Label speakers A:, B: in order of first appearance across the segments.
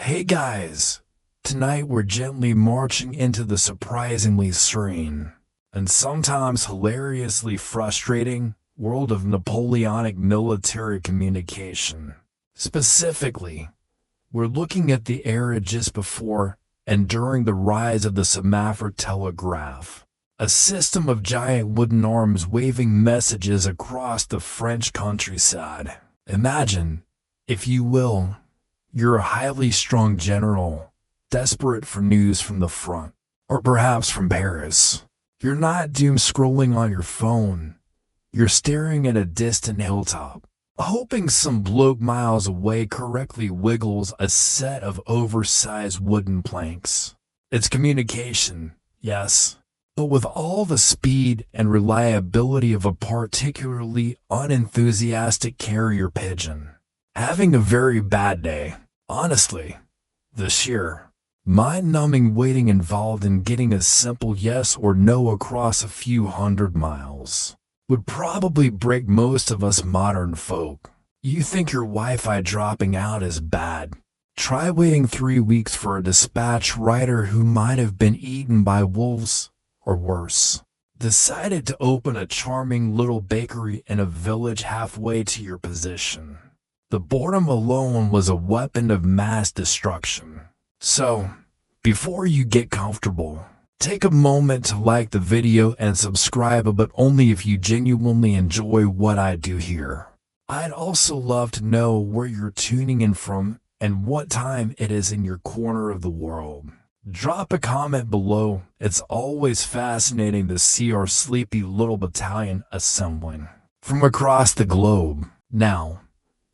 A: Hey guys, tonight we're gently marching into the surprisingly serene, and sometimes hilariously frustrating, world of Napoleonic military communication. Specifically, we're looking at the era just before and during the rise of the Semaphore telegraph, a system of giant wooden arms waving messages across the French countryside. Imagine, if you will, you're a highly strung general, desperate for news from the front, or perhaps from Paris. You're not doom scrolling on your phone. You're staring at a distant hilltop, hoping some bloke miles away correctly wiggles a set of oversized wooden planks. It's communication, yes, but with all the speed and reliability of a particularly unenthusiastic carrier pigeon. Having a very bad day. Honestly, the sheer, mind-numbing waiting involved in getting a simple yes or no across a few hundred miles would probably break most of us modern folk. You think your Wi-Fi dropping out is bad? Try waiting 3 weeks for a dispatch rider who might have been eaten by wolves, or worse, decided to open a charming little bakery in a village halfway to your position. The boredom alone was a weapon of mass destruction. So, before you get comfortable, take a moment to like the video and subscribe, but only if you genuinely enjoy what I do here. I'd also love to know where you're tuning in from and what time it is in your corner of the world. Drop a comment below. It's always fascinating to see our sleepy little battalion assembling from across the globe. Now,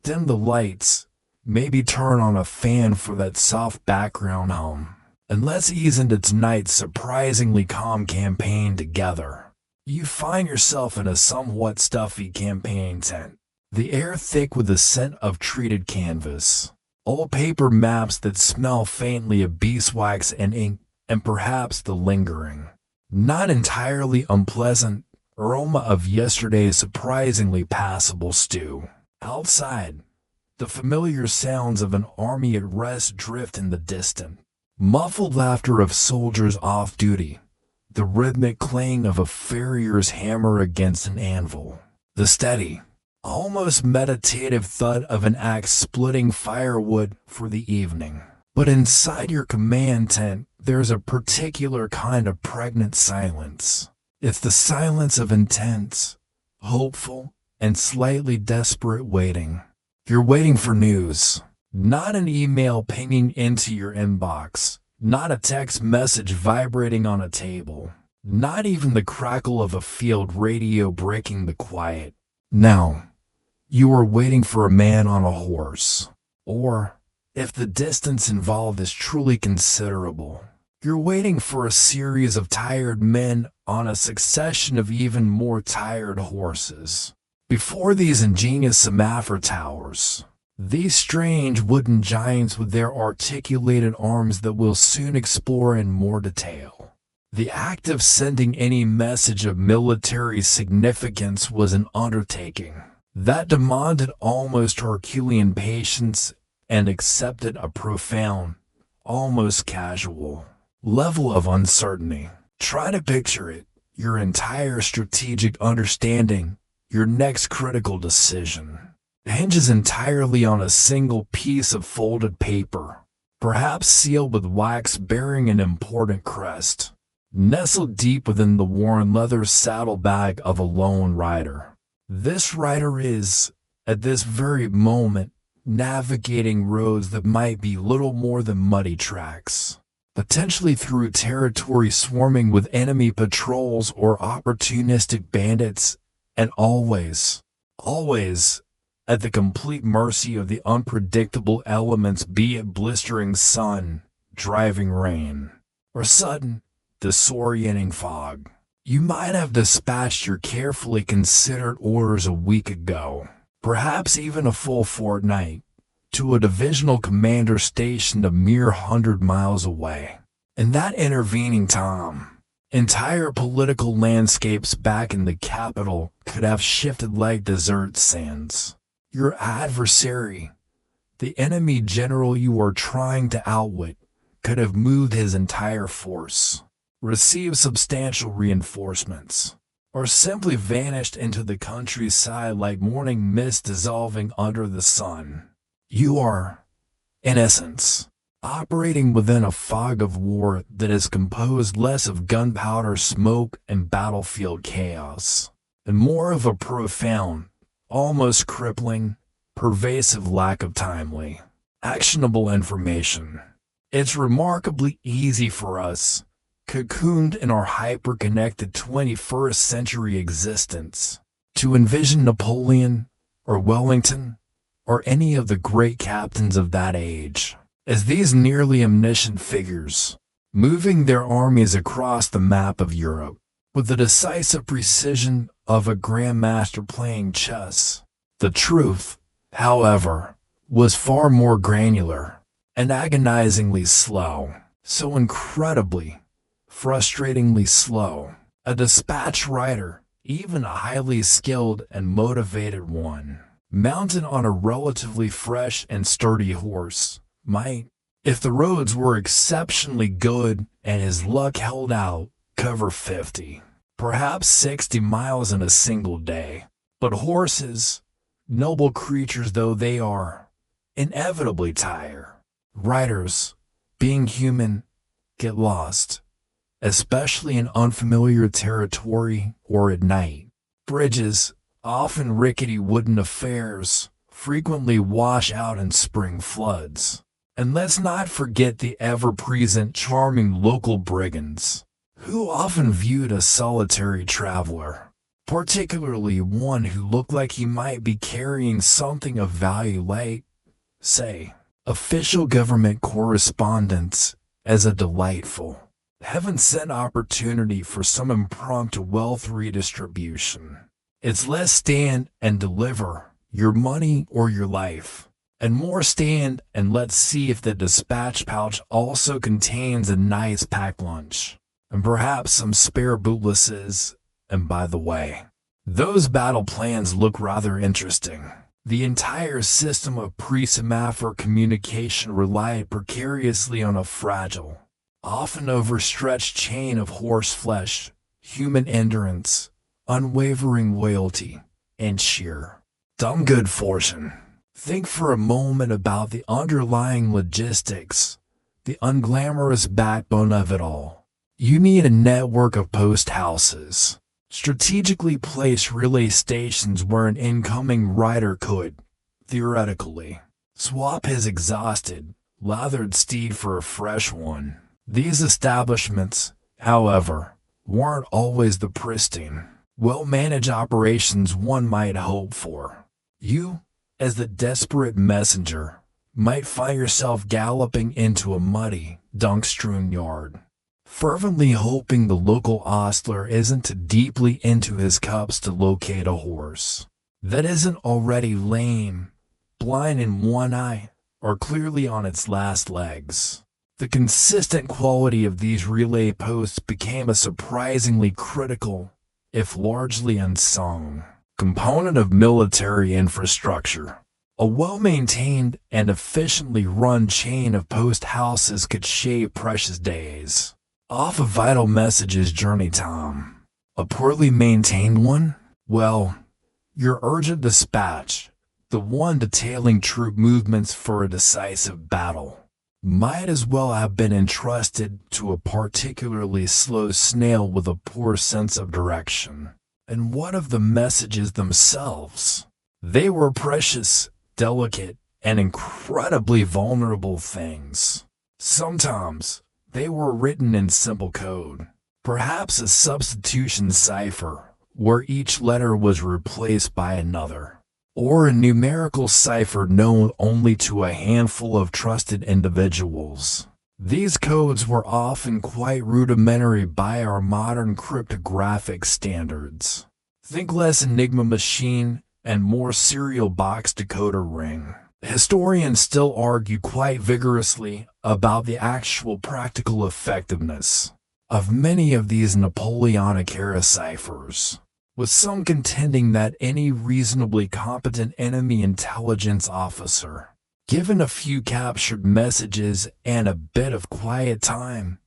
A: dim the lights, maybe turn on a fan for that soft background hum, and let's ease into tonight's surprisingly calm campaign together. You find yourself in a somewhat stuffy campaign tent, the air thick with the scent of treated canvas, old paper maps that smell faintly of beeswax and ink, and perhaps the lingering, not entirely unpleasant, aroma of yesterday's surprisingly passable stew. Outside, the familiar sounds of an army at rest drift in the distance. Muffled laughter of soldiers off duty, the rhythmic clang of a farrier's hammer against an anvil, the steady, almost meditative thud of an axe splitting firewood for the evening. But inside your command tent, there's a particular kind of pregnant silence. It's the silence of intense, hopeful, and slightly desperate waiting. You're waiting for news, not an email pinging into your inbox, not a text message vibrating on a table, not even the crackle of a field radio breaking the quiet. Now, you are waiting for a man on a horse, or, if the distance involved is truly considerable, you're waiting for a series of tired men on a succession of even more tired horses. Before these ingenious Semaphore towers, these strange wooden giants with their articulated arms that we'll soon explore in more detail, the act of sending any message of military significance was an undertaking that demanded almost Herculean patience and accepted a profound, almost casual, level of uncertainty. Try to picture it, your entire strategic understanding, your next critical decision, hinges entirely on a single piece of folded paper, perhaps sealed with wax bearing an important crest, nestled deep within the worn leather saddlebag of a lone rider. This rider is, at this very moment, navigating roads that might be little more than muddy tracks, potentially through territory swarming with enemy patrols or opportunistic bandits, and always, at the complete mercy of the unpredictable elements, be it blistering sun, driving rain, or sudden, disorienting fog. You might have dispatched your carefully considered orders a week ago, perhaps even a full fortnight, to a divisional commander stationed a mere 100 miles away. In that intervening time, entire political landscapes back in the capital could have shifted like desert sands. Your adversary, The enemy general you are trying to outwit could have moved his entire force, received substantial reinforcements, or simply vanished into the countryside like morning mist dissolving under the sun. You are, in essence, operating within a fog of war that is composed less of gunpowder smoke and battlefield chaos, and more of a profound, almost crippling, pervasive lack of timely, actionable information. It's remarkably easy for us, cocooned in our hyper-connected 21st century existence, to envision Napoleon or Wellington or any of the great captains of that age as these nearly omniscient figures, moving their armies across the map of Europe with the decisive precision of a grandmaster playing chess. The truth, however, was far more granular and agonizingly slow, so incredibly, frustratingly slow. A dispatch rider, even a highly skilled and motivated one, mounted on a relatively fresh and sturdy horse, might, if the roads were exceptionally good and his luck held out, cover 50, perhaps 60 miles in a single day. But horses, noble creatures though they are, inevitably tire. Riders, being human, get lost, especially in unfamiliar territory or at night. Bridges, often rickety wooden affairs, frequently wash out in spring floods. And let's not forget the ever-present charming local brigands, who often viewed a solitary traveler, particularly one who looked like he might be carrying something of value like, say, official government correspondence, as a delightful, heaven-sent opportunity for some impromptu wealth redistribution. It's less stand and deliver your money or your life, and more stand and let's see if the dispatch pouch also contains a nice packed lunch, and perhaps some spare bootlaces. And by the way, those battle plans look rather interesting. The entire system of pre-Semaphore communication relied precariously on a fragile, often overstretched chain of horseflesh, human endurance, unwavering loyalty, and sheer, dumb good fortune. Think for a moment about the underlying logistics, the unglamorous backbone of it all. You need a network of post houses, strategically placed relay stations where an incoming rider could, theoretically, swap his exhausted, lathered steed for a fresh one. These establishments, however, weren't always the pristine, well-managed operations one might hope for. You, as the desperate messenger, might find yourself galloping into a muddy, dunk-strewn yard, fervently hoping the local ostler isn't too deeply into his cups to locate a horse that isn't already lame, blind in one eye, or clearly on its last legs. The consistent quality of these relay posts became a surprisingly critical, if largely unsung, component of military infrastructure. A well-maintained and efficiently run chain of post houses could shave precious days off a vital message's journey time. A poorly maintained one? Well, your urgent dispatch, the one detailing troop movements for a decisive battle, might as well have been entrusted to a particularly slow snail with a poor sense of direction. And what of the messages themselves? They were precious, delicate, and incredibly vulnerable things. Sometimes they were written in simple code, perhaps a substitution cipher, where each letter was replaced by another, or a numerical cipher known only to a handful of trusted individuals. These codes were often quite rudimentary by our modern cryptographic standards. Think less Enigma machine and more serial box decoder ring. Historians still argue quite vigorously about the actual practical effectiveness of many of these Napoleonic-era ciphers, with some contending that any reasonably competent enemy intelligence officer given a few captured messages and a bit of quiet time,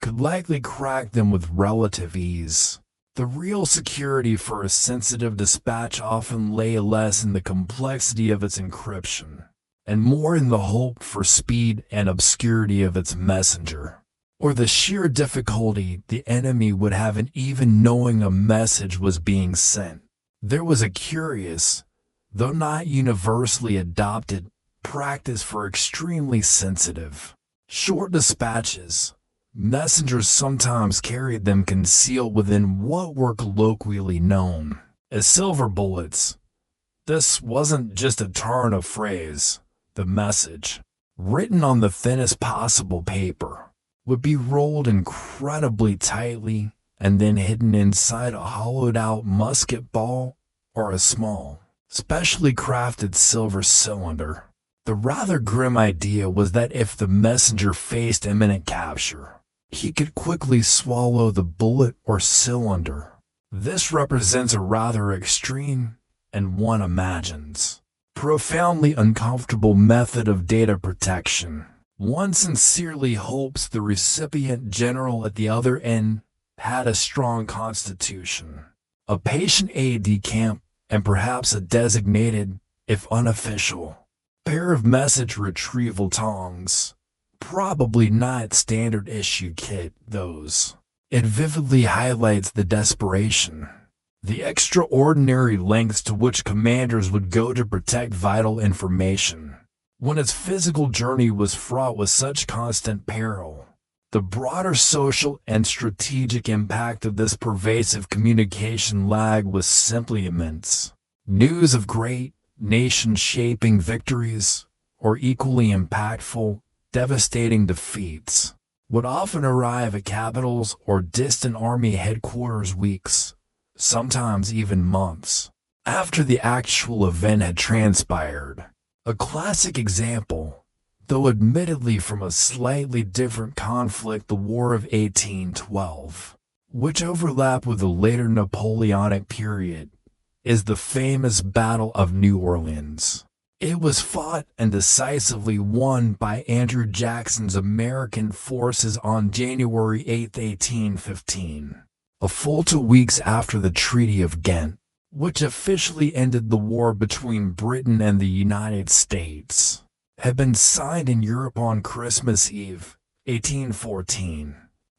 A: could likely crack them with relative ease. The real security for a sensitive dispatch often lay less in the complexity of its encryption, and more in the hope for speed and obscurity of its messenger, or the sheer difficulty the enemy would have in even knowing a message was being sent. There was a curious, though not universally adopted, practice for extremely sensitive, short dispatches. Messengers sometimes carried them concealed within what were colloquially known as silver bullets. This wasn't just a turn of phrase. The message, written on the thinnest possible paper, would be rolled incredibly tightly and then hidden inside a hollowed-out musket ball or a small, specially crafted silver cylinder. The rather grim idea was that if the messenger faced imminent capture, he could quickly swallow the bullet or cylinder. This represents a rather extreme, and one imagines, profoundly uncomfortable method of data protection. One sincerely hopes the recipient general at the other end had a strong constitution, a patient aide-de-camp, and perhaps a designated, if unofficial, pair of message retrieval tongs. Probably not standard issue kit, those. It vividly highlights the desperation, the extraordinary lengths to which commanders would go to protect vital information, when its physical journey was fraught with such constant peril. The broader social and strategic impact of this pervasive communication lag was simply immense. News of great, nation-shaping victories, or equally impactful, devastating defeats, would often arrive at capitals or distant army headquarters weeks, sometimes even months, after the actual event had transpired. A classic example, though admittedly from a slightly different conflict, the War of 1812, which overlapped with the later Napoleonic period, is the famous Battle of New Orleans. It was fought and decisively won by Andrew Jackson's American forces on January 8, 1815, a full 2 weeks after the Treaty of Ghent, which officially ended the war between Britain and the United States, had been signed in Europe on Christmas Eve, 1814.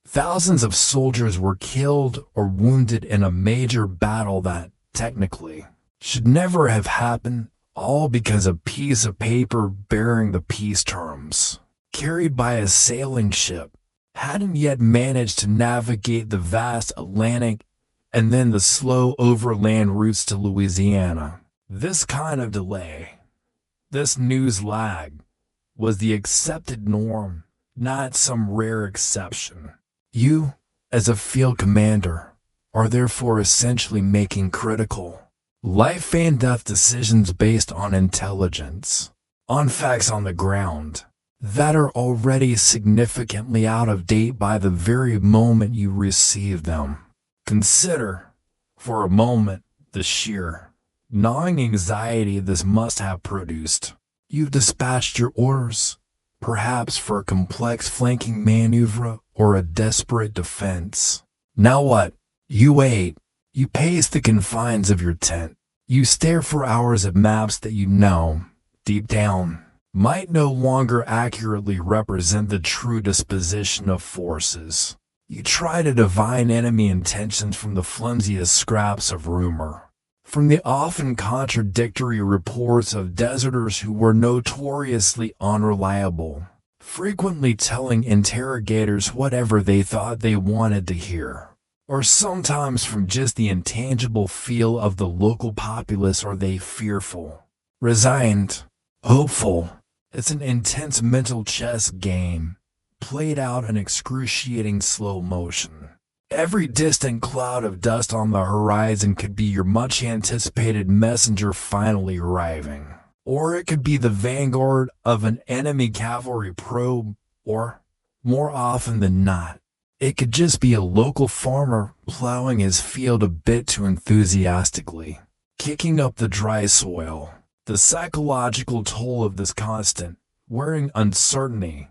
A: Thousands of soldiers were killed or wounded in a major battle that, technically, should never have happened, all because a piece of paper bearing the peace terms, carried by a sailing ship, hadn't yet managed to navigate the vast Atlantic and then the slow overland routes to Louisiana. This kind of delay, this news lag, was the accepted norm, not some rare exception. You, as a field commander, are therefore essentially making critical, life and death decisions based on intelligence, on facts on the ground, that are already significantly out of date by the very moment you receive them. Consider, for a moment, the sheer, gnawing anxiety this must have produced. You've dispatched your orders, perhaps for a complex flanking maneuver or a desperate defense. Now what? You wait. You pace the confines of your tent. You stare for hours at maps that you know, deep down, might no longer accurately represent the true disposition of forces. You try to divine enemy intentions from the flimsiest scraps of rumor, from the often contradictory reports of deserters who were notoriously unreliable, frequently telling interrogators whatever they thought they wanted to hear, or sometimes from just the intangible feel of the local populace. Are they fearful, resigned, hopeful? It's an intense mental chess game, played out in excruciating slow motion. Every distant cloud of dust on the horizon could be your much-anticipated messenger finally arriving. Or it could be the vanguard of an enemy cavalry probe, or, more often than not, it could just be a local farmer plowing his field a bit too enthusiastically, kicking up the dry soil, The psychological toll of this constant, wearing uncertainty,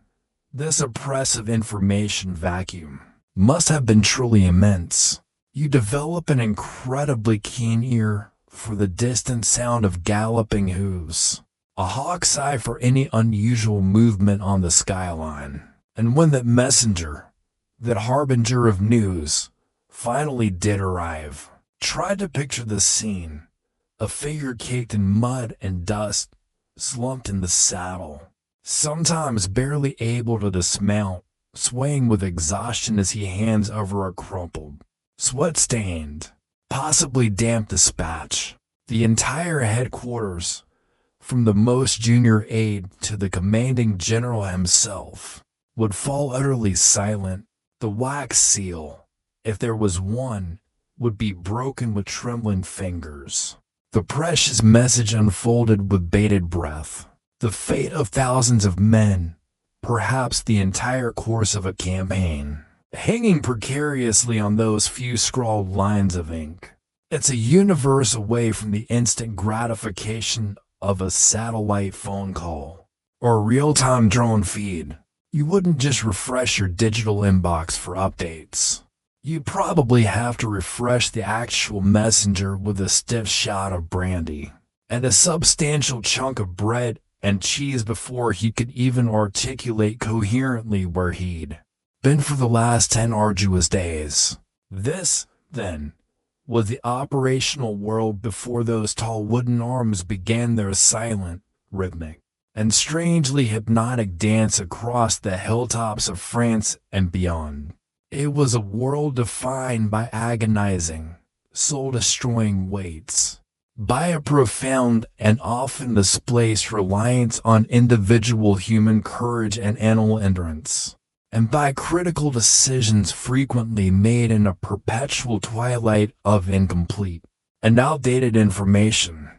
A: this oppressive information vacuum, must have been truly immense. You develop an incredibly keen ear for the distant sound of galloping hooves, a hawk's eye for any unusual movement on the skyline. And when that messenger, that harbinger of news, finally did arrive, try to picture the scene. A figure caked in mud and dust, slumped in the saddle, sometimes barely able to dismount, swaying with exhaustion as he hands over a crumpled, sweat-stained, possibly damp dispatch. The entire headquarters, from the most junior aide to the commanding general himself, would fall utterly silent. The wax seal, if there was one, would be broken with trembling fingers. The precious message unfolded with bated breath. The fate of thousands of men, perhaps the entire course of a campaign, hanging precariously on those few scrawled lines of ink. It's a universe away from the instant gratification of a satellite phone call or a real-time drone feed. You wouldn't just refresh your digital inbox for updates. You'd probably have to refresh the actual messenger with a stiff shot of brandy and a substantial chunk of bread and cheese before he could even articulate coherently where he'd been for the last 10 arduous days. This, then, was the operational world before those tall wooden arms began their silent, rhythmic, and strangely hypnotic dance across the hilltops of France and beyond. It was a world defined by agonizing, soul-destroying weights, by a profound and often misplaced reliance on individual human courage and animal endurance, and by critical decisions frequently made in a perpetual twilight of incomplete and outdated information.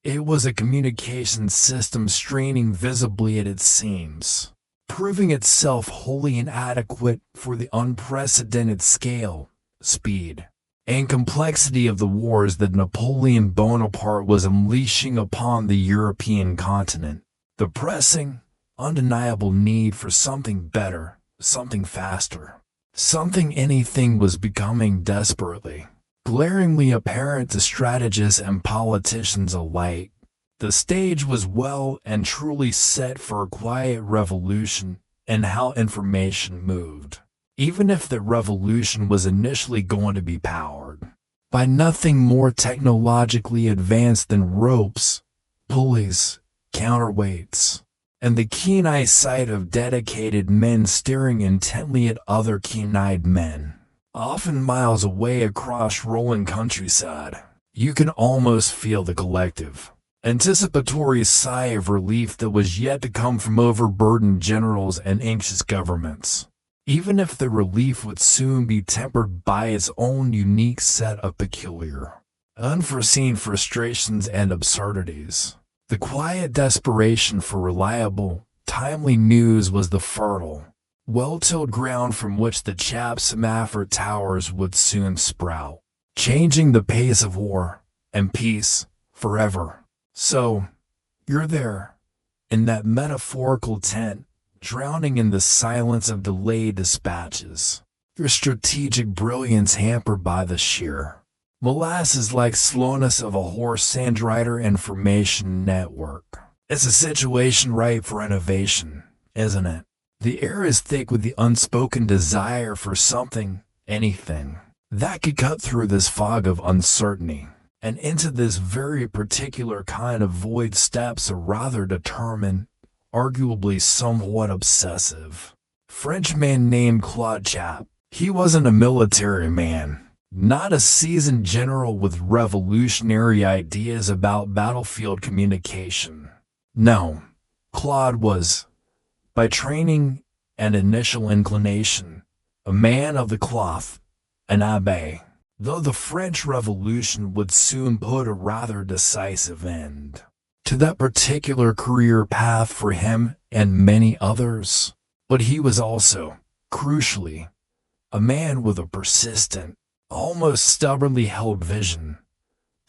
A: It was a communication system straining visibly at its seams, proving itself wholly inadequate for the unprecedented scale, speed, and complexity of the wars that Napoleon Bonaparte was unleashing upon the European continent. The pressing, undeniable need for something better, something faster, something anything was becoming desperately, glaringly apparent to strategists and politicians alike. The stage was well and truly set for a quiet revolution in how information moved, even if the revolution was initially going to be powered by nothing more technologically advanced than ropes, pulleys, counterweights, and the keen eyesight of dedicated men staring intently at other keen-eyed men, often miles away across rolling countryside. You can almost feel the collective, anticipatory sigh of relief that was yet to come from overburdened generals and anxious governments, even if the relief would soon be tempered by its own unique set of peculiar, unforeseen frustrations and absurdities. The quiet desperation for reliable, timely news was the fertile, well-tilled ground from which the chapped Semaphore towers would soon sprout, changing the pace of war and peace forever. So, you're there, in that metaphorical tent, drowning in the silence of delayed dispatches, your strategic brilliance hampered by the sheer molasses-like slowness of a horse sand-rider information network. It's a situation ripe for innovation, isn't it? The air is thick with the unspoken desire for something, anything, that could cut through this fog of uncertainty. And into this very particular kind of void steps a rather determined, arguably somewhat obsessive Frenchman named Claude Chap. He wasn't a military man, not a seasoned general with revolutionary ideas about battlefield communication. No, Claude was, by training and initial inclination, a man of the cloth, an abbé, though the French Revolution would soon put a rather decisive end to that particular career path for him and many others. But he was also, crucially, a man with a persistent, almost stubbornly held vision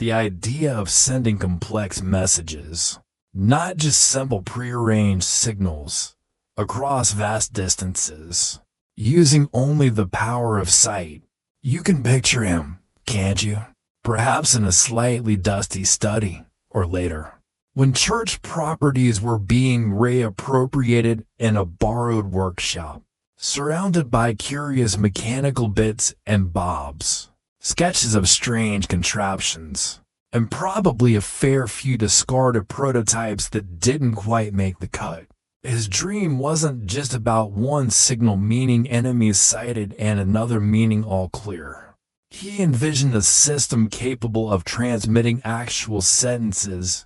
A: The idea of sending complex messages, not just simple prearranged signals, across vast distances, using only the power of sight. You can picture him, can't you? Perhaps in a slightly dusty study, or later, when church properties were being reappropriated in a borrowed workshop, surrounded by curious mechanical bits and bobs, sketches of strange contraptions, and probably a fair few discarded prototypes that didn't quite make the cut. His dream wasn't just about one signal meaning enemies sighted and another meaning all clear. He envisioned a system capable of transmitting actual sentences,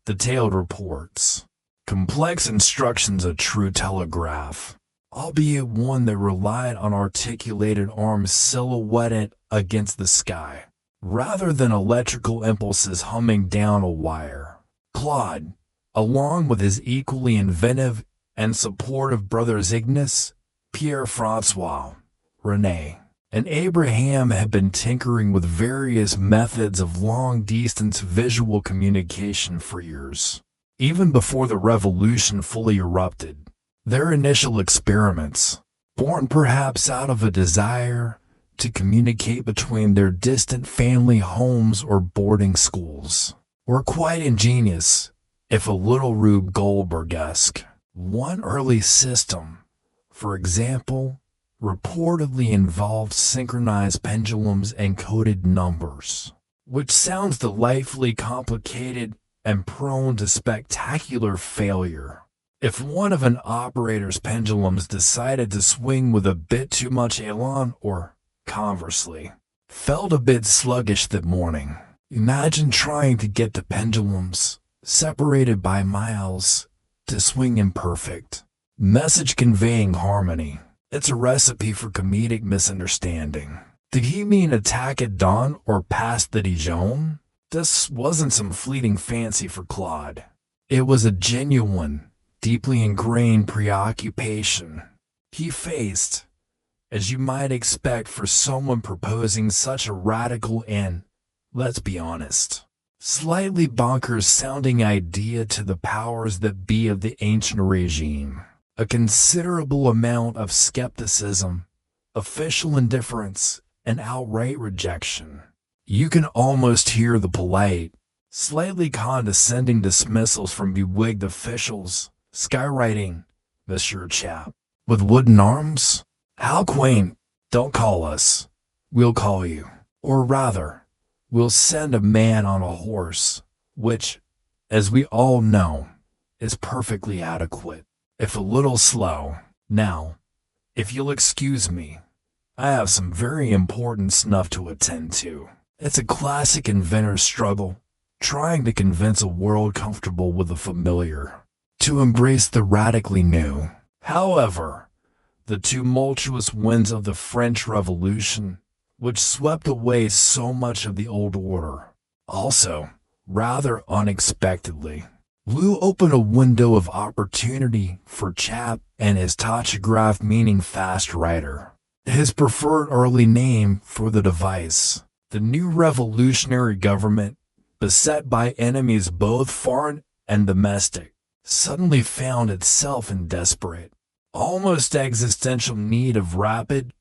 A: detailed reports, complex instructions, a true telegraph, albeit one that relied on articulated arms silhouetted against the sky, rather than electrical impulses humming down a wire. Claude, along with his equally inventive and supportive brothers Ignace, Pierre-François, René, and Abraham, had been tinkering with various methods of long-distance visual communication for years. Even before the revolution fully erupted, their initial experiments, born perhaps out of a desire to communicate between their distant family homes or boarding schools, were quite ingenious, if a little Rube Goldberg-esque. One early system, for example, reportedly involved synchronized pendulums and coded numbers, which sounds delightfully complicated and prone to spectacular failure. If one of an operator's pendulums decided to swing with a bit too much elan or, conversely, felt a bit sluggish that morning, imagine trying to get the pendulums, separated by miles, to swing in perfect, message-conveying harmony. It's a recipe for comedic misunderstanding. Did he mean attack at dawn or past the Dijon? This wasn't some fleeting fancy for Claude. It was a genuine, deeply ingrained preoccupation he faced, as you might expect for someone proposing such a radical and, let's be honest, slightly bonkers-sounding idea to the powers that be of the ancient regime. A considerable amount of skepticism, official indifference, and outright rejection. You can almost hear the polite, slightly condescending dismissals from bewigged officials, skywriting, "Monsieur Chap, with wooden arms? How quaint! Don't call us. We'll call you. Or rather, we'll send a man on a horse," which, as we all know, is perfectly adequate, if a little slow. Now, if you'll excuse me, I have some very important snuff to attend to. It's a classic inventor's struggle, trying to convince a world comfortable with the familiar to embrace the radically new. However, the tumultuous winds of the French Revolution, which swept away so much of the old order, also, rather unexpectedly, blew open a window of opportunity for Chap and his tachograph, meaning fast rider, his preferred early name for the device. The new revolutionary government, beset by enemies both foreign and domestic, suddenly found itself in desperate, almost existential need of rapid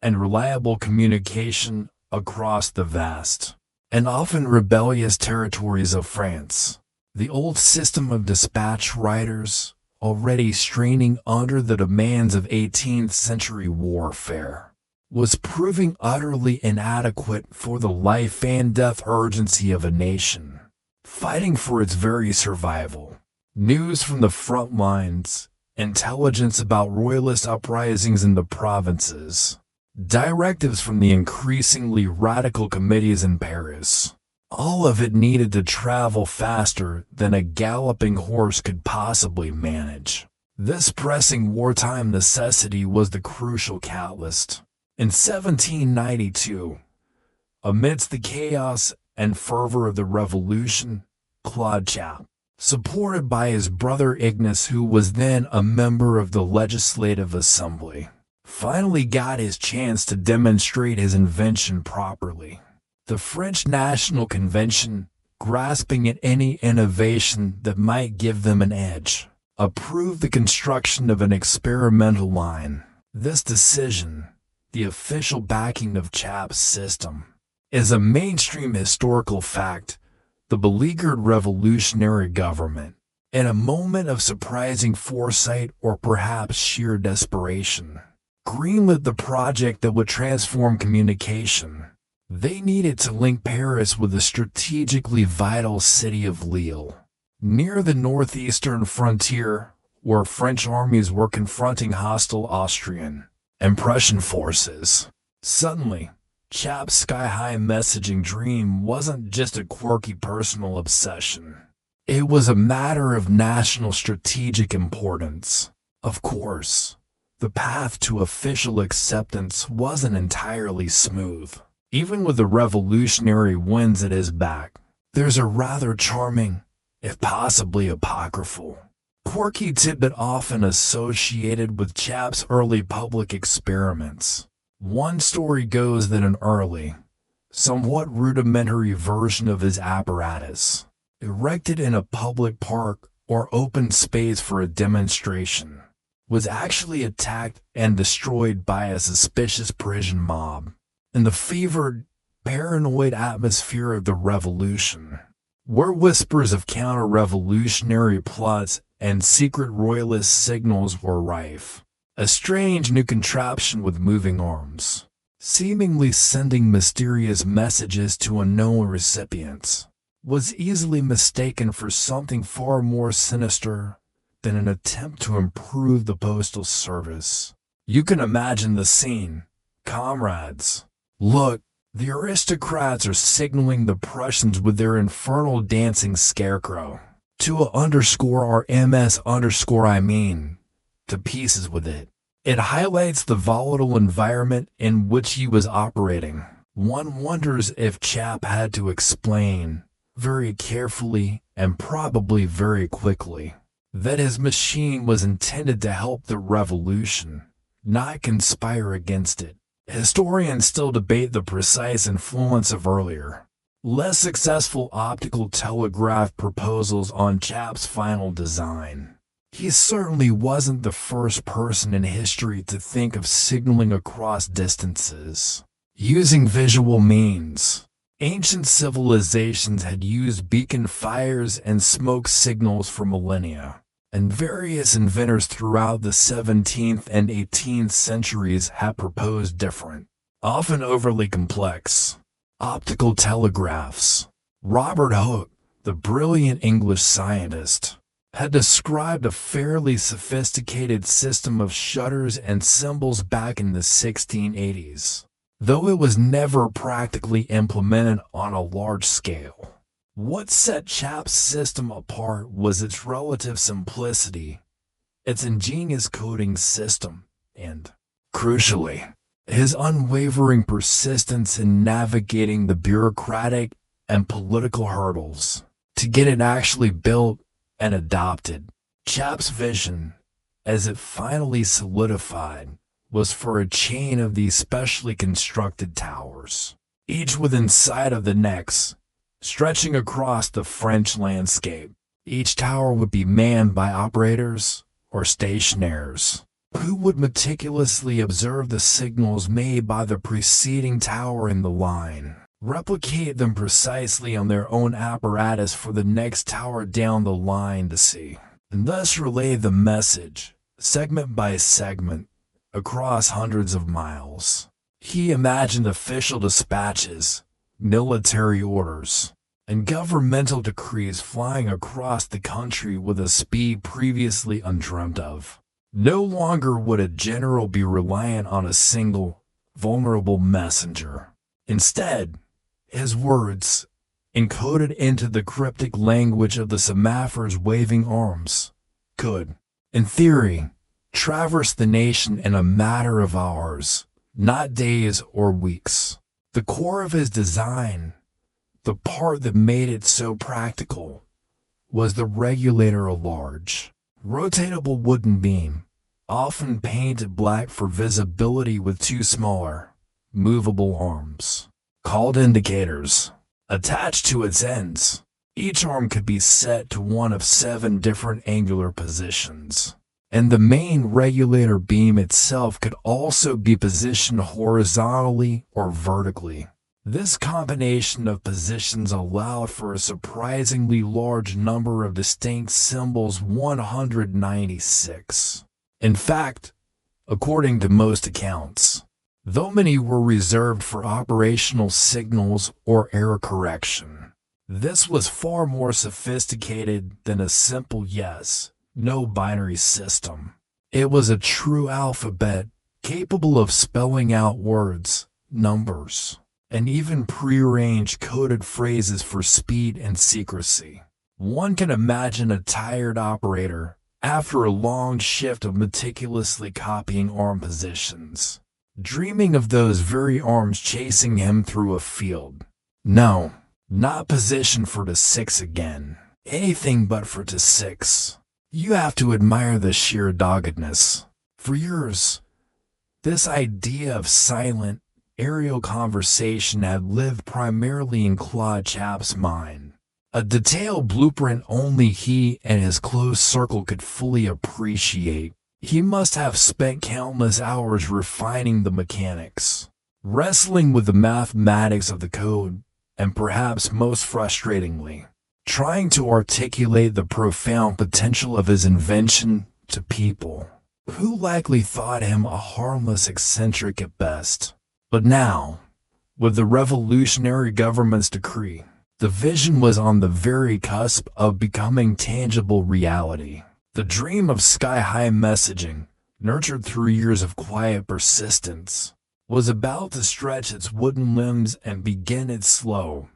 A: and reliable communication across the vast and often rebellious territories of France. The old system of dispatch riders, already straining under the demands of 18th century warfare, was proving utterly inadequate for the life and death urgency of a nation, fighting for its very survival. News from the front lines, intelligence about royalist uprisings in the provinces, directives from the increasingly radical committees in Paris. All of it needed to travel faster than a galloping horse could possibly manage. This pressing wartime necessity was the crucial catalyst. In 1792, amidst the chaos and fervor of the revolution, Claude Chap, supported by his brother Ignace, who was then a member of the Legislative Assembly, finally got his chance to demonstrate his invention properly. The French National Convention, grasping at any innovation that might give them an edge, approved the construction of an experimental line. This decision, the official backing of Chap's system, is a mainstream historical fact. The beleaguered revolutionary government, in a moment of surprising foresight or perhaps sheer desperation, greenlit the project that would transform communication. They needed to link Paris with the strategically vital city of Lille, near the northeastern frontier, where French armies were confronting hostile Austrian and Prussian forces. Suddenly, Chap's sky-high messaging dream wasn't just a quirky personal obsession. It was a matter of national strategic importance. Of course, the path to official acceptance wasn't entirely smooth. Even with the revolutionary winds at his back, there's a rather charming, if possibly apocryphal, quirky tidbit often associated with Chap's early public experiments. One story goes that an early, somewhat rudimentary version of his apparatus, erected in a public park or open space for a demonstration, was actually attacked and destroyed by a suspicious Parisian mob. In the fevered, paranoid atmosphere of the revolution, where whispers of counter-revolutionary plots and secret royalist signals were rife, a strange new contraption with moving arms, seemingly sending mysterious messages to unknown recipients, was easily mistaken for something far more sinister than an attempt to improve the postal service. You can imagine the scene. Comrades, look, the aristocrats are signaling the Prussians with their infernal dancing scarecrow. To underscore our MS underscore I mean, to pieces with it. It highlights the volatile environment in which he was operating. One wonders if Chap had to explain, very carefully and probably very quickly, that his machine was intended to help the revolution, not conspire against it. Historians still debate the precise influence of earlier, less successful optical telegraph proposals on Chap's final design. He certainly wasn't the first person in history to think of signaling across distances, using visual means. Ancient civilizations had used beacon fires and smoke signals for millennia, and various inventors throughout the 17th and 18th centuries had proposed different, often overly complex, optical telegraphs. Robert Hooke, the brilliant English scientist, had described a fairly sophisticated system of shutters and symbols back in the 1680s, though it was never practically implemented on a large scale. What set Chap's system apart was its relative simplicity, its ingenious coding system, and, crucially, his unwavering persistence in navigating the bureaucratic and political hurdles to get it actually built and adopted. Chap's vision, as it finally solidified, was for a chain of these specially constructed towers, each within sight of the next, stretching across the French landscape. Each tower would be manned by operators or stationaires, who would meticulously observe the signals made by the preceding tower in the line, replicate them precisely on their own apparatus for the next tower down the line to see, and thus relay the message, segment by segment, across hundreds of miles. He imagined official dispatches, military orders, and governmental decrees flying across the country with a speed previously undreamt of. No longer would a general be reliant on a single, vulnerable messenger. Instead, his words, encoded into the cryptic language of the Semaphore's waving arms, could, in theory, traverse the nation in a matter of hours, not days or weeks. The core of his design, the part that made it so practical, was the regulator, a large, rotatable wooden beam, often painted black for visibility with two smaller, movable arms. called indicators, attached to its ends. Each arm could be set to one of 7 different angular positions, and the main regulator beam itself could also be positioned horizontally or vertically. This combination of positions allowed for a surprisingly large number of distinct symbols, 196. In fact, according to most accounts, though many were reserved for operational signals or error correction, this was far more sophisticated than a simple yes, no binary system. It was a true alphabet capable of spelling out words, numbers, and even prearranged coded phrases for speed and secrecy. One can imagine a tired operator after a long shift of meticulously copying arm positions, dreaming of those very arms chasing him through a field. No, not position for the 6 again. Anything but for the 6. You have to admire the sheer doggedness. For years, this idea of silent, aerial conversation had lived primarily in Claude Chap's mind, a detailed blueprint only he and his close circle could fully appreciate. He must have spent countless hours refining the mechanics, wrestling with the mathematics of the code, and perhaps most frustratingly, trying to articulate the profound potential of his invention to people who likely thought him a harmless eccentric at best. But now, with the revolutionary government's decree, the vision was on the very cusp of becoming tangible reality. The dream of sky-high messaging, nurtured through years of quiet persistence, was about to stretch its wooden limbs and begin its slow,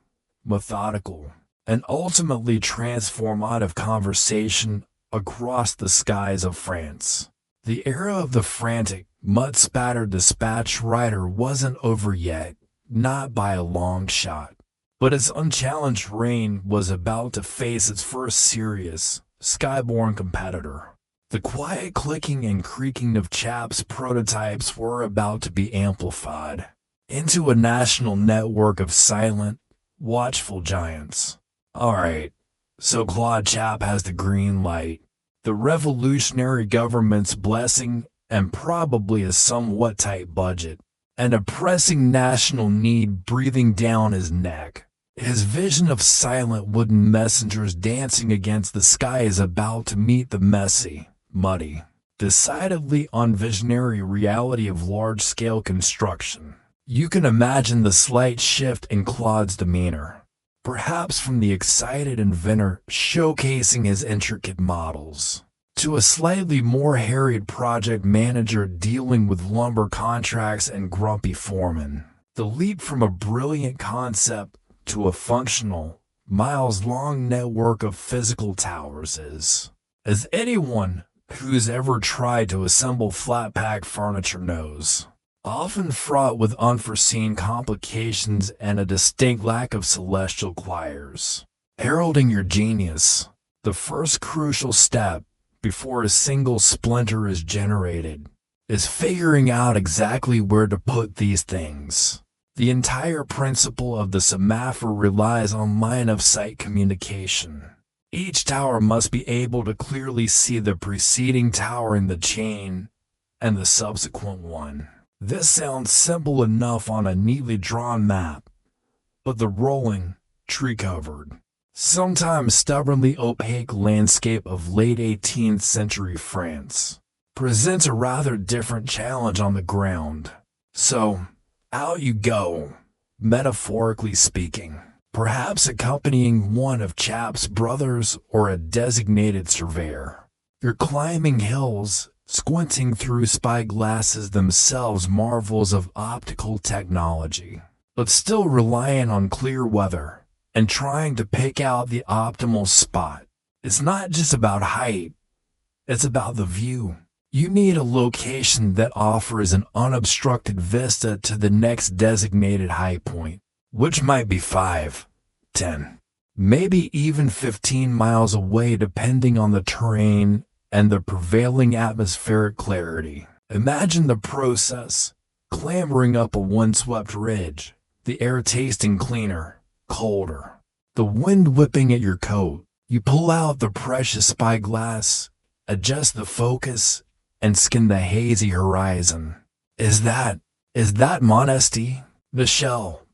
A: methodical, and ultimately transformative conversation across the skies of France. The era of the frantic, mud-spattered dispatch rider wasn't over yet, not by a long shot. But its unchallenged reign was about to face its first serious, skyborne competitor. The quiet clicking and creaking of Chap's prototypes were about to be amplified into a national network of silent, watchful giants. Alright, so Claude Chap has the green light, the revolutionary government's blessing, and probably a somewhat tight budget, and a pressing national need breathing down his neck. His vision of silent wooden messengers dancing against the sky is about to meet the messy, muddy, decidedly unvisionary reality of large-scale construction. You can imagine the slight shift in Claude's demeanor, perhaps from the excited inventor showcasing his intricate models, to a slightly more harried project manager dealing with lumber contracts and grumpy foremen. The leap from a brilliant concept to a functional, miles-long network of physical towers is, as anyone who's ever tried to assemble flat-pack furniture knows, often fraught with unforeseen complications and a distinct lack of celestial choirs. Heralding your genius, the first crucial step before a single splinter is generated is figuring out exactly where to put these things. The entire principle of the Semaphore relies on line-of-sight communication. Each tower must be able to clearly see the preceding tower in the chain and the subsequent one. This sounds simple enough on a neatly drawn map, but the rolling, tree-covered, sometimes stubbornly opaque landscape of late 18th century France presents a rather different challenge on the ground. So, out you go, metaphorically speaking, perhaps accompanying one of Chap's brothers or a designated surveyor. You're climbing hills, squinting through spyglasses themselves marvels of optical technology, but still reliant on clear weather and trying to pick out the optimal spot. It's not just about height, it's about the view. You need a location that offers an unobstructed vista to the next designated high point, which might be 5, 10, maybe even 15 miles away depending on the terrain and the prevailing atmospheric clarity. Imagine the process, clambering up a windswept ridge, the air tasting cleaner, colder, the wind whipping at your coat. You pull out the precious spyglass, adjust the focus, and skim the hazy horizon. Is that modesty, the shell,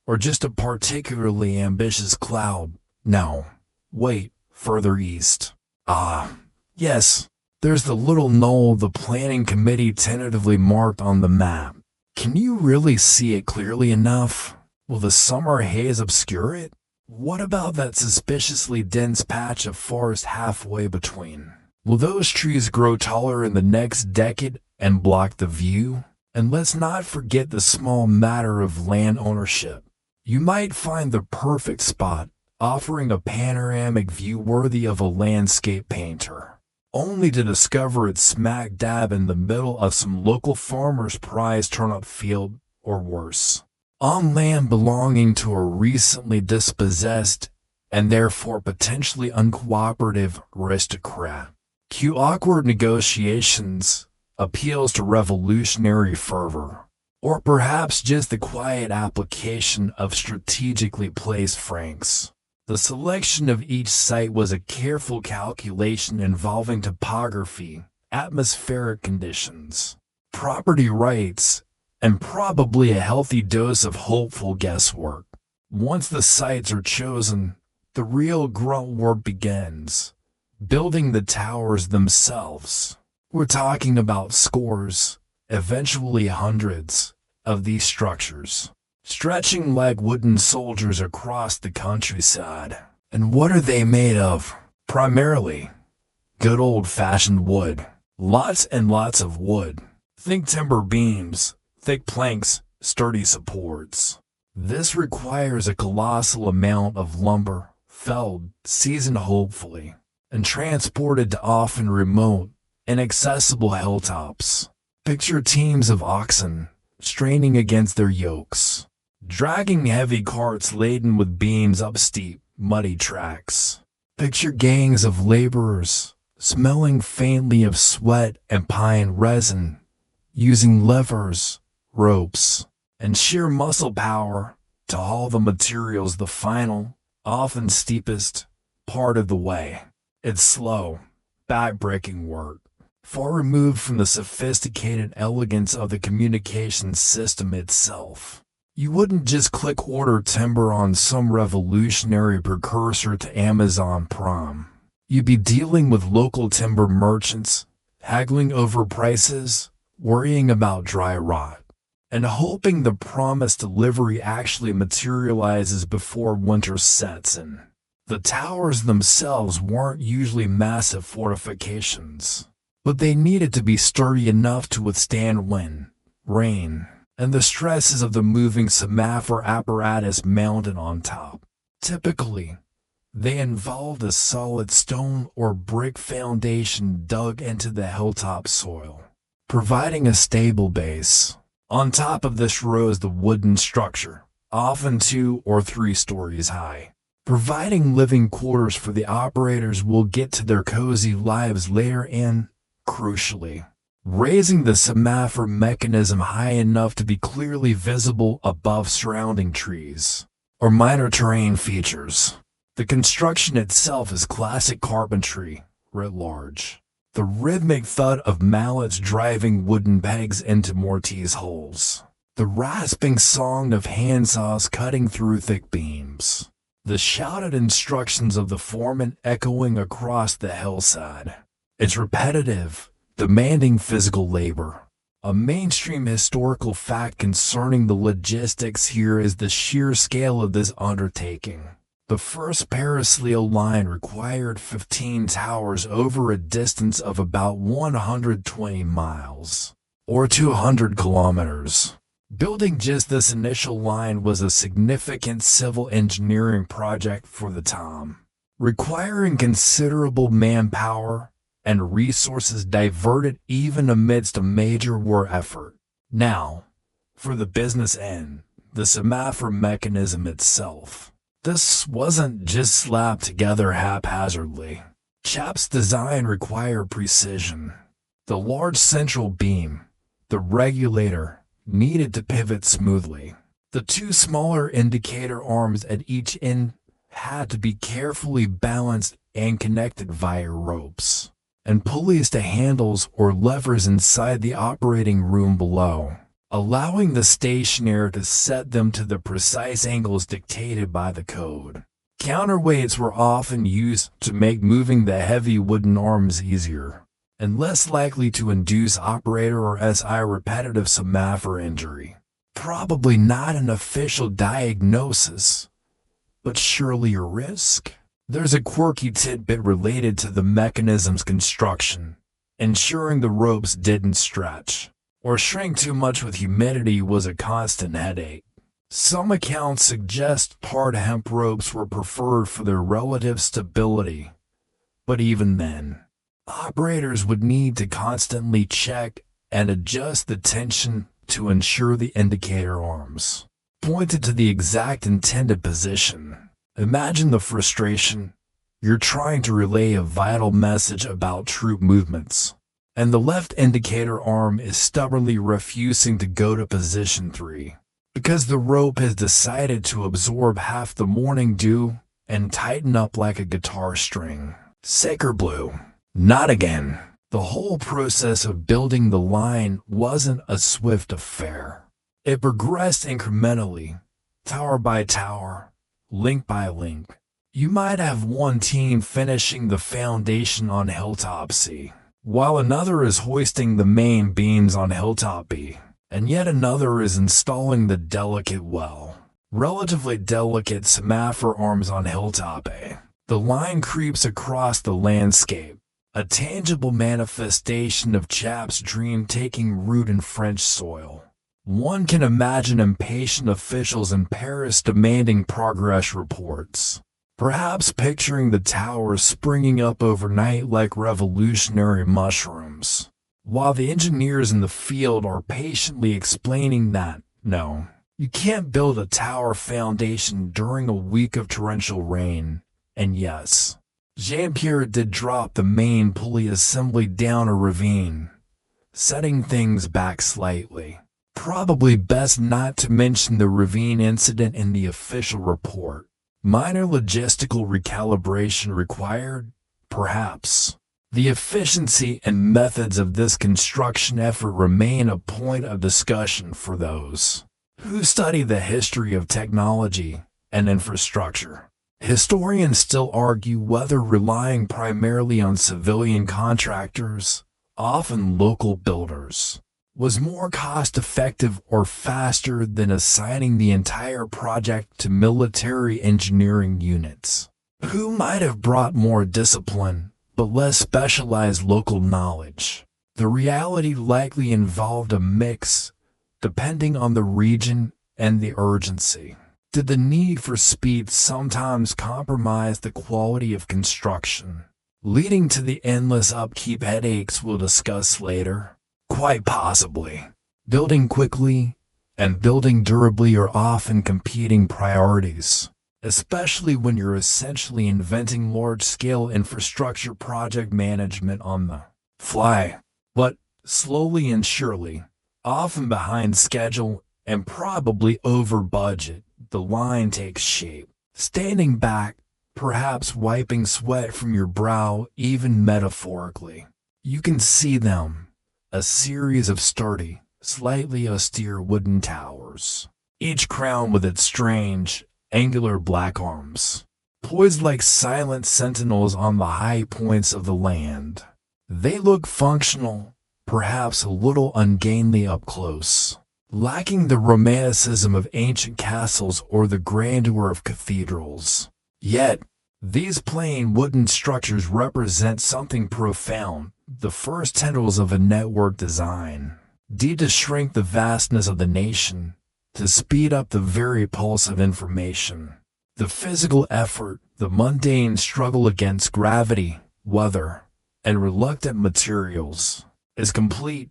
A: or just a particularly ambitious cloud? No. Wait, further east. Ah, yes, there's the little knoll the planning committee tentatively marked on the map. Can you really see it clearly enough? Will the summer haze obscure it? What about that suspiciously dense patch of forest halfway between? Will those trees grow taller in the next decade and block the view? And let's not forget the small matter of land ownership. You might find the perfect spot, offering a panoramic view worthy of a landscape painter, only to discover it's smack dab in the middle of some local farmer's prize turnip field, or worse, on land belonging to a recently dispossessed, and therefore potentially uncooperative, aristocrat. Cue awkward negotiations, appeals to revolutionary fervor, or perhaps just the quiet application of strategically placed francs. The selection of each site was a careful calculation involving topography, atmospheric conditions, property rights, and probably a healthy dose of hopeful guesswork. Once the sites are chosen, the real grunt work begins, building the towers themselves. We're talking about scores, eventually hundreds, of these structures, stretching like wooden soldiers across the countryside. And what are they made of? Primarily, good old-fashioned wood. Lots and lots of wood. Think timber beams, thick planks, sturdy supports. This requires a colossal amount of lumber, felled, seasoned hopefully, and transported to often remote, inaccessible hilltops. Picture teams of oxen, straining against their yokes, dragging heavy carts laden with beams up steep, muddy tracks. Picture gangs of laborers, smelling faintly of sweat and pine resin, using levers, ropes, and sheer muscle power to haul the materials the final, often steepest, part of the way. It's slow, back-breaking work, far removed from the sophisticated elegance of the communication system itself. You wouldn't just click order timber on some revolutionary precursor to Amazon Prime. You'd be dealing with local timber merchants, haggling over prices, worrying about dry rot, and hoping the promised delivery actually materializes before winter sets in. The towers themselves weren't usually massive fortifications, but they needed to be sturdy enough to withstand wind, rain, and the stresses of the moving Semaphore apparatus mounted on top. Typically, they involved a solid stone or brick foundation dug into the hilltop soil, providing a stable base. On top of this rose the wooden structure, often 2 or 3 stories high, providing living quarters for the operators will get to their cozy lives later and, crucially, raising the Semaphore mechanism high enough to be clearly visible above surrounding trees, or minor terrain features. The construction itself is classic carpentry, writ large. The rhythmic thud of mallets driving wooden pegs into mortise holes. The rasping song of handsaws cutting through thick beams. The shouted instructions of the foreman echoing across the hillside. It's repetitive, demanding physical labor. A mainstream historical fact concerning the logistics here is the sheer scale of this undertaking. The first Parasleo line required 15 towers over a distance of about 120 miles, or 200 kilometers. Building just this initial line was a significant civil engineering project for the time, requiring considerable manpower and resources diverted even amidst a major war effort. Now, for the business end, the Semaphore mechanism itself. This wasn't just slapped together haphazardly. Chap's design required precision. The large central beam, the regulator, needed to pivot smoothly. The two smaller indicator arms at each end had to be carefully balanced and connected via ropes and pulleys to handles or levers inside the operating room below, allowing the stationer to set them to the precise angles dictated by the code. Counterweights were often used to make moving the heavy wooden arms easier and less likely to induce operator or SI repetitive Semaphore injury. Probably not an official diagnosis, but surely a risk. There's a quirky tidbit related to the mechanism's construction. Ensuring the ropes didn't stretch or shrink too much with humidity was a constant headache. Some accounts suggest hard hemp ropes were preferred for their relative stability, but even then, operators would need to constantly check and adjust the tension to ensure the indicator arms pointed to the exact intended position. Imagine the frustration. You're trying to relay a vital message about troop movements, and the left indicator arm is stubbornly refusing to go to position 3 because the rope has decided to absorb half the morning dew and tighten up like a guitar string. Sacre bleu. Not again. The whole process of building the line wasn't a swift affair. It progressed incrementally, tower by tower, link by link. You might have one team finishing the foundation on Hilltop C, while another is hoisting the main beams on Hilltop B, and yet another is installing the relatively delicate Semaphore arms on Hilltop A. The line creeps across the landscape, a tangible manifestation of Chap's dream taking root in French soil. One can imagine impatient officials in Paris demanding progress reports, perhaps picturing the towers springing up overnight like revolutionary mushrooms, while the engineers in the field are patiently explaining that, no, you can't build a tower foundation during a week of torrential rain, and yes, Jean-Pierre did drop the main pulley assembly down a ravine, setting things back slightly. Probably best not to mention the ravine incident in the official report. Minor logistical recalibration required, perhaps. The efficiency and methods of this construction effort remain a point of discussion for those who study the history of technology and infrastructure. Historians still argue whether relying primarily on civilian contractors, often local builders, was more cost-effective or faster than assigning the entire project to military engineering units, who might have brought more discipline but less specialized local knowledge. The reality likely involved a mix, depending on the region and the urgency. Did the need for speed sometimes compromise the quality of construction, leading to the endless upkeep headaches we'll discuss later? Quite possibly. Building quickly and building durably are often competing priorities, especially when you're essentially inventing large-scale infrastructure project management on the fly. But slowly and surely, often behind schedule and probably over budget, the line takes shape. Standing back, perhaps wiping sweat from your brow even metaphorically, you can see them, a series of sturdy, slightly austere wooden towers, each crowned with its strange, angular black arms, poised like silent sentinels on the high points of the land. They look functional, perhaps a little ungainly up close, lacking the romanticism of ancient castles or the grandeur of cathedrals. Yet, these plain wooden structures represent something profound, the first tendrils of a network design, to shrink the vastness of the nation, to speed up the very pulse of information. The physical effort, the mundane struggle against gravity, weather, and reluctant materials, is complete,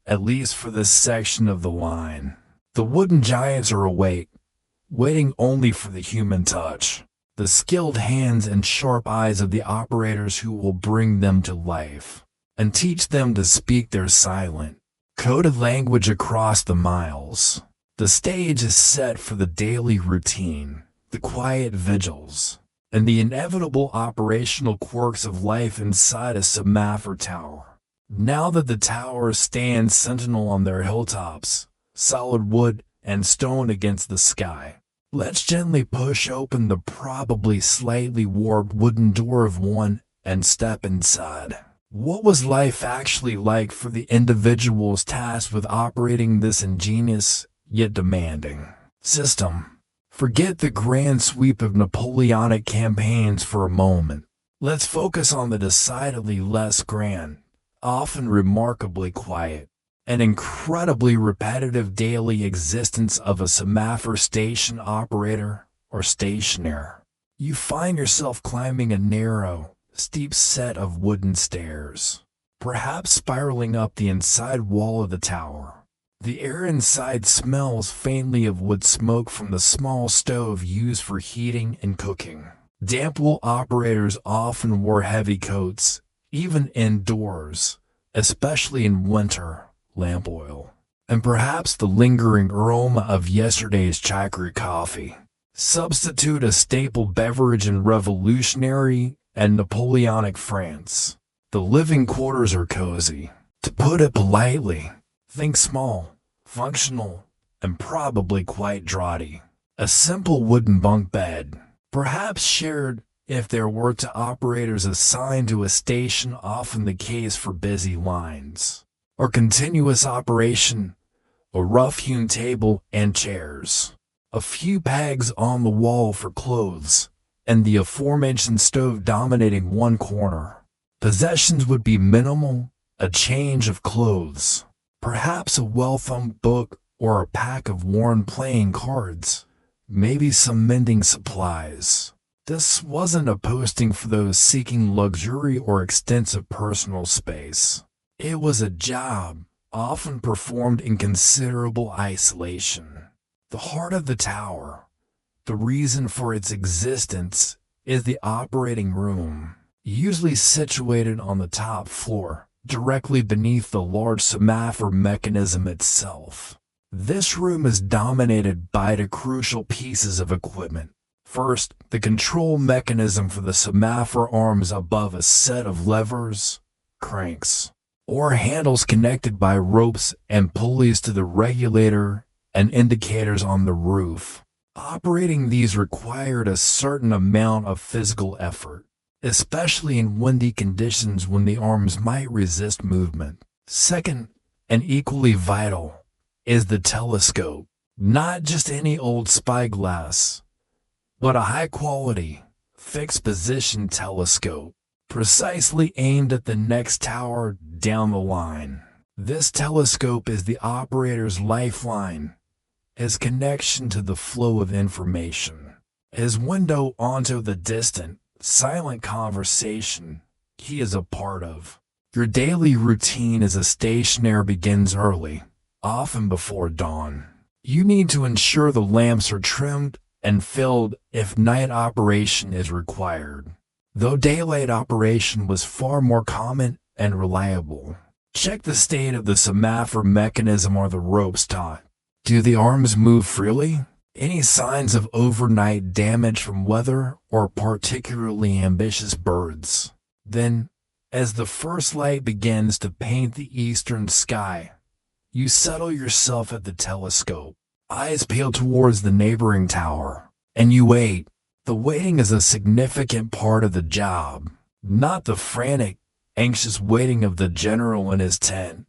A: at least for this section of the line. The wooden giants are awake, waiting only for the human touch, the skilled hands and sharp eyes of the operators who will bring them to life, and teach them to speak their silent, coded language across the miles. The stage is set for the daily routine, the quiet vigils, and the inevitable operational quirks of life inside a Semaphore tower. Now that the towers stand sentinel on their hilltops, solid wood and stone against the sky, let's gently push open the probably slightly warped wooden door of one and step inside. What was life actually like for the individuals tasked with operating this ingenious, yet demanding, system? Forget the grand sweep of Napoleonic campaigns for a moment. Let's focus on the decidedly less grand, often remarkably quiet, and incredibly repetitive daily existence of a Semaphore station operator or stationer. You find yourself climbing a narrow, steep set of wooden stairs, perhaps spiraling up the inside wall of the tower. The air inside smells faintly of wood smoke from the small stove used for heating and cooking. Damp wool operators often wore heavy coats, even indoors, especially in winter, lamp oil, and perhaps the lingering aroma of yesterday's chicory coffee. Substitute a staple beverage in revolutionary and Napoleonic France. The living quarters are cozy. To put it politely, think small, functional, and probably quite draughty. A simple wooden bunk bed, perhaps shared if there were to operators assigned to a station, often the case for busy lines, or continuous operation, a rough-hewn table and chairs, a few pegs on the wall for clothes, and the aforementioned stove dominating one corner. Possessions would be minimal, a change of clothes, perhaps a well-thumbed book or a pack of worn playing cards, maybe some mending supplies. This wasn't a posting for those seeking luxury or extensive personal space. It was a job, often performed in considerable isolation. The heart of the tower, the reason for its existence, is the operating room, usually situated on the top floor, directly beneath the large Semaphore mechanism itself. This room is dominated by the crucial pieces of equipment. First, the control mechanism for the Semaphore arms above a set of levers, cranks, or handles connected by ropes and pulleys to the regulator and indicators on the roof. Operating these required a certain amount of physical effort, especially in windy conditions when the arms might resist movement. Second, and equally vital, is the telescope. Not just any old spyglass, but a high-quality, fixed-position telescope, precisely aimed at the next tower down the line. This telescope is the operator's lifeline, his connection to the flow of information, his window onto the distant, silent conversation he is a part of. Your daily routine as a stationer begins early, often before dawn. You need to ensure the lamps are trimmed and filled if night operation is required, though daylight operation was far more common and reliable. Check the state of the Semaphore mechanism or the ropes taut. Do the arms move freely? Any signs of overnight damage from weather or particularly ambitious birds? Then, as the first light begins to paint the eastern sky, you settle yourself at the telescope. Eyes peel towards the neighboring tower, and you wait. The waiting is a significant part of the job, not the frantic, anxious waiting of the general in his tent,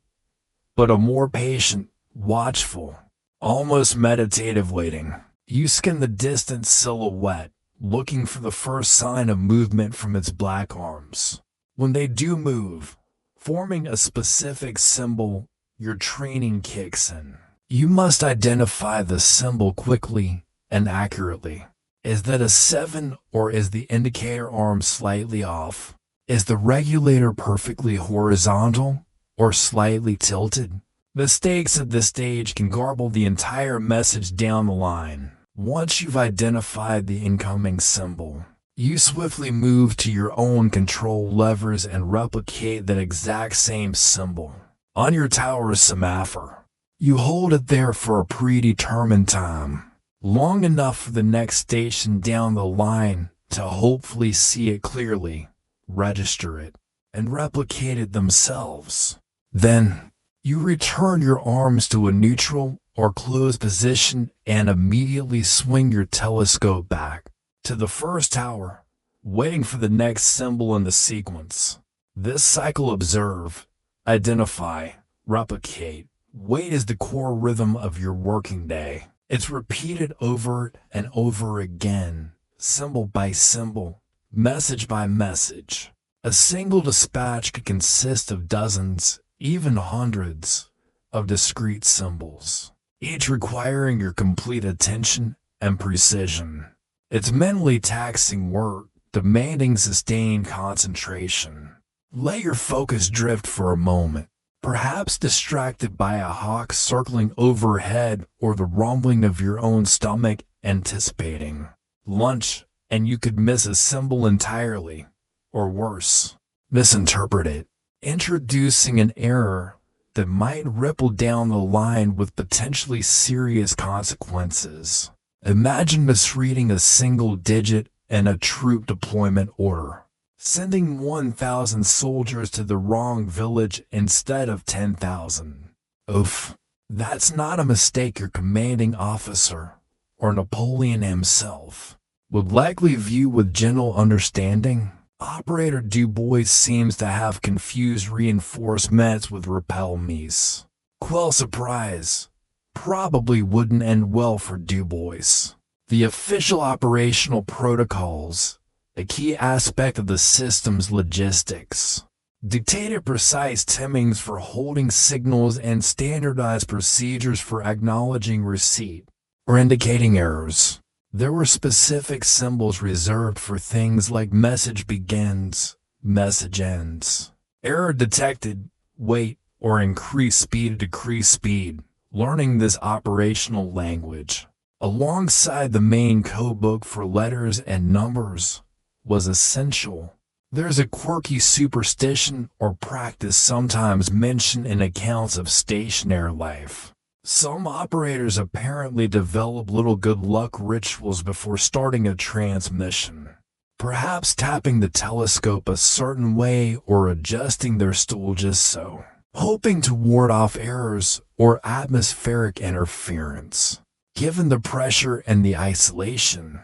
A: but a more patient, watchful, almost meditative waiting. You scan the distant silhouette, looking for the first sign of movement from its black arms. When they do move, forming a specific symbol, your training kicks in. You must identify the symbol quickly and accurately. Is that a 7 or is the indicator arm slightly off? Is the regulator perfectly horizontal or slightly tilted? Mistakes at this stage can garble the entire message down the line. Once you've identified the incoming symbol, you swiftly move to your own control levers and replicate that exact same symbol on your tower's Semaphore. You hold it there for a predetermined time, long enough for the next station down the line to hopefully see it clearly, register it, and replicate it themselves. Then, you return your arms to a neutral or closed position and immediately swing your telescope back to the first tower, waiting for the next symbol in the sequence. This cycle: observe, identify, replicate, wait is the core rhythm of your working day. It's repeated over and over again, symbol by symbol, message by message. A single dispatch could consist of dozens, even hundreds, of discrete symbols, each requiring your complete attention and precision. It's mentally taxing work, demanding sustained concentration. Let your focus drift for a moment, perhaps distracted by a hawk circling overhead or the rumbling of your own stomach anticipating lunch, and you could miss a symbol entirely, or worse, misinterpret it, introducing an error that might ripple down the line with potentially serious consequences. Imagine misreading a single digit in a troop deployment order, sending 1,000 soldiers to the wrong village instead of 10,000. Oof, that's not a mistake your commanding officer, or Napoleon himself, would likely view with gentle understanding. Operator Du Bois seems to have confused reinforcements with repel-mes. Quell surprise probably wouldn't end well for Du Bois. The official operational protocols, a key aspect of the system's logistics, dictated precise timings for holding signals and standardized procedures for acknowledging receipt or indicating errors. There were specific symbols reserved for things like message begins, message ends, error detected, wait, or increase speed, decrease speed. Learning this operational language, alongside the main codebook for letters and numbers, was essential. There's a quirky superstition or practice sometimes mentioned in accounts of stationary life. Some operators apparently develop little good luck rituals before starting a transmission, perhaps tapping the telescope a certain way or adjusting their stool just so, hoping to ward off errors or atmospheric interference. Given the pressure and the isolation,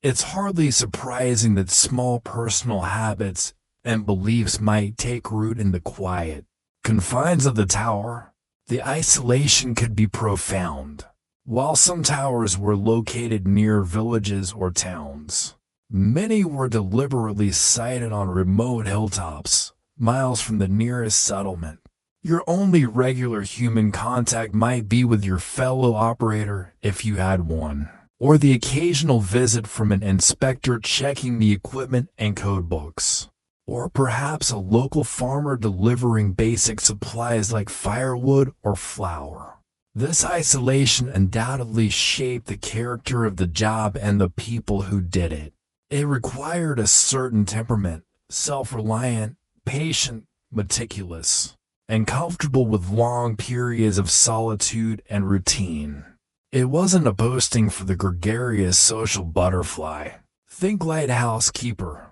A: it's hardly surprising that small personal habits and beliefs might take root in the quiet confines of the tower. The isolation could be profound. While some towers were located near villages or towns, many were deliberately sited on remote hilltops, miles from the nearest settlement. Your only regular human contact might be with your fellow operator if you had one, or the occasional visit from an inspector checking the equipment and code books, or perhaps a local farmer delivering basic supplies like firewood or flour. This isolation undoubtedly shaped the character of the job and the people who did it. It required a certain temperament, self-reliant, patient, meticulous, and comfortable with long periods of solitude and routine. It wasn't a boasting for the gregarious social butterfly, think lighthouse keeper,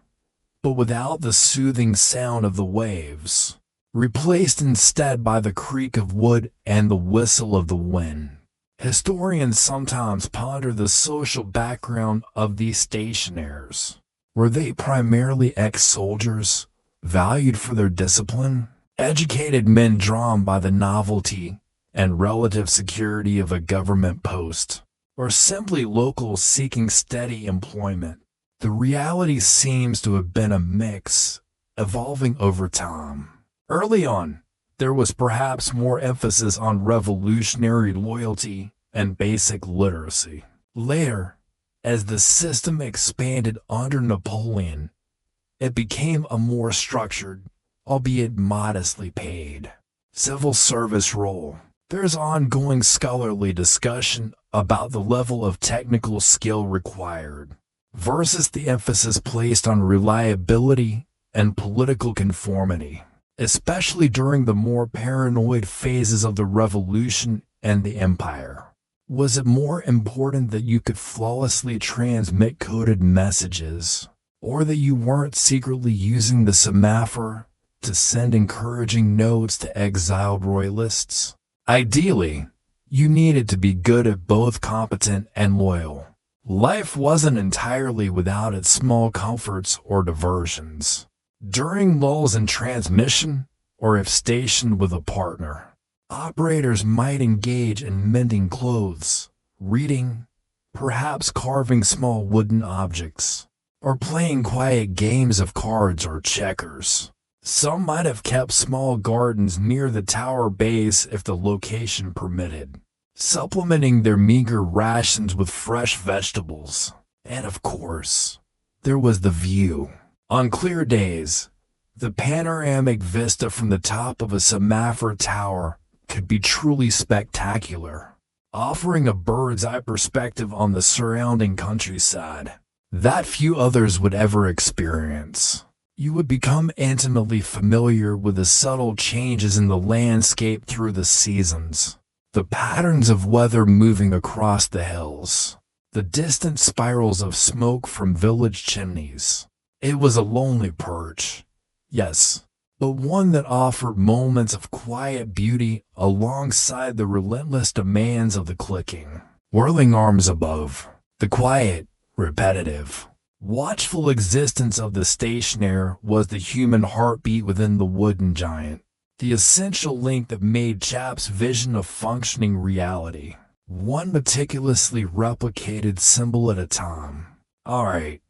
A: but without the soothing sound of the waves, replaced instead by the creak of wood and the whistle of the wind. Historians sometimes ponder the social background of these stationaries. Were they primarily ex-soldiers, valued for their discipline? Educated men drawn by the novelty and relative security of a government post, or simply locals seeking steady employment? The reality seems to have been a mix, evolving over time. Early on, there was perhaps more emphasis on revolutionary loyalty and basic literacy. Later, as the system expanded under Napoleon, it became a more structured, albeit modestly paid, civil service role. There's ongoing scholarly discussion about the level of technical skill required versus the emphasis placed on reliability and political conformity, especially during the more paranoid phases of the revolution and the empire? Was it more important that you could flawlessly transmit coded messages, or that you weren't secretly using the Semaphore to send encouraging notes to exiled royalists? Ideally, you needed to be good at both, competent and loyal. Life wasn't entirely without its small comforts or diversions. During lulls in transmission, or if stationed with a partner, operators might engage in mending clothes, reading, perhaps carving small wooden objects, or playing quiet games of cards or checkers. Some might have kept small gardens near the tower base if the location permitted, supplementing their meager rations with fresh vegetables. And of course, there was the view. On clear days, the panoramic vista from the top of a Semaphore tower could be truly spectacular, offering a bird's-eye perspective on the surrounding countryside that few others would ever experience. You would become intimately familiar with the subtle changes in the landscape through the seasons, the patterns of weather moving across the hills, the distant spirals of smoke from village chimneys. It was a lonely perch, yes, but one that offered moments of quiet beauty alongside the relentless demands of the clicking, whirling arms above, the quiet, repetitive, watchful existence of the stationaire was the human heartbeat within the wooden giant, the essential link that made Chap's vision a functioning reality, one meticulously replicated symbol at a time. All right,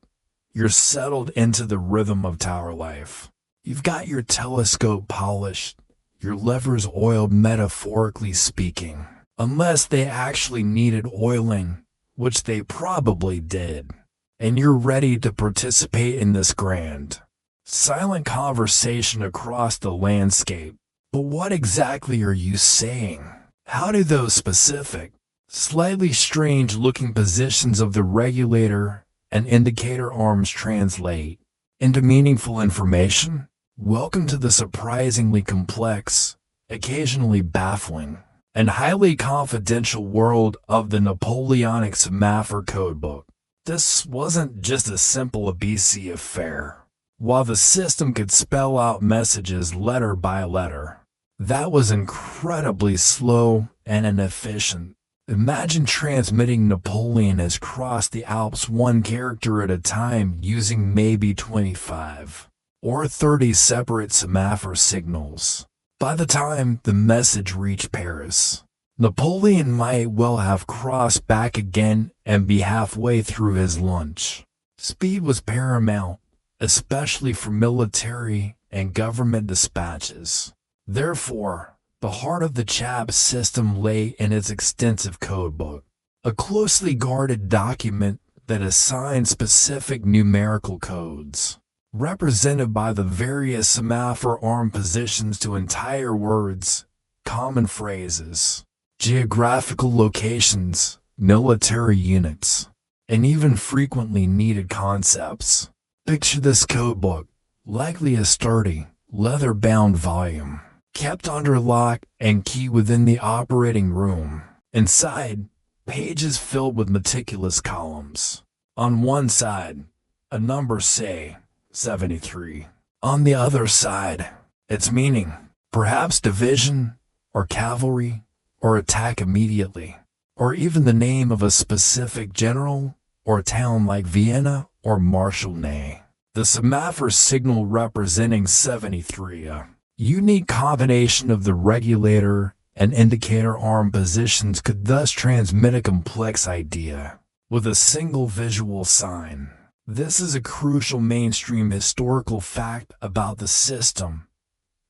A: you're settled into the rhythm of tower life. You've got your telescope polished, your levers oiled, metaphorically speaking, unless they actually needed oiling, which they probably did. And you're ready to participate in this grand, silent conversation across the landscape. But what exactly are you saying? How do those specific, slightly strange-looking positions of the regulator and indicator arms translate into meaningful information? Welcome to the surprisingly complex, occasionally baffling, and highly confidential world of the Napoleonic Semaphore codebook. This wasn't just a simple ABC affair. While the system could spell out messages letter by letter, that was incredibly slow and inefficient. Imagine transmitting Napoleon has crossed the Alps one character at a time using maybe 25 or 30 separate Semaphore signals. By the time the message reached Paris, Napoleon might well have crossed back again and be halfway through his lunch. Speed was paramount, especially for military and government dispatches. Therefore, the heart of the Chap system lay in its extensive codebook, a closely guarded document that assigned specific numerical codes, represented by the various Semaphore arm positions to entire words, common phrases, geographical locations, military units, and even frequently needed concepts. Picture this codebook, likely a sturdy, leather-bound volume, kept under lock and key within the operating room. Inside, pages filled with meticulous columns. On one side, a number, say, 73. On the other side, its meaning, perhaps division, or cavalry, or attack immediately, or even the name of a specific general or town like Vienna or Marshal Ney. The Semaphore signal representing 73, a unique combination of the regulator and indicator arm positions, could thus transmit a complex idea with a single visual sign. This is a crucial mainstream historical fact about the system.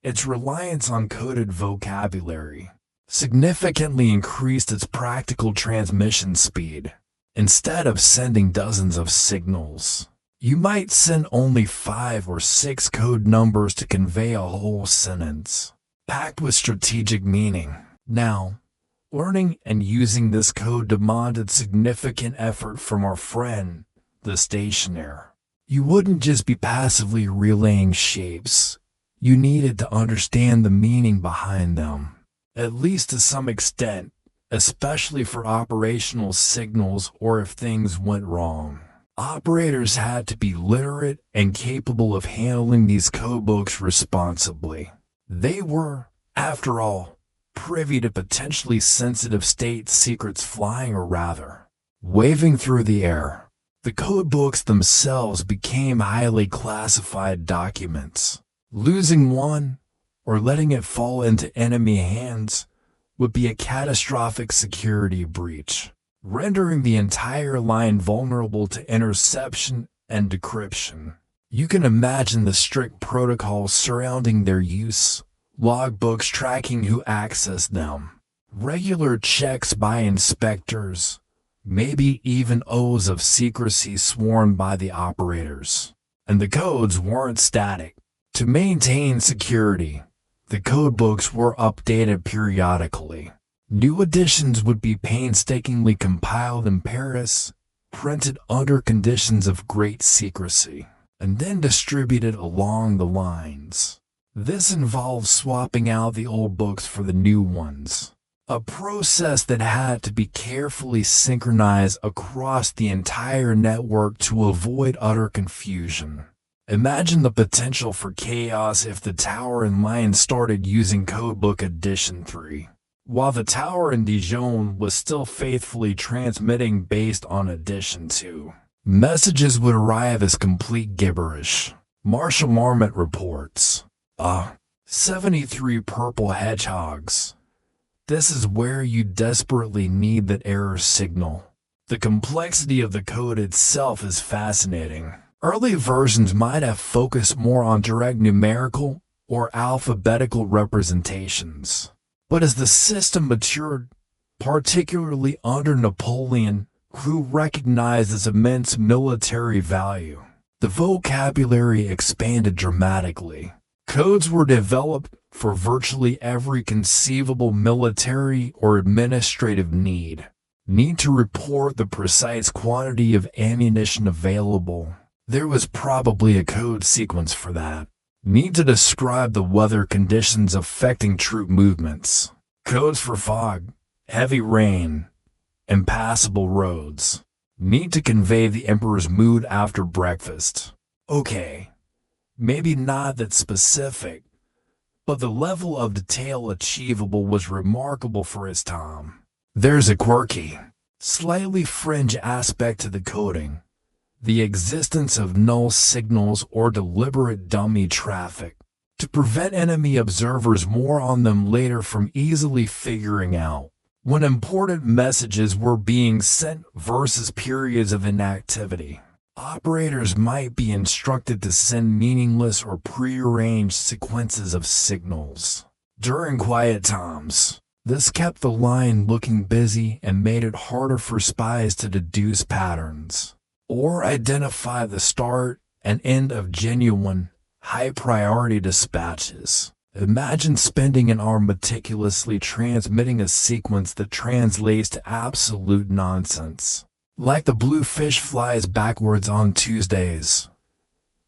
A: Its reliance on coded vocabulary significantly increased its practical transmission speed. Instead of sending dozens of signals, you might send only 5 or 6 code numbers to convey a whole sentence, packed with strategic meaning. Now, learning and using this code demanded significant effort from our friend, the stationaire. You wouldn't just be passively relaying shapes. You needed to understand the meaning behind them, at least to some extent, especially for operational signals or if things went wrong. Operators had to be literate and capable of handling these codebooks responsibly. They were, after all, privy to potentially sensitive state secrets flying or rather, waving through the air. The codebooks themselves became highly classified documents. Losing one, or letting it fall into enemy hands, would be a catastrophic security breach, rendering the entire line vulnerable to interception and decryption. You can imagine the strict protocols surrounding their use, logbooks tracking who accessed them, regular checks by inspectors, maybe even oaths of secrecy sworn by the operators. And the codes weren't static. To maintain security, the codebooks were updated periodically. New editions would be painstakingly compiled in Paris, printed under conditions of great secrecy, and then distributed along the lines. This involved swapping out the old books for the new ones, a process that had to be carefully synchronized across the entire network to avoid utter confusion. Imagine the potential for chaos if the tower in line started using Codebook Edition 3, while the tower in Dijon was still faithfully transmitting based on Edition 2. Messages would arrive as complete gibberish. Marshall Marmot reports, 73 purple hedgehogs. This is where you desperately need that error signal. The complexity of the code itself is fascinating. Early versions might have focused more on direct numerical or alphabetical representations. But as the system matured, particularly under Napoleon, who recognized its immense military value, the vocabulary expanded dramatically. Codes were developed for virtually every conceivable military or administrative need. Need to report the precise quantity of ammunition available. There was probably a code sequence for that. Need to describe the weather conditions affecting troop movements. Codes for fog, heavy rain, impassable roads. Need to convey the emperor's mood after breakfast. Okay, maybe not that specific, but the level of detail achievable was remarkable for its time. There's a quirky, slightly fringe aspect to the coding. The existence of null signals or deliberate dummy traffic to prevent enemy observers more on them later from easily figuring out when important messages were being sent versus periods of inactivity. Operators might be instructed to send meaningless or prearranged sequences of signals during quiet times. This kept the line looking busy and made it harder for spies to deduce patterns or identify the start and end of genuine, high-priority dispatches. Imagine spending an hour meticulously transmitting a sequence that translates to absolute nonsense, like the blue fish flies backwards on Tuesdays,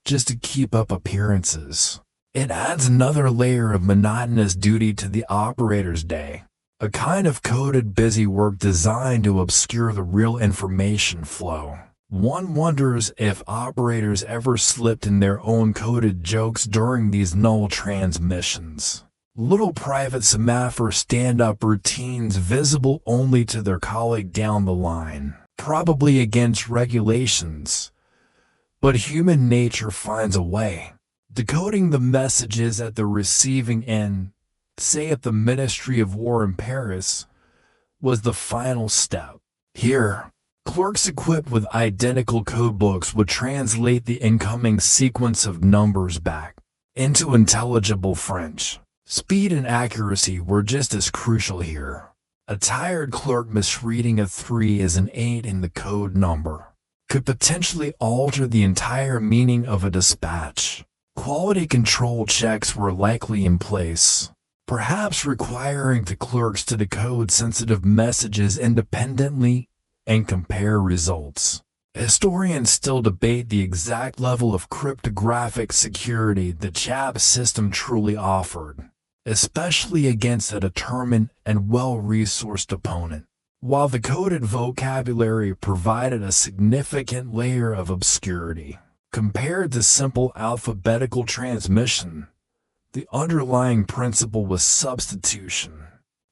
A: just to keep up appearances. It adds another layer of monotonous duty to the operator's day, a kind of coded busy work designed to obscure the real information flow. One wonders if operators ever slipped in their own coded jokes during these null transmissions. Little private Semaphore stand-up routines visible only to their colleague down the line, probably against regulations. But human nature finds a way. Decoding the messages at the receiving end, say at the Ministry of War in Paris, was the final step. Here, clerks equipped with identical codebooks would translate the incoming sequence of numbers back into intelligible French. Speed and accuracy were just as crucial here. A tired clerk misreading a 3 as an 8 in the code number could potentially alter the entire meaning of a dispatch. Quality control checks were likely in place, perhaps requiring the clerks to decode sensitive messages independently and compare results. Historians still debate the exact level of cryptographic security the CHAP system truly offered, especially against a determined and well-resourced opponent. While the coded vocabulary provided a significant layer of obscurity, compared to simple alphabetical transmission, the underlying principle was substitution.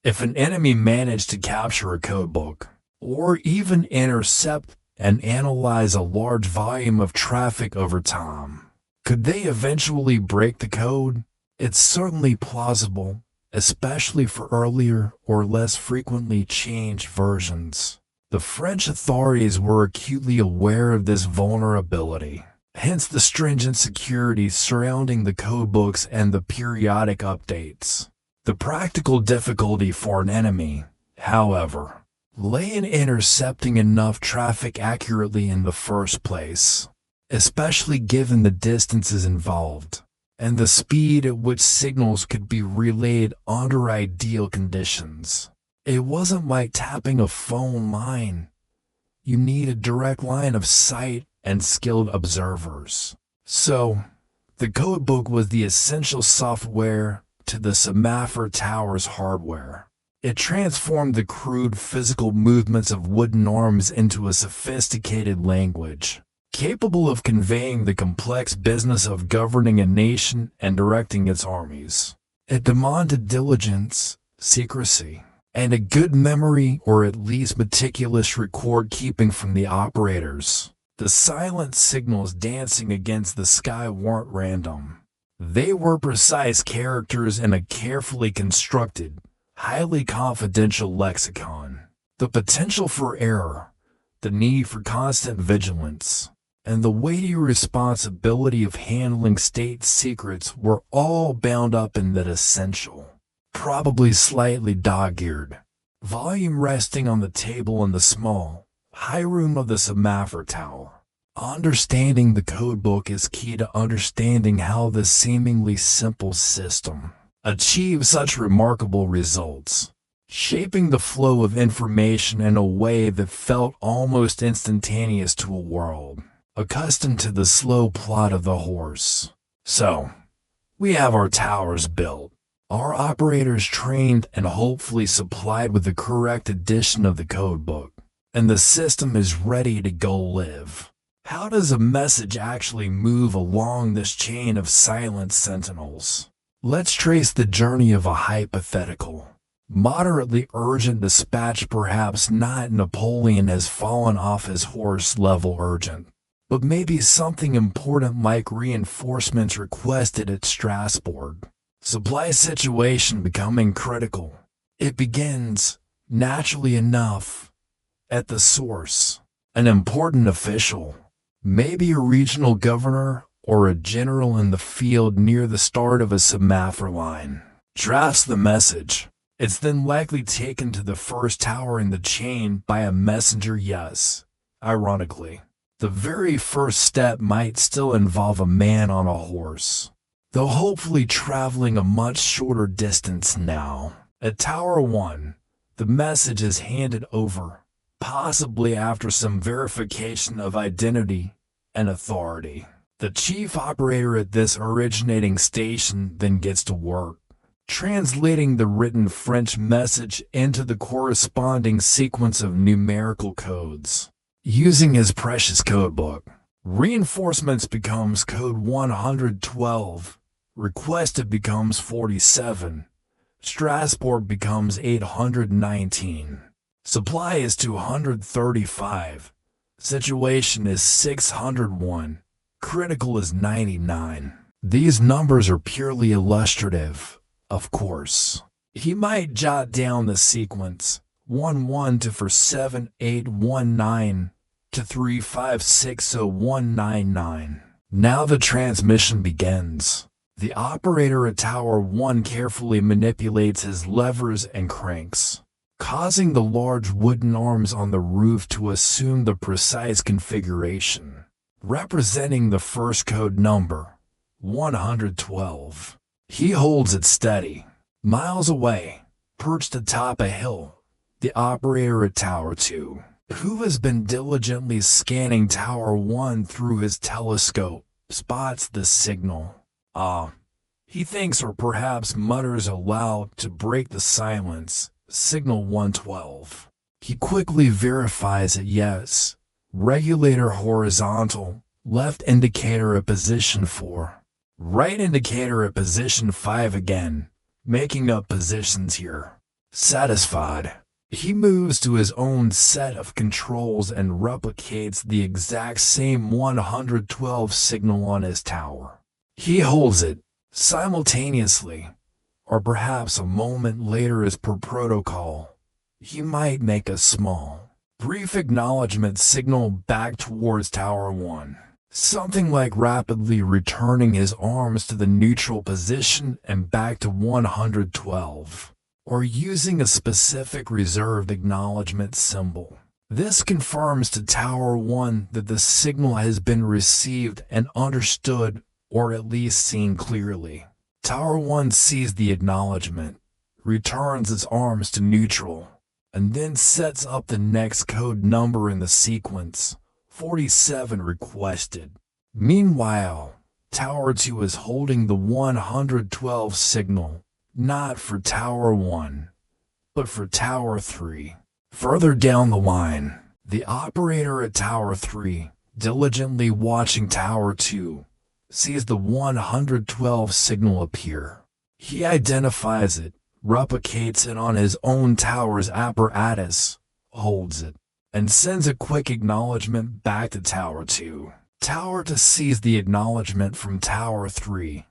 A: If an enemy managed to capture a codebook, or even intercept and analyze a large volume of traffic over time, could they eventually break the code? It's certainly plausible, especially for earlier or less frequently changed versions. The French authorities were acutely aware of this vulnerability, hence the stringent security surrounding the codebooks and the periodic updates. The practical difficulty for an enemy, however, lay in intercepting enough traffic accurately in the first place, especially given the distances involved and the speed at which signals could be relayed under ideal conditions. It wasn't like tapping a phone line. You need a direct line of sight and skilled observers. So, the codebook was the essential software to the Semaphore Tower's hardware. It transformed the crude physical movements of wooden arms into a sophisticated language, capable of conveying the complex business of governing a nation and directing its armies. It demanded diligence, secrecy, and a good memory or at least meticulous record-keeping from the operators. The silent signals dancing against the sky weren't random. They were precise characters in a carefully constructed, highly confidential lexicon. The potential for error, the need for constant vigilance, and the weighty responsibility of handling state secrets were all bound up in that essential, probably slightly dog-eared, volume resting on the table in the small, high room of the Semaphore Tower. Understanding the codebook is key to understanding how this seemingly simple system achieved such remarkable results, shaping the flow of information in a way that felt almost instantaneous to a world accustomed to the slow plod of the horse. So, we have our towers built, our operators trained and hopefully supplied with the correct edition of the codebook, and the system is ready to go live. How does a message actually move along this chain of silent sentinels? Let's trace the journey of a hypothetical, moderately urgent dispatch. Perhaps not Napoleon has fallen off his horse level urgent, but maybe something important like reinforcements requested at Strasbourg. Supply situation becoming critical. It begins, naturally enough, at the source. An important official, maybe a regional governor or a general in the field near the start of a Semaphore line, drafts the message. It's then likely taken to the first tower in the chain by a messenger. Yes, ironically, the very first step might still involve a man on a horse, though hopefully traveling a much shorter distance now. At Tower 1, the message is handed over, possibly after some verification of identity and authority. The chief operator at this originating station then gets to work, translating the written French message into the corresponding sequence of numerical codes. Using his precious codebook, reinforcements becomes code 112, requested becomes 47, Strasbourg becomes 819, supply is 235, situation is 601, critical is 99. These numbers are purely illustrative, of course. He might jot down the sequence 11 to 47819 to 3560199. Now the transmission begins. The operator at Tower 1 carefully manipulates his levers and cranks, causing the large wooden arms on the roof to assume the precise configuration, representing the first code number, 112. He holds it steady. Miles away, perched atop a hill, the operator at Tower 2, who has been diligently scanning Tower 1 through his telescope, spots the signal. He thinks or perhaps mutters aloud to break the silence, signal 112. He quickly verifies it, yes. Regulator horizontal, left indicator at position 4. Right indicator at position 5 again, making up positions here. Satisfied, he moves to his own set of controls and replicates the exact same 112 signal on his tower. He holds it simultaneously, or perhaps a moment later as per protocol. He might make a small, brief acknowledgement signal back towards Tower 1. Something like rapidly returning his arms to the neutral position and back to 112, or using a specific reserved acknowledgement symbol. This confirms to Tower 1 that the signal has been received and understood, or at least seen clearly. Tower 1 sees the acknowledgement, returns its arms to neutral, and then sets up the next code number in the sequence, 47 requested. Meanwhile, Tower 2 is holding the 112 signal, not for Tower 1, but for Tower 3. Further down the line, the operator at Tower 3, diligently watching Tower 2, sees the 112 signal appear. He identifies it, replicates it on his own tower's apparatus, holds it, and sends a quick acknowledgement back to Tower 2. Tower 2 sees the acknowledgement from Tower 3,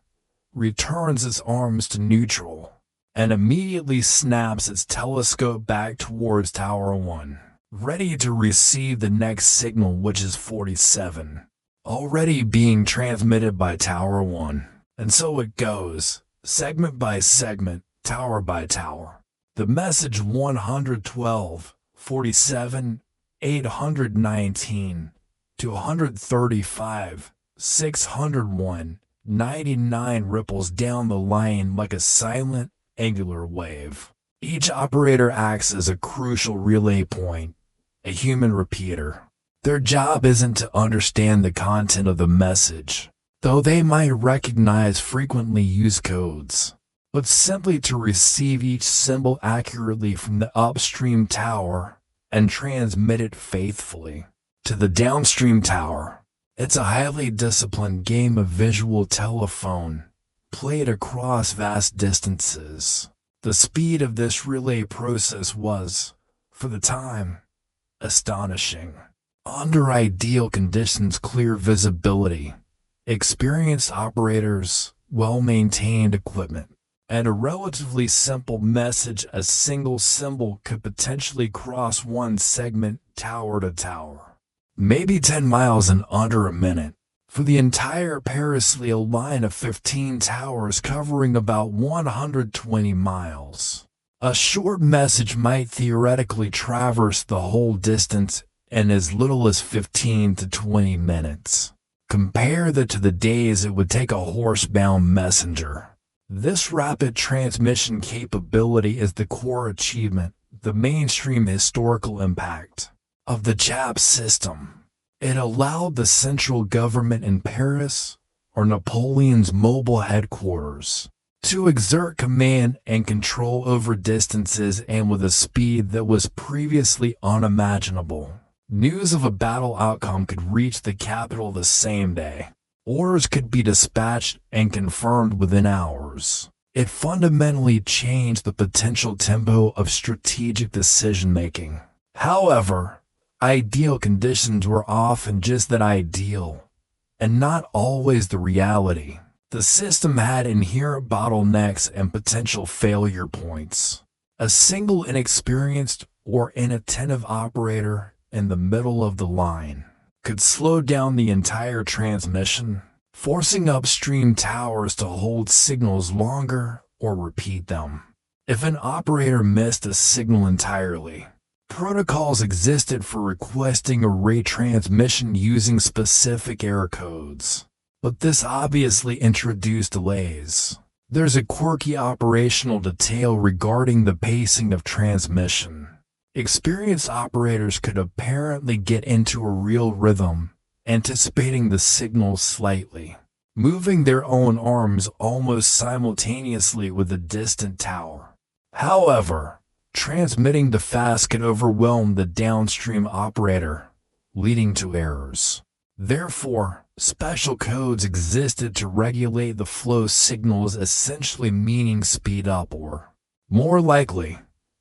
A: returns its arms to neutral, and immediately snaps its telescope back towards Tower 1, ready to receive the next signal, which is 47, already being transmitted by Tower 1. And so it goes, segment by segment, tower by tower. The message 112, 47, 819, to 135, 601, 99 ripples down the line like a silent, angular wave. Each operator acts as a crucial relay point, a human repeater. Their job isn't to understand the content of the message, though they might recognize frequently used codes, but simply to receive each symbol accurately from the upstream tower and transmit it faithfully to the downstream tower. It's a highly disciplined game of visual telephone, played across vast distances. The speed of this relay process was, for the time, astonishing. Under ideal conditions, clear visibility, experienced operators, well-maintained equipment, and a relatively simple message, a single symbol could potentially cross one segment tower to tower. Maybe 10 miles in under a minute. For the entire peristyle line of 15 towers covering about 120 miles. A short message might theoretically traverse the whole distance in as little as 15 to 20 minutes. Compare that to the days it would take a horse-bound messenger. This rapid transmission capability is the core achievement, the mainstream historical impact of the CHAP system. It allowed the central government in Paris, or Napoleon's mobile headquarters, to exert command and control over distances and with a speed that was previously unimaginable. News of a battle outcome could reach the capital the same day. Orders could be dispatched and confirmed within hours. It fundamentally changed the potential tempo of strategic decision-making. However, ideal conditions were often just that, ideal, and not always the reality. The system had inherent bottlenecks and potential failure points. A single inexperienced or inattentive operator in the middle of the line could slow down the entire transmission, forcing upstream towers to hold signals longer or repeat them. If an operator missed a signal entirely, protocols existed for requesting a retransmission using specific error codes. But this obviously introduced delays. There's a quirky operational detail regarding the pacing of transmission. Experienced operators could apparently get into a real rhythm, anticipating the signal slightly, moving their own arms almost simultaneously with the distant tower. However, transmitting the fast could overwhelm the downstream operator, leading to errors. Therefore, special codes existed to regulate the flow signals, essentially meaning speed up or, more likely,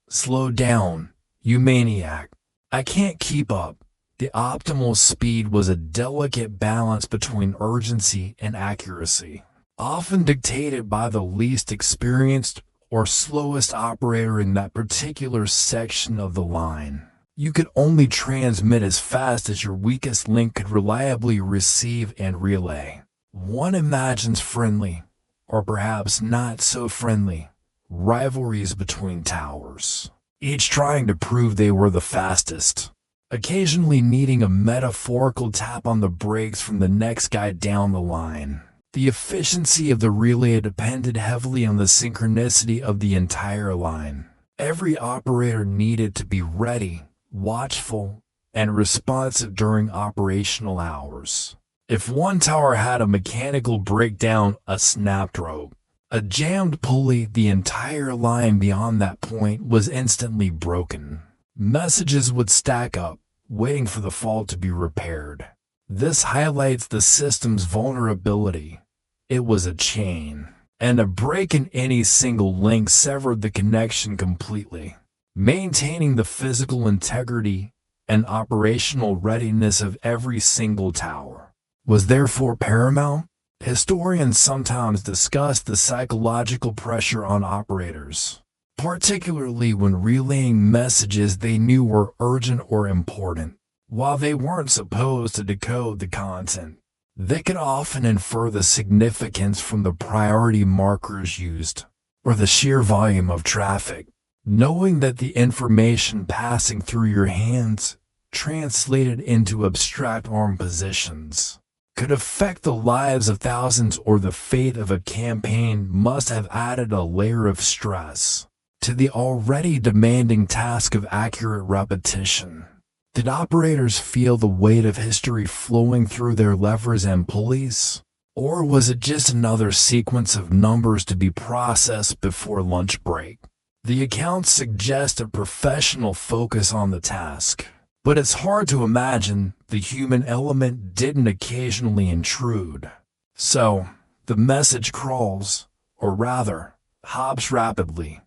A: slow down, you maniac. I can't keep up. The optimal speed was a delicate balance between urgency and accuracy, often dictated by the least experienced or slowest operator in that particular section of the line. You could only transmit as fast as your weakest link could reliably receive and relay. One imagines friendly, or perhaps not so friendly, rivalries between towers, each trying to prove they were the fastest, occasionally needing a metaphorical tap on the brakes from the next guy down the line. The efficiency of the relay depended heavily on the synchronicity of the entire line. Every operator needed to be ready, watchful, and responsive during operational hours. If one tower had a mechanical breakdown, a snapped rope, a jammed pulley, the entire line beyond that point was instantly broken. Messages would stack up, waiting for the fault to be repaired. This highlights the system's vulnerability. It was a chain, and a break in any single link severed the connection completely. Maintaining the physical integrity and operational readiness of every single tower was therefore paramount. Historians sometimes discuss the psychological pressure on operators, particularly when relaying messages they knew were urgent or important. While they weren't supposed to decode the content, they could often infer the significance from the priority markers used, or the sheer volume of traffic. Knowing that the information passing through your hands, translated into abstract arm positions, could affect the lives of thousands or the fate of a campaign must have added a layer of stress to the already demanding task of accurate repetition. Did operators feel the weight of history flowing through their levers and pulleys? Or was it just another sequence of numbers to be processed before lunch break? The accounts suggest a professional focus on the task, but it's hard to imagine the human element didn't occasionally intrude. So, the message crawls, or rather, hops rapidly,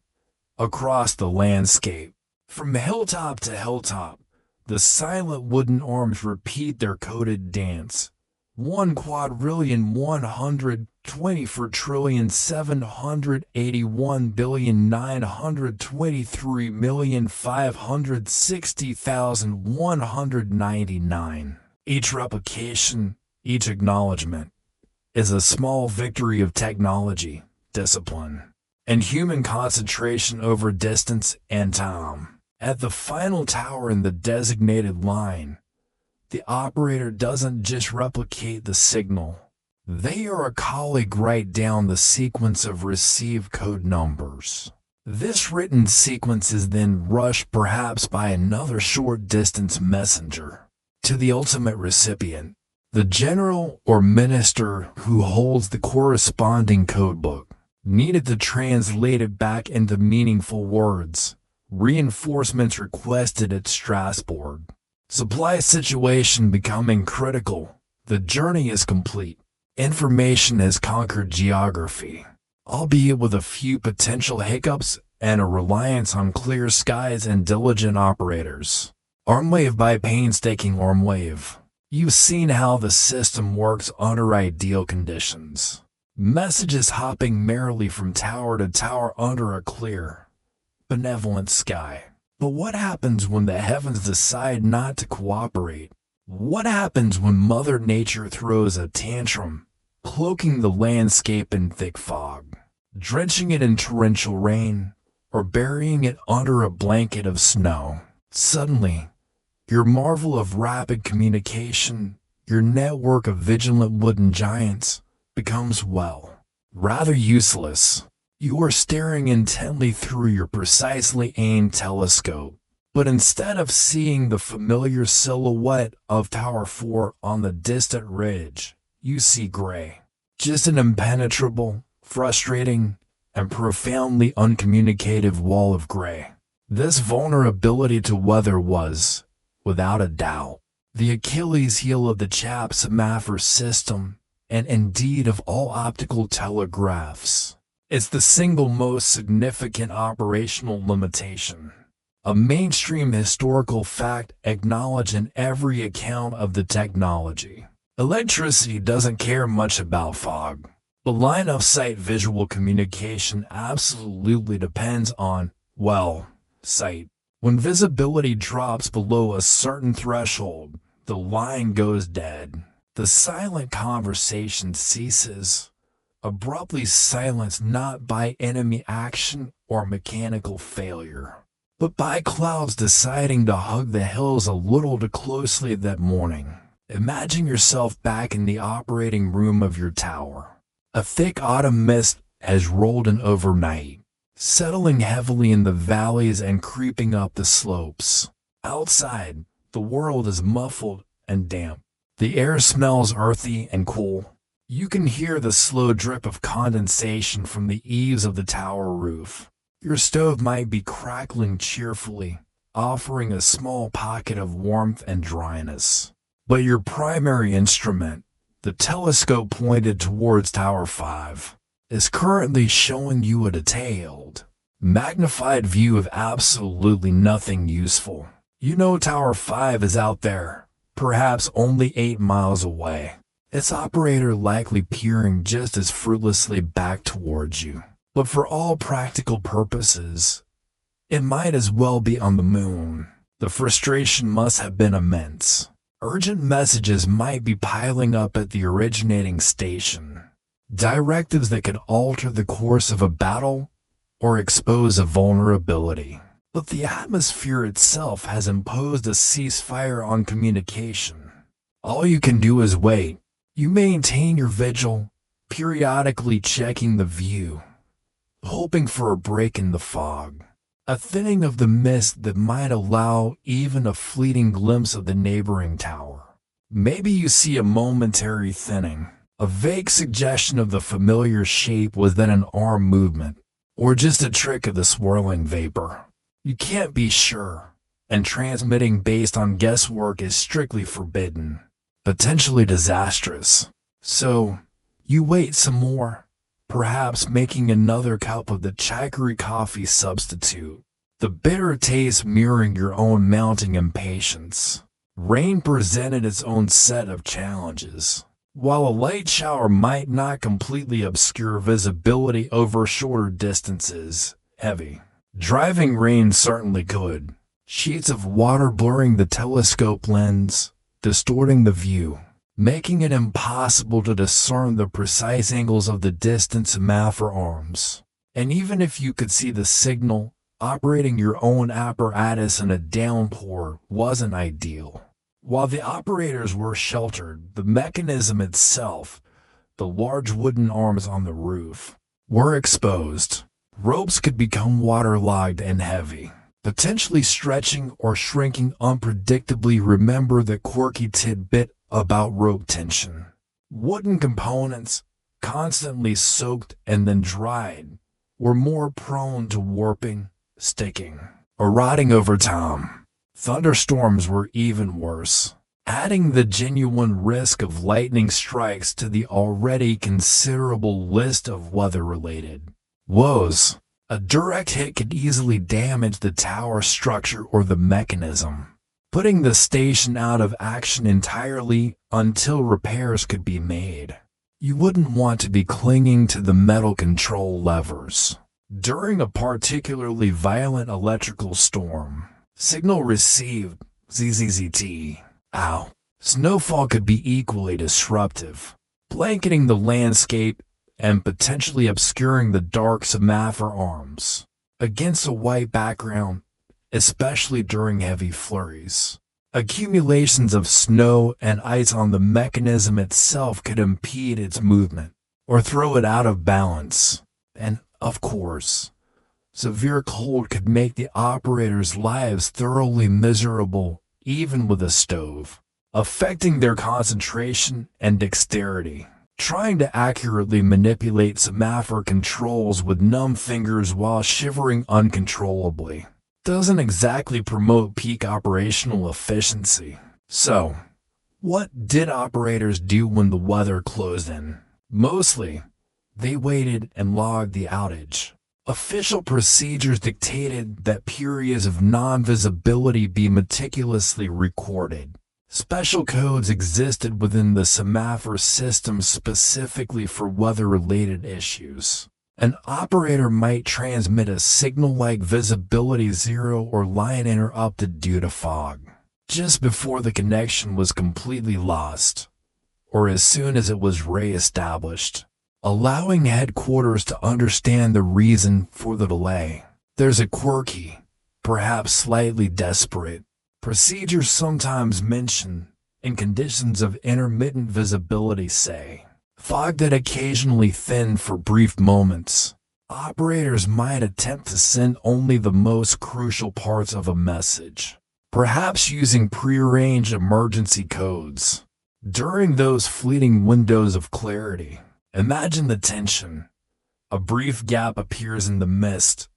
A: across the landscape. From hilltop to hilltop, the silent wooden arms repeat their coded dance. 1,020,781,923,560,199. Each replication, each acknowledgement, is a small victory of technology, discipline, and human concentration over distance and time. At the final tower in the designated line, the operator doesn't just replicate the signal. They or a colleague write down the sequence of received code numbers. This written sequence is then rushed perhaps by another short-distance messenger to the ultimate recipient, the general or minister who holds the corresponding codebook. Needed to translate it back into meaningful words. Reinforcements requested at Strasbourg. Supply situation becoming critical. The journey is complete. Information has conquered geography, albeit with a few potential hiccups and a reliance on clear skies and diligent operators. Armwave by painstaking armwave. You've seen how the system works under ideal conditions. Messages hopping merrily from tower to tower under a clear, benevolent sky. But what happens when the heavens decide not to cooperate? What happens when Mother Nature throws a tantrum, cloaking the landscape in thick fog, drenching it in torrential rain, or burying it under a blanket of snow? Suddenly, your marvel of rapid communication, your network of vigilant wooden giants, becomes, well, rather useless. You are staring intently through your precisely aimed telescope, but instead of seeing the familiar silhouette of Tower 4 on the distant ridge, you see gray. just an impenetrable, frustrating, and profoundly uncommunicative wall of gray. This vulnerability to weather was, without a doubt, the Achilles heel of the Semaphore system, and indeed of all optical telegraphs. It's the single most significant operational limitation. A mainstream historical fact acknowledged in every account of the technology. Electricity doesn't care much about fog. But line-of-sight visual communication absolutely depends on, well, sight. When visibility drops below a certain threshold, the line goes dead. The silent conversation ceases, abruptly silenced not by enemy action or mechanical failure, but by clouds deciding to hug the hills a little too closely that morning. Imagine yourself back in the operating room of your tower. A thick autumn mist has rolled in overnight, settling heavily in the valleys and creeping up the slopes. Outside, the world is muffled and damp. The air smells earthy and cool. You can hear the slow drip of condensation from the eaves of the tower roof. Your stove might be crackling cheerfully, offering a small pocket of warmth and dryness. But your primary instrument, the telescope pointed towards Tower 5, is currently showing you a detailed, magnified view of absolutely nothing useful. You know Tower 5 is out there, perhaps only 8 miles away. Its operator likely peering just as fruitlessly back towards you. But for all practical purposes, it might as well be on the moon. The frustration must have been immense. Urgent messages might be piling up at the originating station. Directives that could alter the course of a battle or expose a vulnerability. But the atmosphere itself has imposed a ceasefire on communication. All you can do is wait. You maintain your vigil, periodically checking the view, hoping for a break in the fog. A thinning of the mist that might allow even a fleeting glimpse of the neighboring tower. Maybe you see a momentary thinning, a vague suggestion of the familiar shape within an arm movement, or just a trick of the swirling vapor. You can't be sure, and transmitting based on guesswork is strictly forbidden, potentially disastrous. So, you wait some more. Perhaps making another cup of the chicory coffee substitute, the bitter taste mirroring your own mounting impatience. Rain presented its own set of challenges. While a light shower might not completely obscure visibility over shorter distances, heavy, driving rain certainly could. Sheets of water blurring the telescope lens, distorting the view, making it impossible to discern the precise angles of the distant Semaphore arms. And even if you could see the signal, operating your own apparatus in a downpour wasn't ideal. While the operators were sheltered, the mechanism itself, the large wooden arms on the roof, were exposed. Ropes could become waterlogged and heavy, potentially stretching or shrinking unpredictably. Remember the quirky tidbit about rope tension. Wooden components, constantly soaked and then dried, were more prone to warping, sticking, or rotting over time. Thunderstorms were even worse, adding the genuine risk of lightning strikes to the already considerable list of weather-related woes. A direct hit could easily damage the tower structure or the mechanism, putting the station out of action entirely until repairs could be made. You wouldn't want to be clinging to the metal control levers. During a particularly violent electrical storm, signal received, ZZZT, ow. Snowfall could be equally disruptive, blanketing the landscape and potentially obscuring the dark Semaphore arms. Against a white background, especially during heavy flurries, accumulations of snow and ice on the mechanism itself could impede its movement or throw it out of balance. And, of course, severe cold could make the operators' lives thoroughly miserable, even with a stove, affecting their concentration and dexterity. Trying to accurately manipulate Semaphore controls with numb fingers while shivering uncontrollably doesn't exactly promote peak operational efficiency. So, what did operators do when the weather closed in? Mostly, they waited and logged the outage. Official procedures dictated that periods of non-visibility be meticulously recorded. Special codes existed within the Semaphore system specifically for weather-related issues. An operator might transmit a signal like visibility 0 or line interrupted due to fog, just before the connection was completely lost, or as soon as it was re-established, allowing headquarters to understand the reason for the delay. There's a quirky, perhaps slightly desperate, procedure sometimes mentioned in conditions of intermittent visibility, say, fog that occasionally thinned for brief moments. Operators might attempt to send only the most crucial parts of a message, perhaps using prearranged emergency codes. During those fleeting windows of clarity, imagine the tension. A brief gap appears in the mist,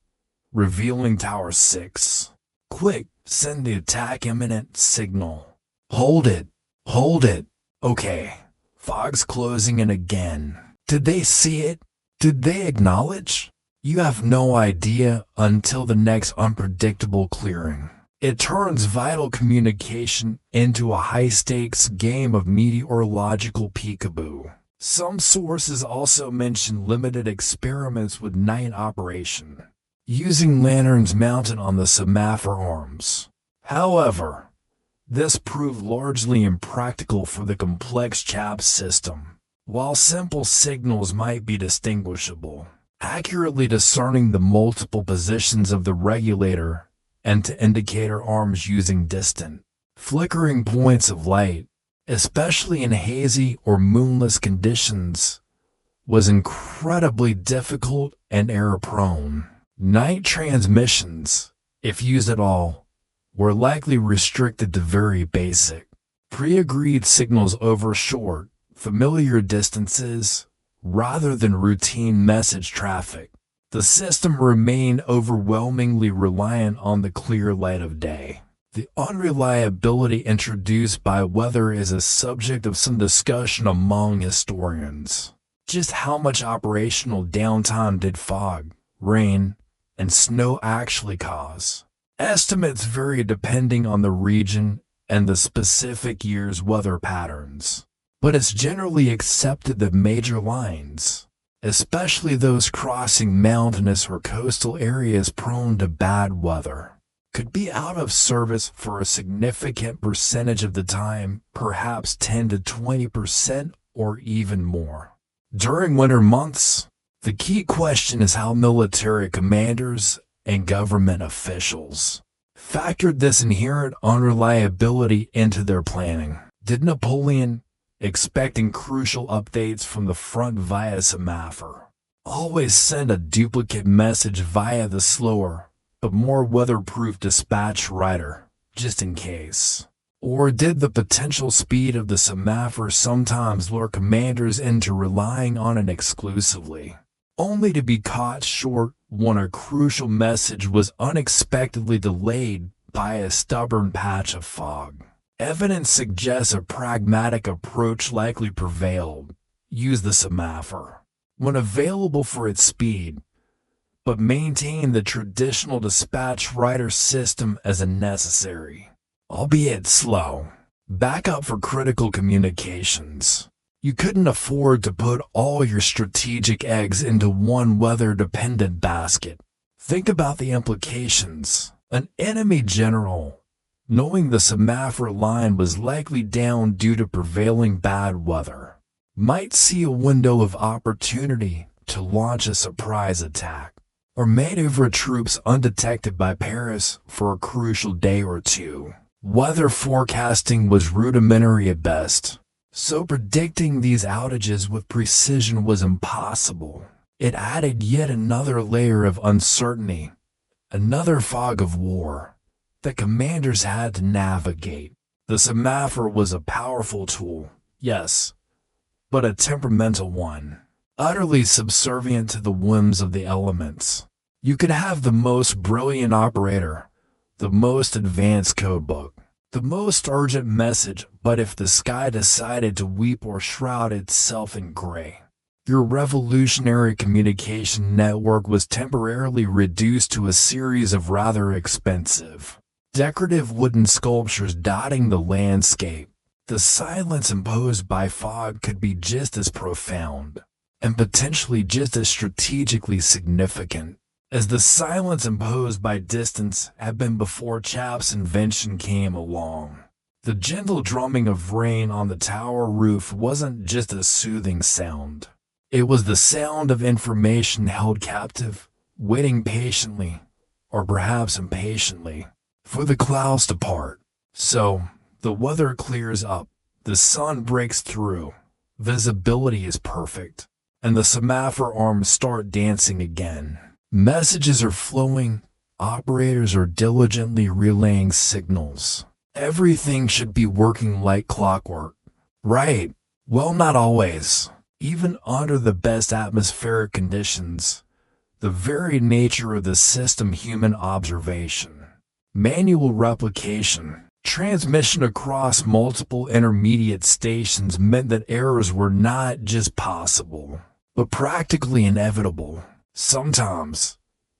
A: revealing Tower 6. Quick, send the attack imminent signal. Hold it. Hold it. Okay. Fog's closing in again. Did they see it? Did they acknowledge? You have no idea until the next unpredictable clearing. It turns vital communication into a high-stakes game of meteorological peekaboo. Some sources also mention limited experiments with night operation, using lanterns mounted on the Semaphore arms. However, this proved largely impractical for the complex CHAP system. While simple signals might be distinguishable, accurately discerning the multiple positions of the regulator and to indicator arms using distant, flickering points of light, especially in hazy or moonless conditions, was incredibly difficult and error-prone. Night transmissions, if used at all, were likely restricted to very basic, pre-agreed signals over short, familiar distances, rather than routine message traffic. The system remained overwhelmingly reliant on the clear light of day. The unreliability introduced by weather is a subject of some discussion among historians. Just how much operational downtime did fog, rain, and snow actually cause? Estimates vary depending on the region and the specific year's weather patterns, but it's generally accepted that major lines, especially those crossing mountainous or coastal areas prone to bad weather, could be out of service for a significant percentage of the time, perhaps 10 to 20% or even more. During winter months, the key question is how military commanders and government officials factored this inherent unreliability into their planning. Did Napoleon, expecting crucial updates from the front via Semaphore, always send a duplicate message via the slower but more weatherproof dispatch rider, just in case? Or did the potential speed of the Semaphore sometimes lure commanders into relying on it exclusively, only to be caught short when a crucial message was unexpectedly delayed by a stubborn patch of fog? Evidence suggests a pragmatic approach likely prevailed. Use the Semaphore when available for its speed, but maintain the traditional dispatch rider system as a necessary, albeit slow, backup for critical communications. You couldn't afford to put all your strategic eggs into one weather-dependent basket. Think about the implications. An enemy general, knowing the Semaphore line was likely down due to prevailing bad weather, might see a window of opportunity to launch a surprise attack, or maneuver troops undetected by Paris for a crucial day or two. Weather forecasting was rudimentary at best, so predicting these outages with precision was impossible. It added yet another layer of uncertainty, another fog of war, that commanders had to navigate. The Semaphore was a powerful tool, yes, but a temperamental one, utterly subservient to the whims of the elements. You could have the most brilliant operator, the most advanced codebook, the most urgent message, but if the sky decided to weep or shroud itself in gray, your revolutionary communication network was temporarily reduced to a series of rather expensive, decorative wooden sculptures dotting the landscape. The silence imposed by fog could be just as profound, and potentially just as strategically significant, as the silence imposed by distance had been before Chap's invention came along. The gentle drumming of rain on the tower roof wasn't just a soothing sound. It was the sound of information held captive, waiting patiently, or perhaps impatiently, for the clouds to part. So, the weather clears up, the sun breaks through, visibility is perfect, and the semaphore arms start dancing again. Messages are flowing, operators are diligently relaying signals. Everything should be working like clockwork. Right. Well, not always. Even under the best atmospheric conditions, the very nature of the system, human observation, manual replication, transmission across multiple intermediate stations meant that errors were not just possible, but practically inevitable. Sometimes,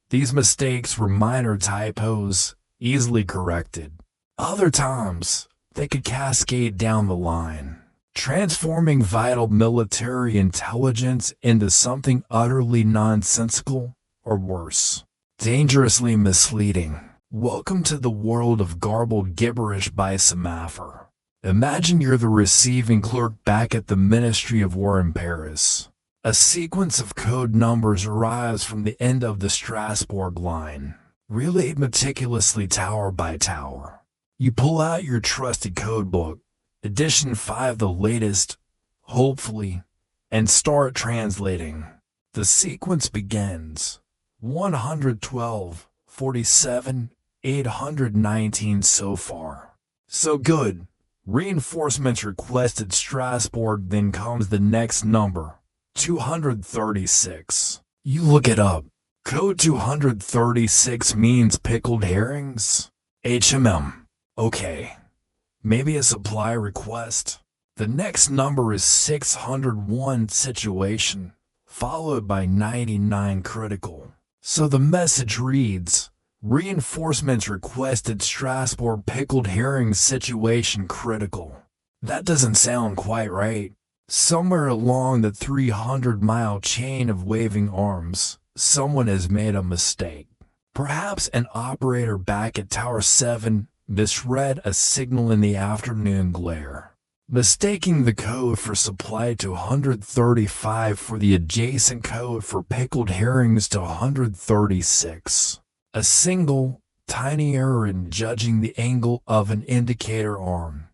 A: these mistakes were minor typos, easily corrected. Other times, they could cascade down the line, transforming vital military intelligence into something utterly nonsensical, or worse, dangerously misleading. Welcome to the world of garbled gibberish by Semaphore. Imagine you're the receiving clerk back at the Ministry of War in Paris. A sequence of code numbers arrives from the end of the Strasbourg line, relayed meticulously tower by tower. You pull out your trusty codebook, edition 5 the latest, hopefully, and start translating. The sequence begins. 112, 47, 819 so far. So good. Reinforcements requested Strasbourg, then comes the next number. 236. You look it up. Code 236 means pickled herrings? Okay. Maybe a supply request. The next number is 601 situation, followed by 99 critical. So the message reads, reinforcements requested Strasbourg pickled herrings situation critical. That doesn't sound quite right. Somewhere along the 300-mile chain of waving arms, someone has made a mistake. Perhaps an operator back at Tower 7 misread a signal in the afternoon glare, mistaking the code for supply to 135 for the adjacent code for pickled herrings to 136. A single, tiny error in judging the angle of an indicator arm,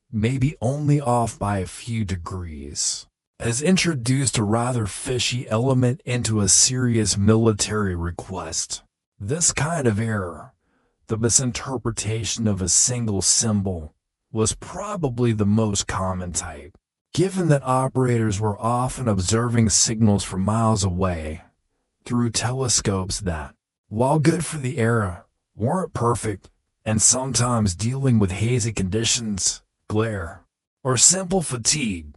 A: maybe only off by a few degrees, has introduced a rather fishy element into a serious military request. This kind of error, the misinterpretation of a single symbol, was probably the most common type, given that operators were often observing signals from miles away through telescopes that, while good for the era, weren't perfect, and sometimes dealing with hazy conditions, glare, or simple fatigue.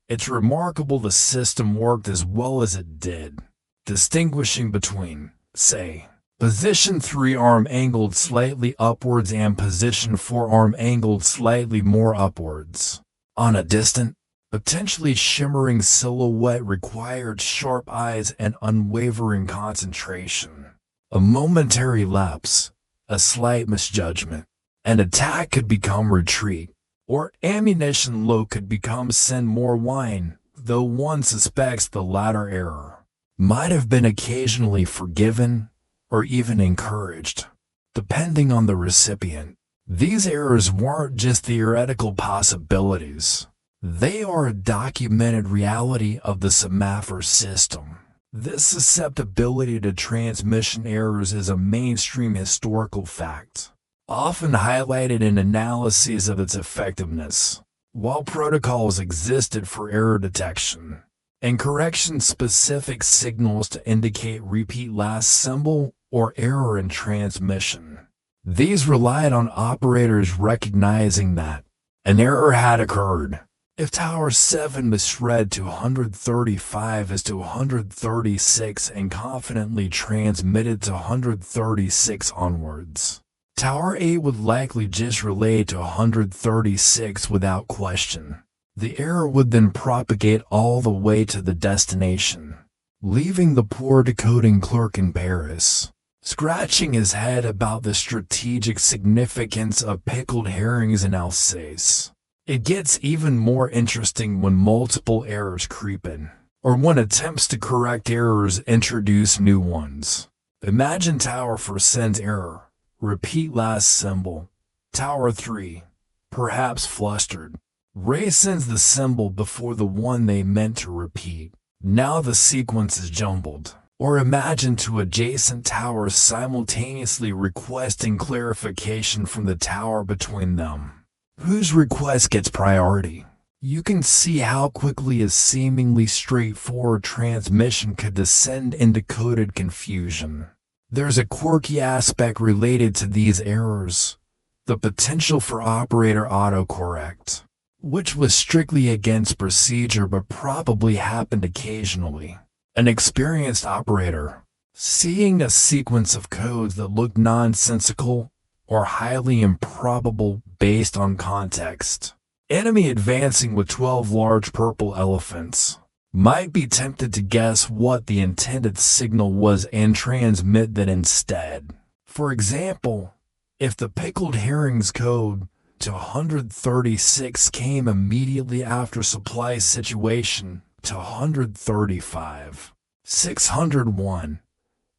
A: It's remarkable the system worked as well as it did, distinguishing between, say, position 3 arm angled slightly upwards and position 4 arm angled slightly more upwards. On a distant, potentially shimmering silhouette required sharp eyes and unwavering concentration. A momentary lapse, a slight misjudgment, and attack could become retreat, or ammunition low could become send more wine, though one suspects the latter error might have been occasionally forgiven or even encouraged, depending on the recipient. These errors weren't just theoretical possibilities. They are a documented reality of the Semaphore system. This susceptibility to transmission errors is a mainstream historical fact, often highlighted in analyses of its effectiveness. While protocols existed for error detection and correction-specific signals to indicate repeat last symbol or error in transmission, these relied on operators recognizing that an error had occurred. If Tower 7 misread to 135 as to 136 and confidently transmitted to 136 onwards, Tower 8 would likely just relay to 136 without question. The error would then propagate all the way to the destination, leaving the poor decoding clerk in Paris, scratching his head about the strategic significance of pickled herrings in Alsace. It gets even more interesting when multiple errors creep in, or when attempts to correct errors introduce new ones. Imagine Tower 4 sends error, repeat last symbol. Tower 3, perhaps flustered, resends the symbol before the one they meant to repeat. Now the sequence is jumbled. Or imagine two adjacent towers simultaneously requesting clarification from the tower between them. Whose request gets priority? You can see how quickly a seemingly straightforward transmission could descend into coded confusion. There's a quirky aspect related to these errors, the potential for operator autocorrect, which was strictly against procedure but probably happened occasionally. An experienced operator, seeing a sequence of codes that looked nonsensical or highly improbable based on context, enemy advancing with 12 large purple elephants, might be tempted to guess what the intended signal was and transmit that instead. For example, if the pickled herrings code to 136 came immediately after supply situation to 135, 601,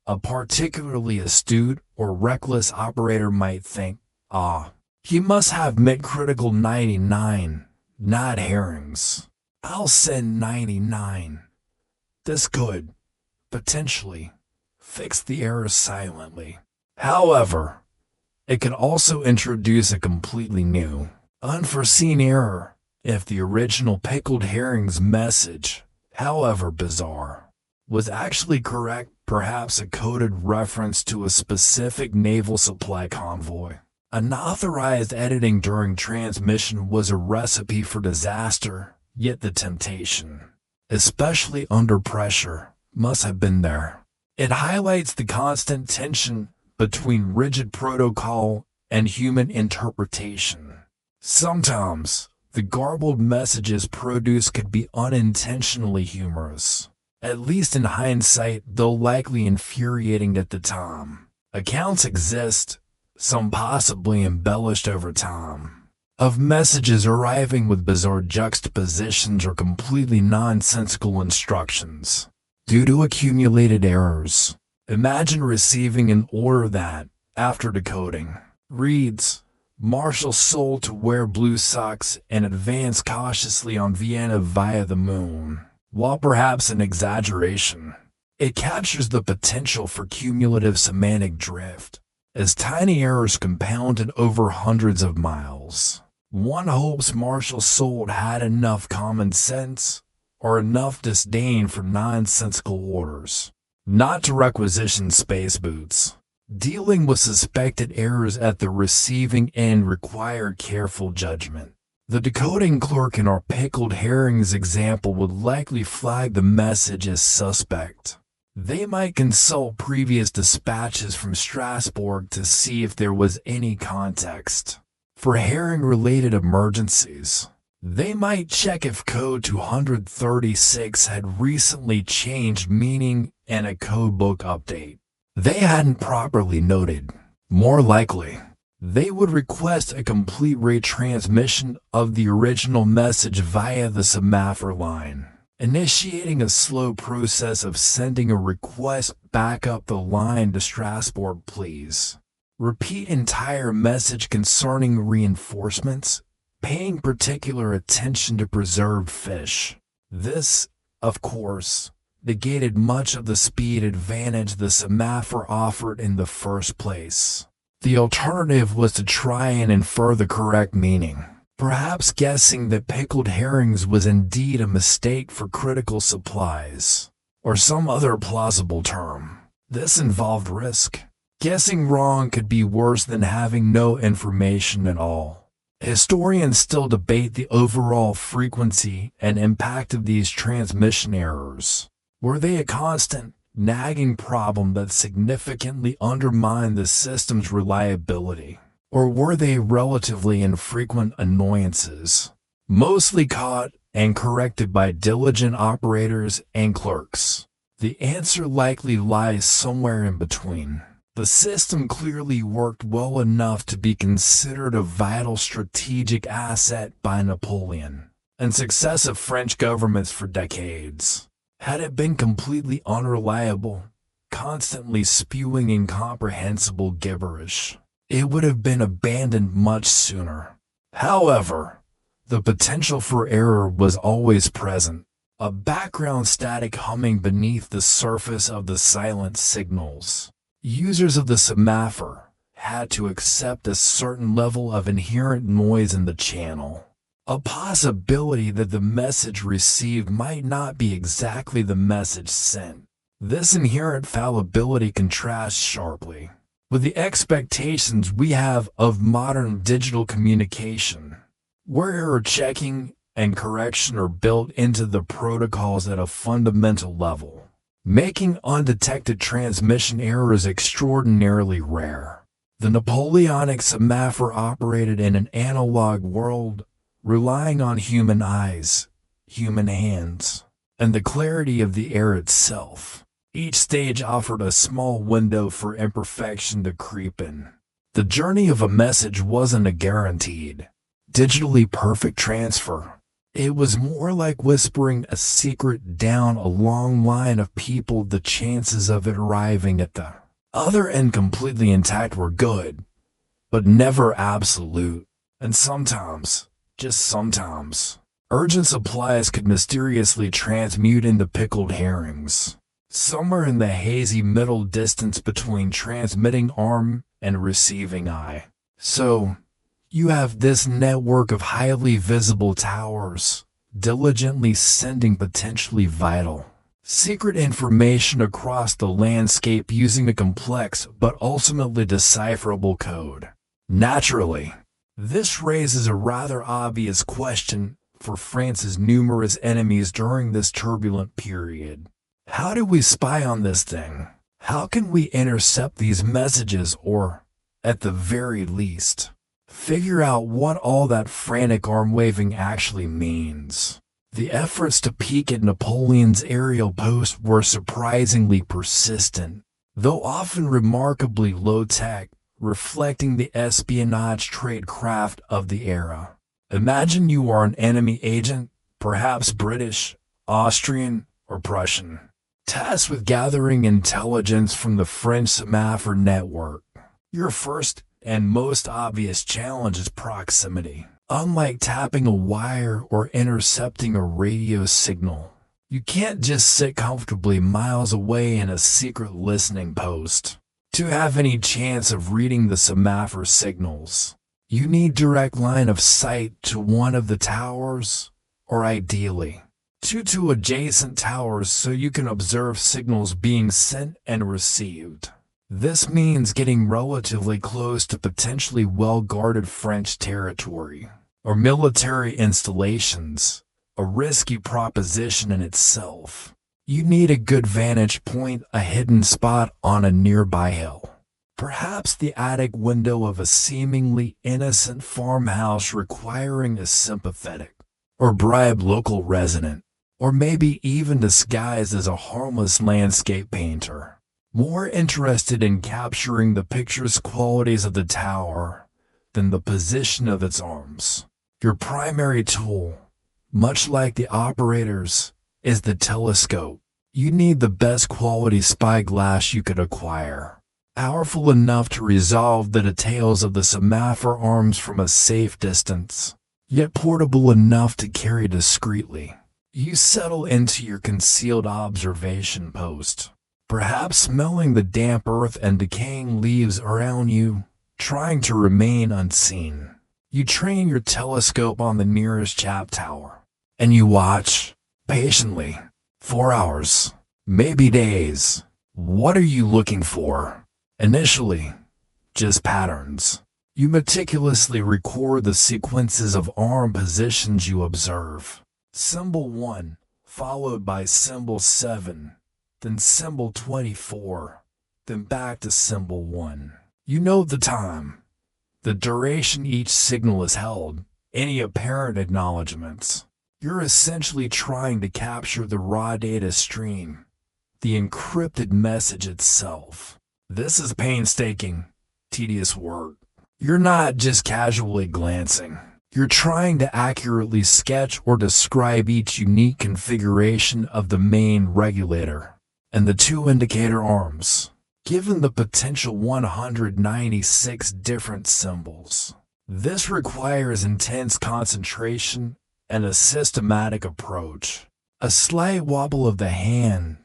A: a particularly astute or reckless operator might think, he must have meant critical 99, not herrings. I'll send 99. This could, potentially, fix the error silently. However, it could also introduce a completely new, unforeseen error if the original pickled herrings message, however bizarre, was actually correct, perhaps a coded reference to a specific naval supply convoy. Unauthorized editing during transmission was a recipe for disaster, yet the temptation, especially under pressure, must have been there. It highlights the constant tension between rigid protocol and human interpretation. Sometimes, the garbled messages produced could be unintentionally humorous, at least in hindsight, though likely infuriating at the time. Accounts exist, some possibly embellished over time, of messages arriving with bizarre juxtapositions or completely nonsensical instructions due to accumulated errors. Imagine receiving an order that, after decoding, reads, "Marshal Soul to wear blue socks and advance cautiously on Vienna via the moon." While perhaps an exaggeration, it captures the potential for cumulative semantic drift. As tiny errors compounded over hundreds of miles, one hopes Marshal Soul had enough common sense or enough disdain for nonsensical orders not to requisition space boots. Dealing with suspected errors at the receiving end required careful judgment. The decoding clerk in our pickled herrings example would likely flag the message as suspect. They might consult previous dispatches from Strasbourg to see if there was any context. For herring-related emergencies, they might check if code 236 had recently changed meaning and a codebook update they hadn't properly noted. More likely, they would request a complete retransmission of the original message via the Semaphore line, initiating a slow process of sending a request back up the line to Strasbourg, please. Repeat entire message concerning reinforcements, paying particular attention to preserved fish. This, of course, negated much of the speed advantage the Semaphore offered in the first place. The alternative was to try and infer the correct meaning, perhaps guessing that pickled herrings was indeed a mistake for critical supplies, or some other plausible term. This involved risk. Guessing wrong could be worse than having no information at all. Historians still debate the overall frequency and impact of these transmission errors. Were they a constant, nagging problem that significantly undermined the system's reliability? Or were they relatively infrequent annoyances, mostly caught and corrected by diligent operators and clerks? The answer likely lies somewhere in between. The system clearly worked well enough to be considered a vital strategic asset by Napoleon and successive French governments for decades. Had it been completely unreliable, constantly spewing incomprehensible gibberish, it would have been abandoned much sooner. However, the potential for error was always present, a background static humming beneath the surface of the silent signals. Users of the Semaphore had to accept a certain level of inherent noise in the channel, a possibility that the message received might not be exactly the message sent. This inherent fallibility contrasts sharply with the expectations we have of modern digital communication, where error checking and correction are built into the protocols at a fundamental level, making undetected transmission errors extraordinarily rare. The Napoleonic Semaphore operated in an analog world, relying on human eyes, human hands, and the clarity of the air itself. Each stage offered a small window for imperfection to creep in. The journey of a message wasn't a guaranteed, digitally perfect transfer. It was more like whispering a secret down a long line of people. The chances of it arriving at the other end completely intact were good, but never absolute. And sometimes, just sometimes, urgent supplies could mysteriously transmute into pickled herrings, somewhere in the hazy middle distance between transmitting arm and receiving eye. So, you have this network of highly visible towers, diligently sending potentially vital, secret information across the landscape using a complex but ultimately decipherable code. Naturally, this raises a rather obvious question for France's numerous enemies during this turbulent period. How do we spy on this thing? How can we intercept these messages or, at the very least, figure out what all that frantic arm-waving actually means? The efforts to peek at Napoleon's aerial post were surprisingly persistent, though often remarkably low-tech, reflecting the espionage tradecraft of the era. Imagine you are an enemy agent, perhaps British, Austrian, or Prussian, tasked with gathering intelligence from the French Semaphore network. Your first and most obvious challenge is proximity. Unlike tapping a wire or intercepting a radio signal, you can't just sit comfortably miles away in a secret listening post. To have any chance of reading the Semaphore signals, you need direct line of sight to one of the towers, or ideally, two adjacent towers so you can observe signals being sent and received. This means getting relatively close to potentially well-guarded French territory or military installations, a risky proposition in itself. You need a good vantage point, a hidden spot on a nearby hill. Perhaps the attic window of a seemingly innocent farmhouse requiring a sympathetic or bribed local resident, or maybe even disguised as a harmless landscape painter, more interested in capturing the picturesque qualities of the tower than the position of its arms. Your primary tool, much like the operator's, is the telescope. You need the best quality spyglass you could acquire, powerful enough to resolve the details of the Semaphore arms from a safe distance, yet portable enough to carry discreetly. You settle into your concealed observation post, perhaps smelling the damp earth and decaying leaves around you, trying to remain unseen. You train your telescope on the nearest chap tower, and you watch, patiently, 4 hours, maybe days. What are you looking for? Initially, just patterns. You meticulously record the sequences of arm positions you observe. Symbol 1, followed by symbol 7, then symbol 24, then back to symbol 1. You know the time, the duration each signal is held, any apparent acknowledgments. You're essentially trying to capture the raw data stream, the encrypted message itself. This is painstaking, tedious work. You're not just casually glancing. You're trying to accurately sketch or describe each unique configuration of the main regulator and the two indicator arms, given the potential 196 different symbols. This requires intense concentration and a systematic approach. A slight wobble of the hand,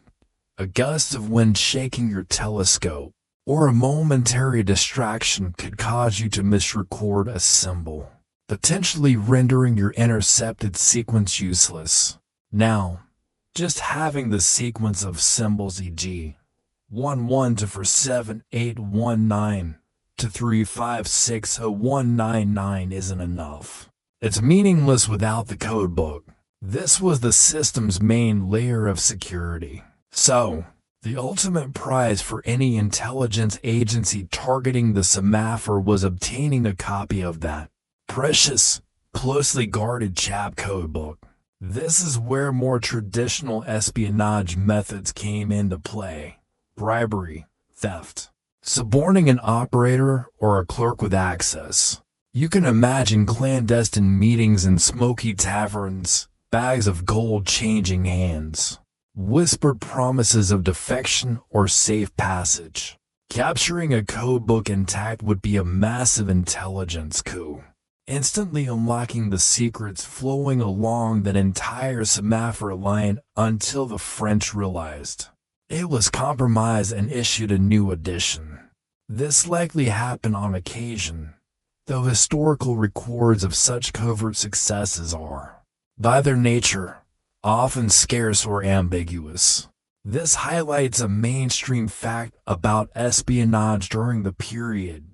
A: a gust of wind shaking your telescope, or a momentary distraction could cause you to misrecord a symbol, potentially rendering your intercepted sequence useless. Now, just having the sequence of symbols e.g. 11 to 47819 to 3560199 isn't enough. It's meaningless without the codebook. This was the system's main layer of security. So, the ultimate prize for any intelligence agency targeting the Semaphore was obtaining a copy of that precious, closely guarded chap codebook. This is where more traditional espionage methods came into play. Bribery, theft, suborning an operator or a clerk with access. You can imagine clandestine meetings in smoky taverns, bags of gold changing hands, whispered promises of defection or safe passage. Capturing a codebook intact would be a massive intelligence coup, instantly unlocking the secrets flowing along that entire Semaphore line until the French realized it was compromised and issued a new edition. This likely happened on occasion, though historical records of such covert successes are, by their nature, often scarce or ambiguous. This highlights a mainstream fact about espionage during the period: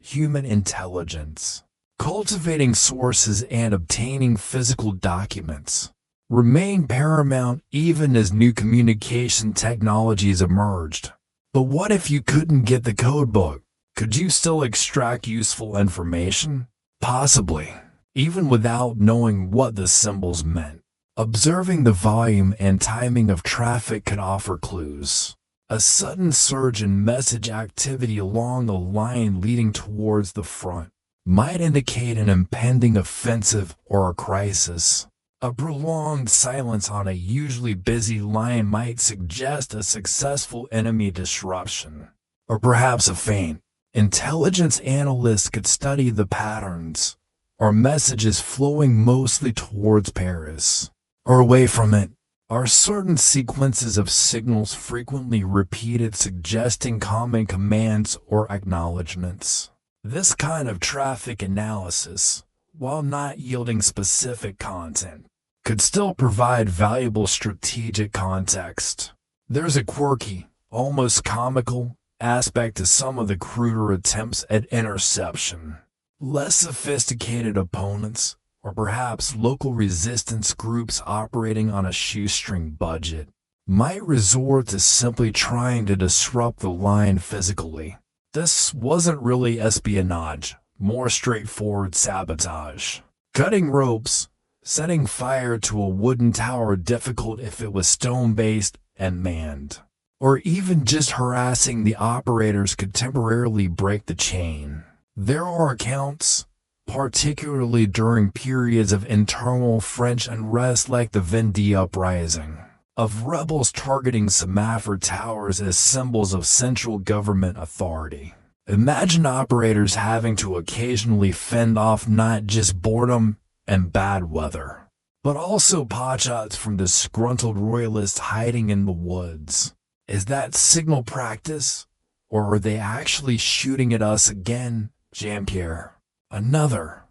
A: human intelligence. Cultivating sources and obtaining physical documents remained paramount even as new communication technologies emerged. But what if you couldn't get the codebook? Could you still extract useful information? Possibly, even without knowing what the symbols meant. Observing the volume and timing of traffic could offer clues. A sudden surge in message activity along the line leading towards the front might indicate an impending offensive or a crisis. A prolonged silence on a usually busy line might suggest a successful enemy disruption, or perhaps a feint. Intelligence analysts could study the patterns, or messages flowing mostly towards Paris, or away from it. Are certain sequences of signals frequently repeated, suggesting common commands or acknowledgments? This kind of traffic analysis, while not yielding specific content, could still provide valuable strategic context. There's a quirky, almost comical, aspect to some of the cruder attempts at interception. Less sophisticated opponents, or perhaps local resistance groups operating on a shoestring budget, might resort to simply trying to disrupt the line physically. This wasn't really espionage, more straightforward sabotage. Cutting ropes, setting fire to a wooden tower difficult if it was stone-based and manned, or even just harassing the operators could temporarily break the chain. There are accounts, particularly during periods of internal French unrest like the Vendée uprising, of rebels targeting Semaphore towers as symbols of central government authority. Imagine operators having to occasionally fend off not just boredom and bad weather, but also potshots from disgruntled royalists hiding in the woods. Is that signal practice, or are they actually shooting at us again, Jean-Pierre? Another,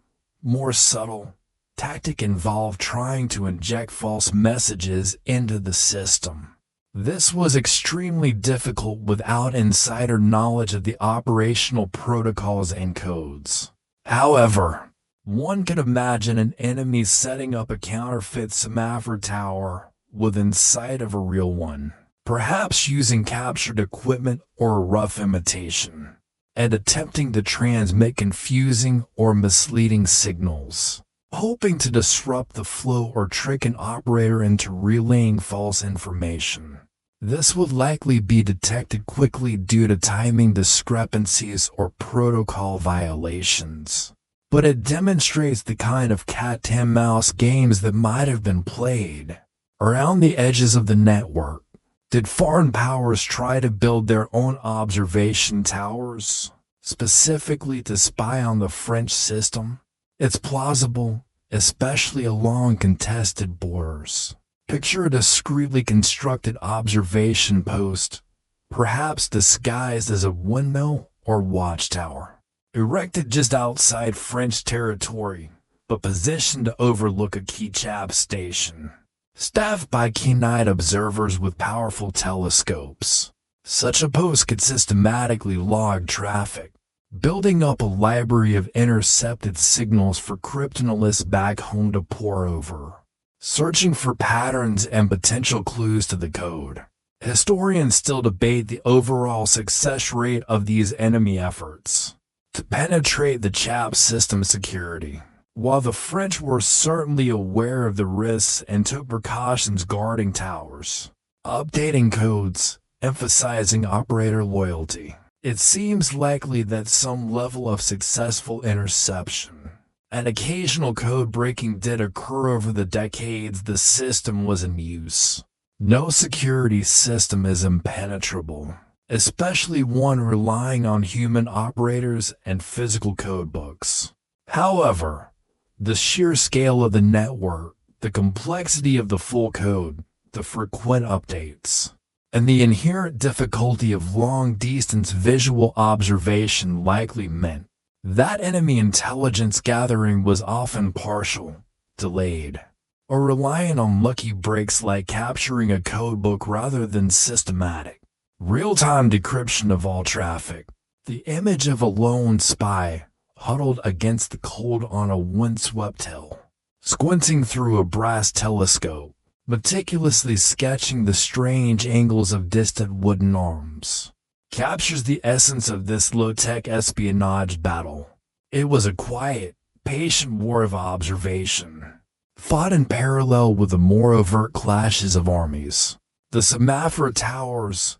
A: more subtle tactic involved trying to inject false messages into the system. This was extremely difficult without insider knowledge of the operational protocols and codes. However, one could imagine an enemy setting up a counterfeit Semaphore tower within sight of a real one, perhaps using captured equipment or a rough imitation, and attempting to transmit confusing or misleading signals, hoping to disrupt the flow or trick an operator into relaying false information. This would likely be detected quickly due to timing discrepancies or protocol violations. But it demonstrates the kind of cat-and-mouse games that might have been played around the edges of the network. Did foreign powers try to build their own observation towers, specifically to spy on the French system? It's plausible, especially along contested borders. Picture a discreetly constructed observation post, perhaps disguised as a windmill or watchtower, erected just outside French territory, but positioned to overlook a key chaff station, staffed by keen-eyed observers with powerful telescopes. Such a post could systematically log traffic, building up a library of intercepted signals for cryptanalysts back home to pore over, searching for patterns and potential clues to the code. Historians still debate the overall success rate of these enemy efforts to penetrate the chaff system security. While the French were certainly aware of the risks and took precautions guarding towers, updating codes, emphasizing operator loyalty, it seems likely that some level of successful interception and occasional code breaking did occur over the decades the system was in use. No security system is impenetrable, especially one relying on human operators and physical code books. However, the sheer scale of the network, the complexity of the full code, the frequent updates, and the inherent difficulty of long-distance visual observation likely meant that enemy intelligence gathering was often partial, delayed, or reliant on lucky breaks like capturing a codebook rather than systematic, real-time decryption of all traffic. The image of a lone spy huddled against the cold on a windswept hill, squinting through a brass telescope, meticulously sketching the strange angles of distant wooden arms, captures the essence of this low-tech espionage battle. It was a quiet, patient war of observation, fought in parallel with the more overt clashes of armies. The Semaphore towers,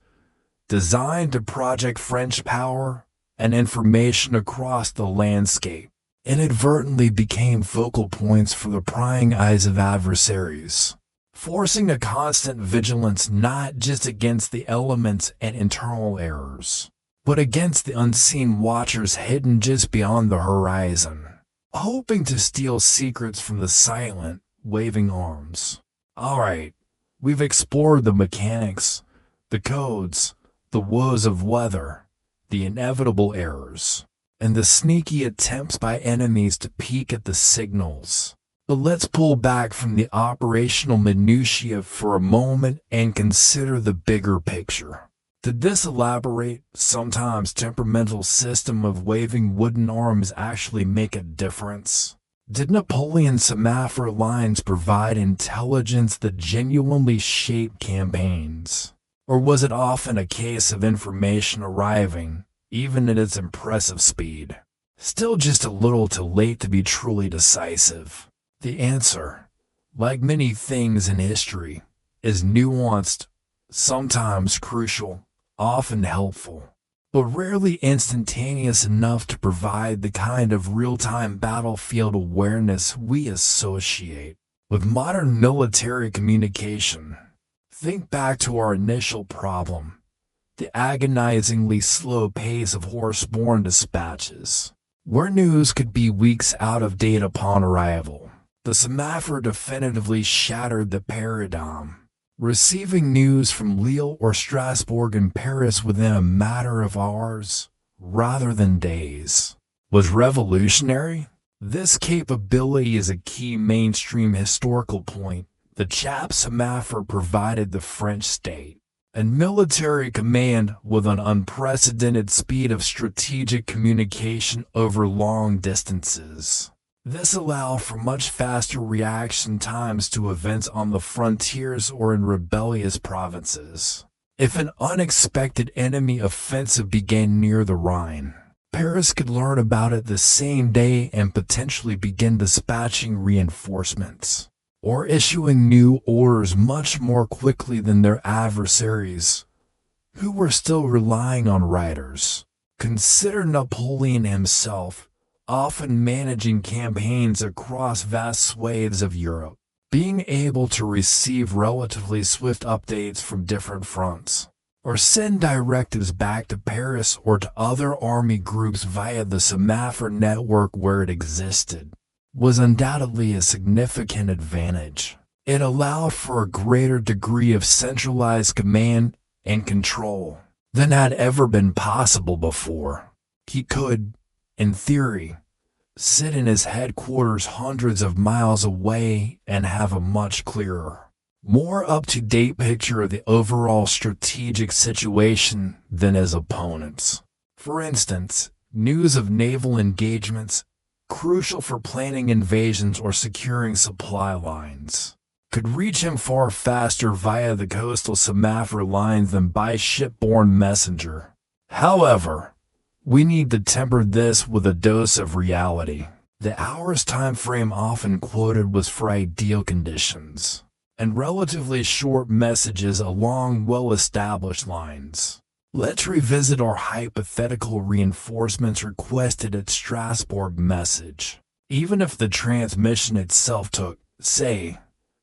A: designed to project French power and information across the landscape, inadvertently became focal points for the prying eyes of adversaries, forcing a constant vigilance not just against the elements and internal errors, but against the unseen watchers hidden just beyond the horizon, hoping to steal secrets from the silent, waving arms. Alright, we've explored the mechanics, the codes, the woes of weather, the inevitable errors, and the sneaky attempts by enemies to peek at the signals. But let's pull back from the operational minutiae for a moment and consider the bigger picture. Did this elaborate, sometimes temperamental system of waving wooden arms actually make a difference? Did Napoleon's Semaphore lines provide intelligence that genuinely shaped campaigns? Or was it often a case of information arriving, even at its impressive speed, still just a little too late to be truly decisive? The answer, like many things in history, is nuanced, sometimes crucial, often helpful, but rarely instantaneous enough to provide the kind of real-time battlefield awareness we associate with modern military communication. Think back to our initial problem, the agonizingly slow pace of horse-borne dispatches, where news could be weeks out of date upon arrival. The Semaphore definitively shattered the paradigm. Receiving news from Lille or Strasbourg in Paris within a matter of hours, rather than days, was revolutionary. This capability is a key mainstream historical point. The Chap Semaphore provided the French state and military command with an unprecedented speed of strategic communication over long distances. This allowed for much faster reaction times to events on the frontiers or in rebellious provinces. If an unexpected enemy offensive began near the Rhine, Paris could learn about it the same day and potentially begin dispatching reinforcements or issuing new orders much more quickly than their adversaries, who were still relying on riders. Consider Napoleon himself, often managing campaigns across vast swathes of Europe, being able to receive relatively swift updates from different fronts, or send directives back to Paris or to other army groups via the Semaphore network where it existed, was undoubtedly a significant advantage. It allowed for a greater degree of centralized command and control than had ever been possible before. He could, in theory, sit in his headquarters hundreds of miles away and have a much clearer, more up-to-date picture of the overall strategic situation than his opponents. For instance, news of naval engagements, crucial for planning invasions or securing supply lines, could reach him far faster via the coastal Semaphore lines than by shipborne messenger. However, we need to temper this with a dose of reality. The hour's time frame often quoted was for ideal conditions and relatively short messages along well-established lines. Let's revisit our hypothetical reinforcements requested at Strasbourg message. Even if the transmission itself took, say,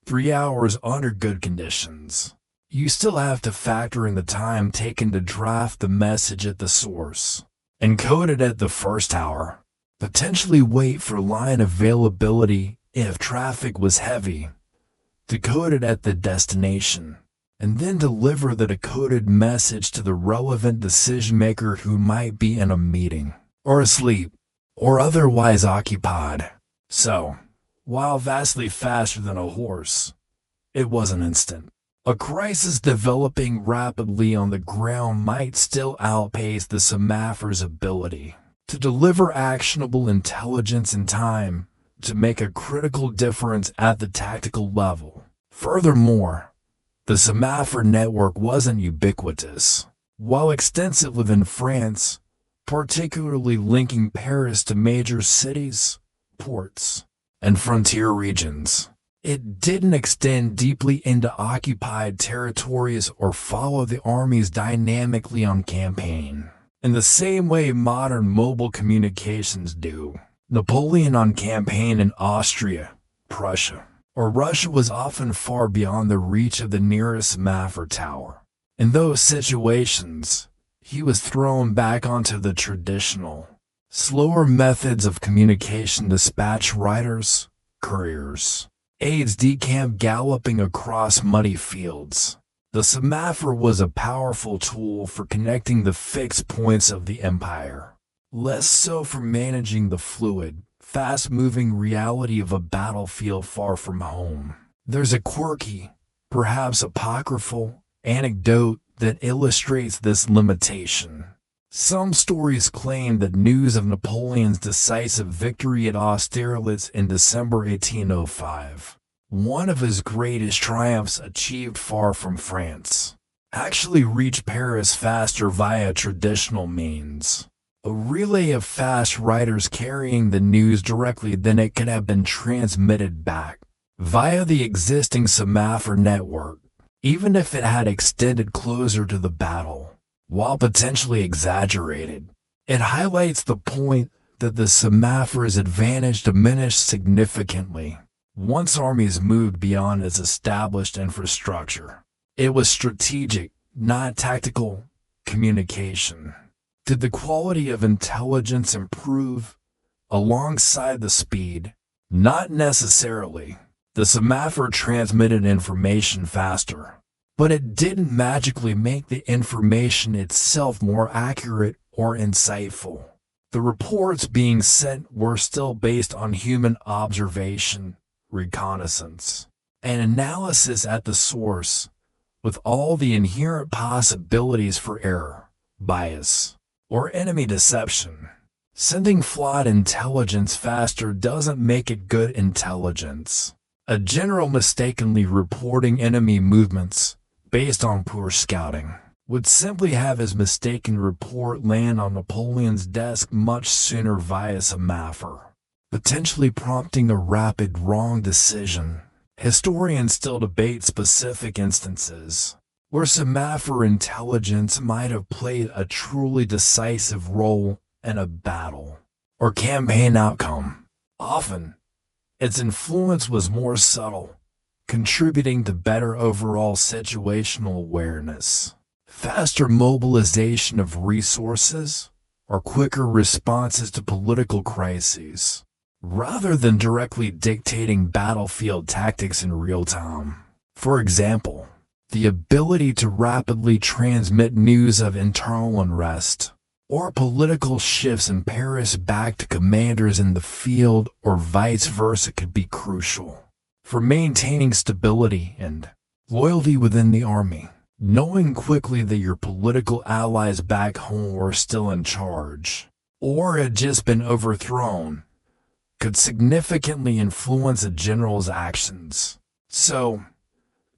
A: 3 hours under good conditions, you still have to factor in the time taken to draft the message at the source, encode it at the first hour, potentially wait for line availability if traffic was heavy, decode it at the destination, and then deliver the decoded message to the relevant decision-maker who might be in a meeting, or asleep, or otherwise occupied. So, while vastly faster than a horse, it wasn't instant. A crisis developing rapidly on the ground might still outpace the Semaphore's ability to deliver actionable intelligence in time to make a critical difference at the tactical level. Furthermore, the Semaphore network wasn't ubiquitous. While extensive within France, particularly linking Paris to major cities, ports, and frontier regions, it didn't extend deeply into occupied territories or follow the armies dynamically on campaign in the same way modern mobile communications do. Napoleon on campaign in Austria, Prussia, or Russia was often far beyond the reach of the nearest Semaphore tower. In those situations, he was thrown back onto the traditional, slower methods of communication: dispatch riders, couriers, aides de camp galloping across muddy fields. The Semaphore was a powerful tool for connecting the fixed points of the empire, less so for managing the fluid, fast-moving reality of a battlefield far from home. There's a quirky, perhaps apocryphal, anecdote that illustrates this limitation. Some stories claim that news of Napoleon's decisive victory at Austerlitz in December 1805, one of his greatest triumphs achieved far from France, actually reached Paris faster via traditional means, a relay of fast riders carrying the news directly than it could have been transmitted back via the existing Semaphore network, even if it had extended closer to the battle. While potentially exaggerated, it highlights the point that the Semaphore's advantage diminished significantly once armies moved beyond its established infrastructure. It was strategic, not tactical, communication. Did the quality of intelligence improve alongside the speed? Not necessarily. The Semaphore transmitted information faster, but it didn't magically make the information itself more accurate or insightful. The reports being sent were still based on human observation, reconnaissance, and analysis at the source, with all the inherent possibilities for error, bias, or enemy deception. Sending flawed intelligence faster doesn't make it good intelligence. A general mistakenly reporting enemy movements based on poor scouting would simply have his mistaken report land on Napoleon's desk much sooner via Semaphore, potentially prompting a rapid wrong decision. Historians still debate specific instances where Semaphore intelligence might have played a truly decisive role in a battle or campaign outcome. Often, its influence was more subtle, contributing to better overall situational awareness, faster mobilization of resources, or quicker responses to political crises, rather than directly dictating battlefield tactics in real time. For example, the ability to rapidly transmit news of internal unrest or political shifts in Paris back to commanders in the field or vice versa could be crucial for maintaining stability and loyalty within the army. Knowing quickly that your political allies back home were still in charge or had just been overthrown could significantly influence a general's actions. So,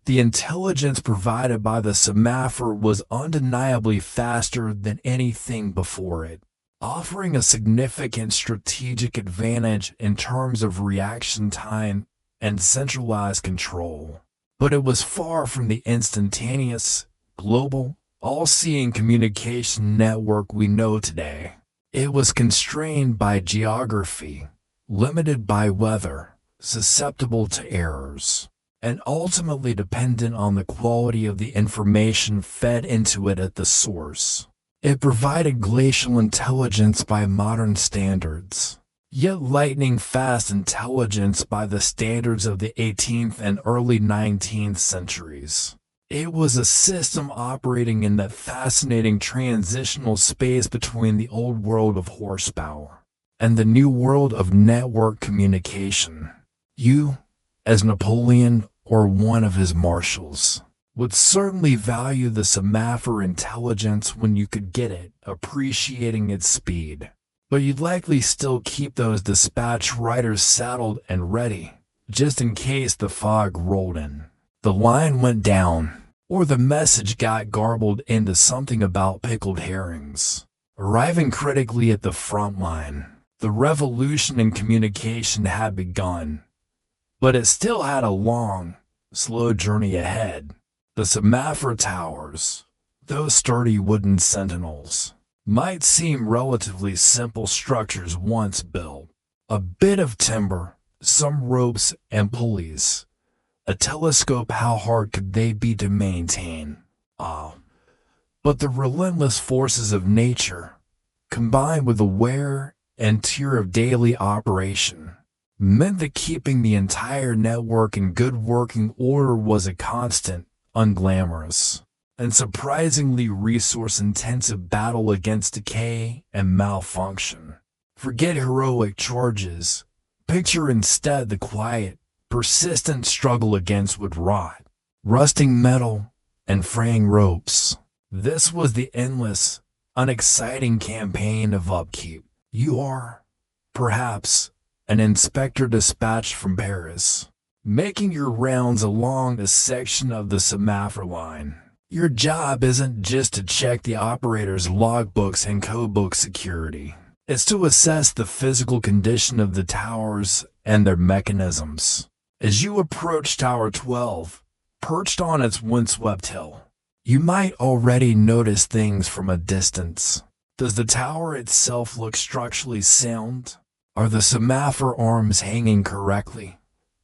A: the intelligence provided by the Semaphore was undeniably faster than anything before it, offering a significant strategic advantage in terms of reaction time and centralized control. But it was far from the instantaneous, global, all-seeing communication network we know today. It was constrained by geography, limited by weather, susceptible to errors, and ultimately dependent on the quality of the information fed into it at the source. It provided glacial intelligence by modern standards, yet lightning-fast intelligence by the standards of the 18th and early 19th centuries. It was a system operating in that fascinating transitional space between the old world of horsepower and the new world of network communication. You, as Napoleon or one of his marshals, would certainly value the Semaphore intelligence when you could get it, appreciating its speed. But you'd likely still keep those dispatch riders saddled and ready, just in case the fog rolled in, the line went down, or the message got garbled into something about pickled herrings. Arriving critically at the front line, the revolution in communication had begun, but it still had a long, slow journey ahead. The Semaphore towers, those sturdy wooden sentinels, might seem relatively simple structures once built. A bit of timber, some ropes and pulleys. A telescope, how hard could they be to maintain? But the relentless forces of nature, combined with the wear and tear of daily operation, meant that keeping the entire network in good working order was a constant, unglamorous, and surprisingly resource-intensive battle against decay and malfunction. Forget heroic charges. Picture instead the quiet, persistent struggle against wood rot, rusting metal, and fraying ropes. This was the endless, unexciting campaign of upkeep. You are, perhaps, an inspector dispatched from Paris, making your rounds along a section of the Semaphore line. Your job isn't just to check the operator's logbooks and codebook security. It's to assess the physical condition of the towers and their mechanisms. As you approach Tower 12, perched on its windswept hill, you might already notice things from a distance. Does the tower itself look structurally sound? Are the Semaphore arms hanging correctly?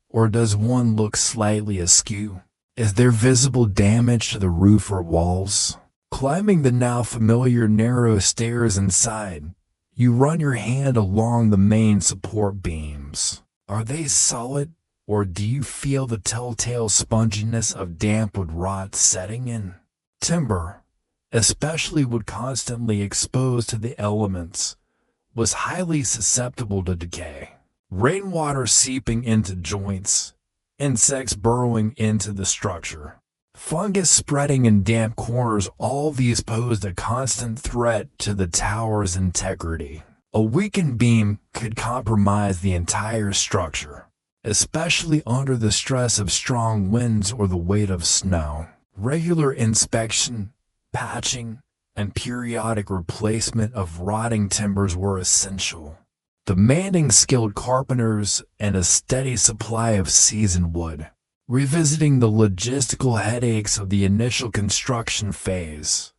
A: Or does one look slightly askew? Is there visible damage to the roof or walls? Climbing the now familiar narrow stairs inside, you run your hand along the main support beams. Are they solid, or do you feel the telltale sponginess of damp wood rot setting in? Timber, especially wood constantly exposed to the elements, was highly susceptible to decay. Rainwater seeping into joints, insects burrowing into the structure, fungus spreading in damp corners, all these posed a constant threat to the tower's integrity. A weakened beam could compromise the entire structure, especially under the stress of strong winds or the weight of snow. Regular inspection, patching, and periodic replacement of rotting timbers were essential, demanding skilled carpenters and a steady supply of seasoned wood, revisiting the logistical headaches of the initial construction phase,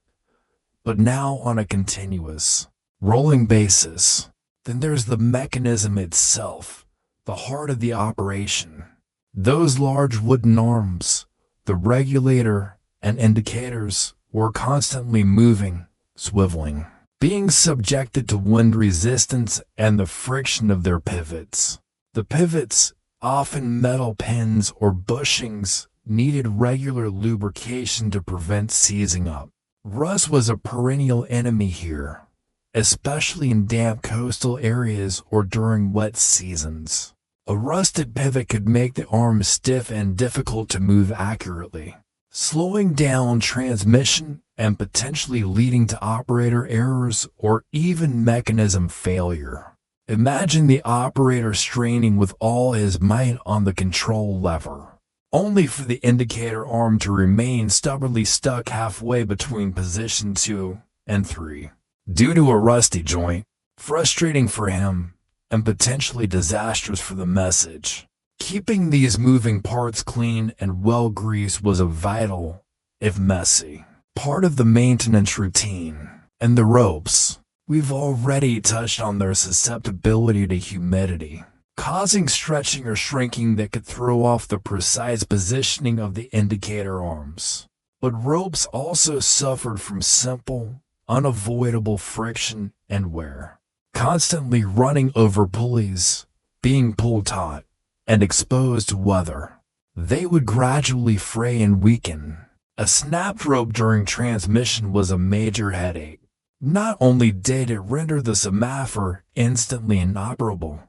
A: but now on a continuous, rolling basis. Then there's the mechanism itself, the heart of the operation. Those large wooden arms, the regulator and indicators, were constantly moving, swiveling, being subjected to wind resistance and the friction of their pivots. The pivots, often metal pins or bushings, needed regular lubrication to prevent seizing up. Rust was a perennial enemy here, especially in damp coastal areas or during wet seasons. A rusted pivot could make the arm stiff and difficult to move accurately, slowing down transmission and potentially leading to operator errors or even mechanism failure. Imagine the operator straining with all his might on the control lever, only for the indicator arm to remain stubbornly stuck halfway between position 2 and 3. Due to a rusty joint, frustrating for him, and potentially disastrous for the message. Keeping these moving parts clean and well greased was a vital, if messy, part of the maintenance routine. And the ropes, we've already touched on their susceptibility to humidity, causing stretching or shrinking that could throw off the precise positioning of the indicator arms. But ropes also suffered from simple, unavoidable friction and wear, constantly running over pulleys, being pull taut, and exposed to weather. They would gradually fray and weaken. A snapped rope during transmission was a major headache. Not only did it render the Semaphore instantly inoperable,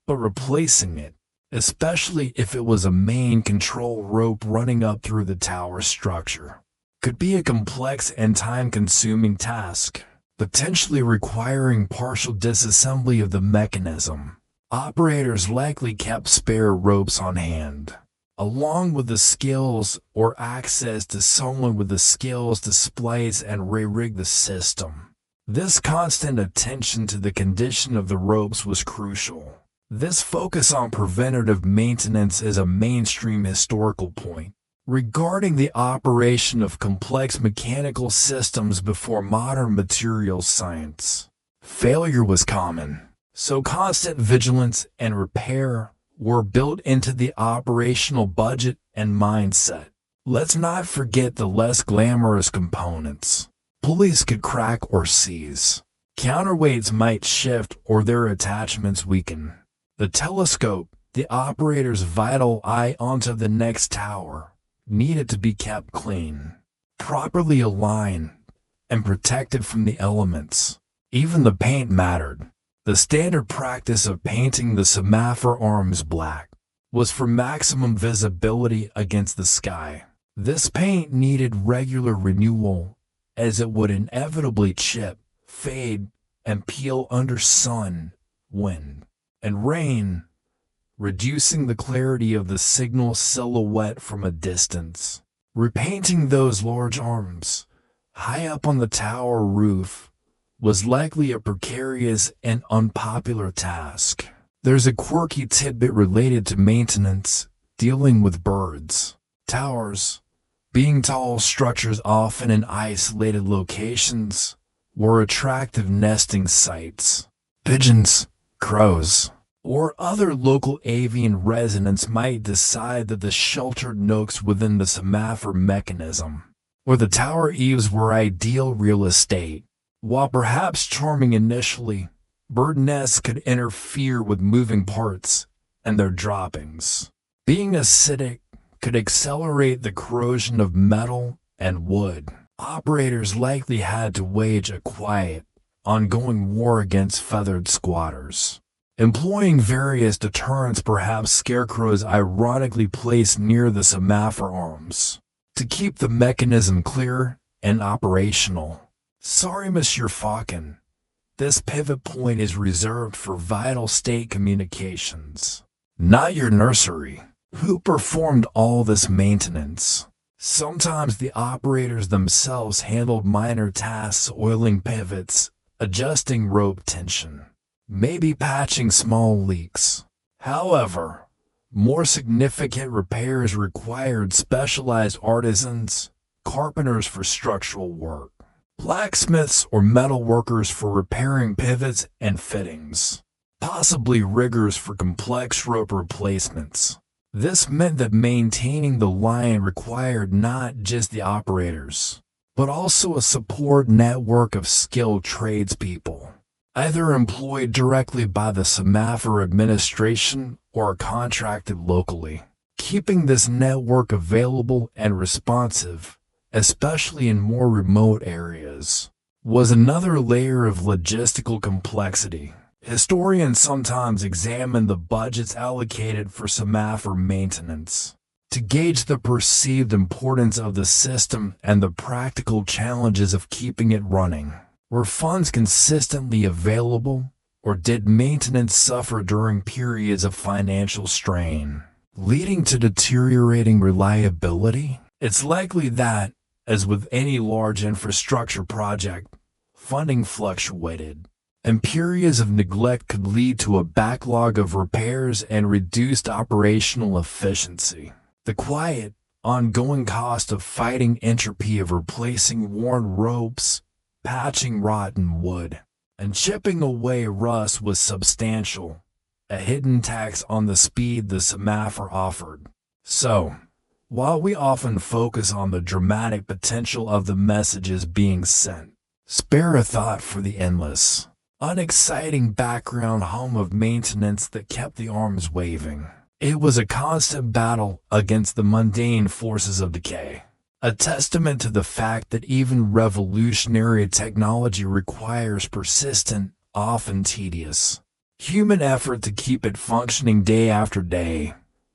A: but replacing it, especially if it was a main control rope running up through the tower structure, could be a complex and time-consuming task, potentially requiring partial disassembly of the mechanism. Operators likely kept spare ropes on hand, along with the skills or access to someone with the skills to splice and re-rig the system. This constant attention to the condition of the ropes was crucial. This focus on preventative maintenance is a mainstream historical point regarding the operation of complex mechanical systems before modern materials science. Failure was common, so constant vigilance and repair were built into the operational budget and mindset. Let's not forget the less glamorous components. Pulleys could crack or seize. Counterweights might shift or their attachments weaken. The telescope, the operator's vital eye onto the next tower, needed to be kept clean, properly aligned, and protected from the elements. Even the paint mattered. The standard practice of painting the Semaphore arms black was for maximum visibility against the sky. This paint needed regular renewal, as it would inevitably chip, fade, and peel under sun, wind, and rain, reducing the clarity of the signal silhouette from a distance. Repainting those large arms, high up on the tower roof, was likely a precarious and unpopular task. There's a quirky tidbit related to maintenance, dealing with birds. Towers, being tall structures often in isolated locations, were attractive nesting sites. Pigeons, crows, or other local avian residents might decide that the sheltered nooks within the Semaphore mechanism or the tower eaves were ideal real estate. While perhaps charming initially, bird nests could interfere with moving parts and their droppings. Being acidic could accelerate the corrosion of metal and wood. Operators likely had to wage a quiet, ongoing war against feathered squatters. Employing various deterrents, perhaps scarecrows ironically placed near the Semaphore arms, to keep the mechanism clear and operational. Sorry, Monsieur Falcon. This pivot point is reserved for vital state communications, not your nursery. Who performed all this maintenance? Sometimes the operators themselves handled minor tasks, oiling pivots, adjusting rope tension, maybe patching small leaks. However, more significant repairs required specialized artisans, carpenters for structural work, blacksmiths or metal workers for repairing pivots and fittings, possibly riggers for complex rope replacements. This meant that maintaining the line required not just the operators, but also a support network of skilled tradespeople, either employed directly by the Semaphore administration or contracted locally. Keeping this network available and responsive, especially in more remote areas, was another layer of logistical complexity. Historians sometimes examine the budgets allocated for Semaphore maintenance to gauge the perceived importance of the system and the practical challenges of keeping it running. Were funds consistently available, or did maintenance suffer during periods of financial strain, leading to deteriorating reliability? It's likely that, as with any large infrastructure project, funding fluctuated, and periods of neglect could lead to a backlog of repairs and reduced operational efficiency. The quiet, ongoing cost of fighting entropy of replacing worn ropes, patching rotten wood, and chipping away rust was substantial, a hidden tax on the speed the Semaphore offered. So, while we often focus on the dramatic potential of the messages being sent, spare a thought for the endless, unexciting background hum of maintenance that kept the arms waving. It was a constant battle against the mundane forces of decay, a testament to the fact that even revolutionary technology requires persistent, often tedious, human effort to keep it functioning day after day,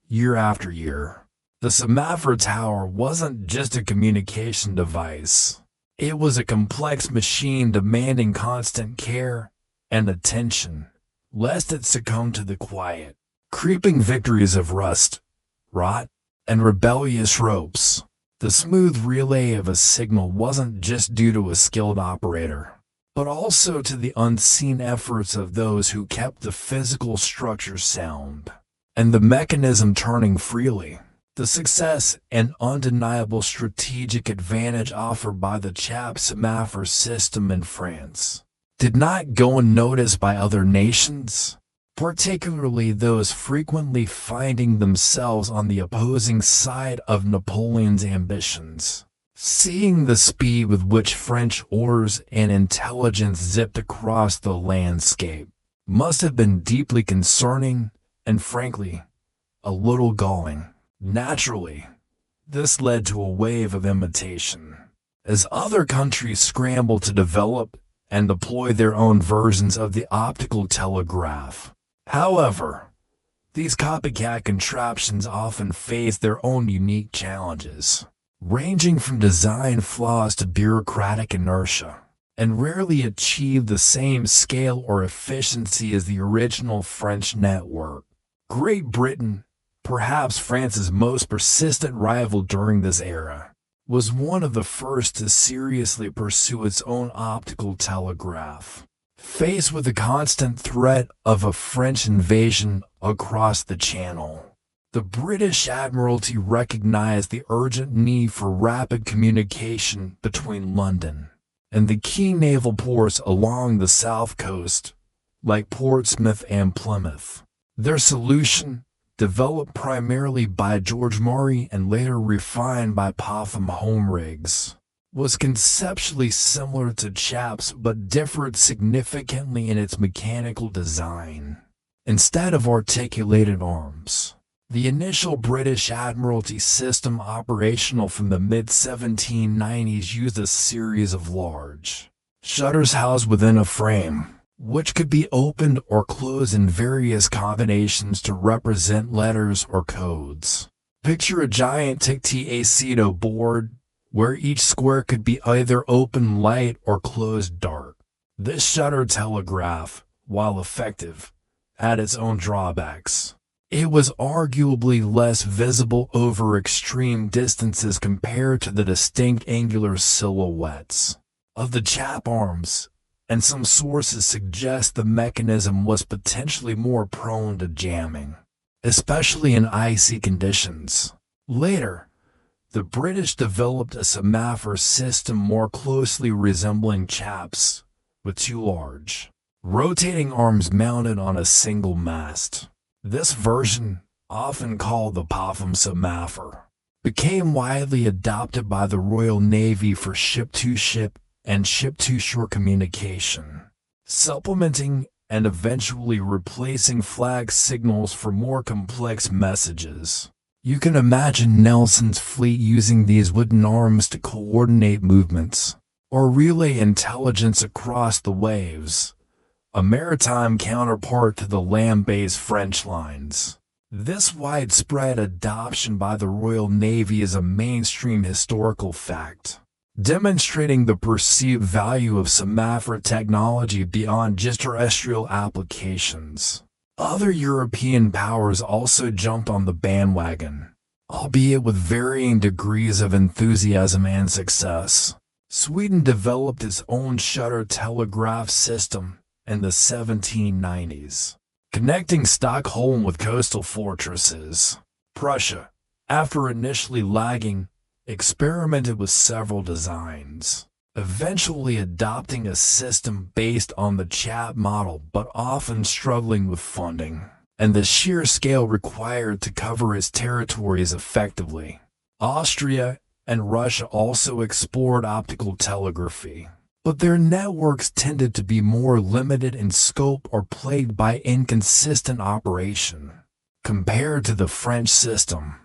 A: year after year. The Semaphore Tower wasn't just a communication device. It was a complex machine demanding constant care and attention, lest it succumb to the quiet, creeping victories of rust, rot, and rebellious ropes. The smooth relay of a signal wasn't just due to a skilled operator, but also to the unseen efforts of those who kept the physical structure sound and the mechanism turning freely. The success and undeniable strategic advantage offered by the Chap Semaphore system in France did not go unnoticed by other nations, particularly those frequently finding themselves on the opposing side of Napoleon's ambitions. Seeing the speed with which French orders and intelligence zipped across the landscape must have been deeply concerning and, frankly, a little galling. Naturally, this led to a wave of imitation, as other countries scrambled to develop and deploy their own versions of the optical telegraph. However, these copycat contraptions often face their own unique challenges, ranging from design flaws to bureaucratic inertia, and rarely achieve the same scale or efficiency as the original French network. Great Britain, perhaps France's most persistent rival during this era, was one of the first to seriously pursue its own optical telegraph. Faced with the constant threat of a French invasion across the Channel, the British Admiralty recognized the urgent need for rapid communication between London and the key naval ports along the south coast, like Portsmouth and Plymouth. Their solution, developed primarily by George Murray and later refined by Popham Holmriggs, was conceptually similar to Chap's but differed significantly in its mechanical design. Instead of articulated arms, the initial British Admiralty system operational from the mid-1790s used a series of large, Shutters housed within a frame, which could be opened or closed in various combinations to represent letters or codes. Picture a giant tic-tac-toe board, where each square could be either open light or closed dark. This shutter telegraph, while effective, had its own drawbacks. It was arguably less visible over extreme distances compared to the distinct angular silhouettes of the chap arms, and some sources suggest the mechanism was potentially more prone to jamming, especially in icy conditions. Later, the British developed a Semaphore system more closely resembling chaps, with two large, rotating arms mounted on a single mast. This version, often called the Popham Semaphore, became widely adopted by the Royal Navy for ship-to-ship and ship-to-shore communication, supplementing and eventually replacing flag signals for more complex messages. You can imagine Nelson's fleet using these wooden arms to coordinate movements or relay intelligence across the waves, a maritime counterpart to the land-based French lines. This widespread adoption by the Royal Navy is a mainstream historical fact, demonstrating the perceived value of Semaphore technology beyond just terrestrial applications. Other European powers also jumped on the bandwagon, albeit with varying degrees of enthusiasm and success. Sweden developed its own shutter telegraph system in the 1790s, connecting Stockholm with coastal fortresses. Prussia, after initially lagging, experimented with several designs, eventually adopting a system based on the chap model but often struggling with funding and the sheer scale required to cover its territories effectively. Austria and Russia also explored optical telegraphy, but their networks tended to be more limited in scope or plagued by inconsistent operation. Compared to the French system,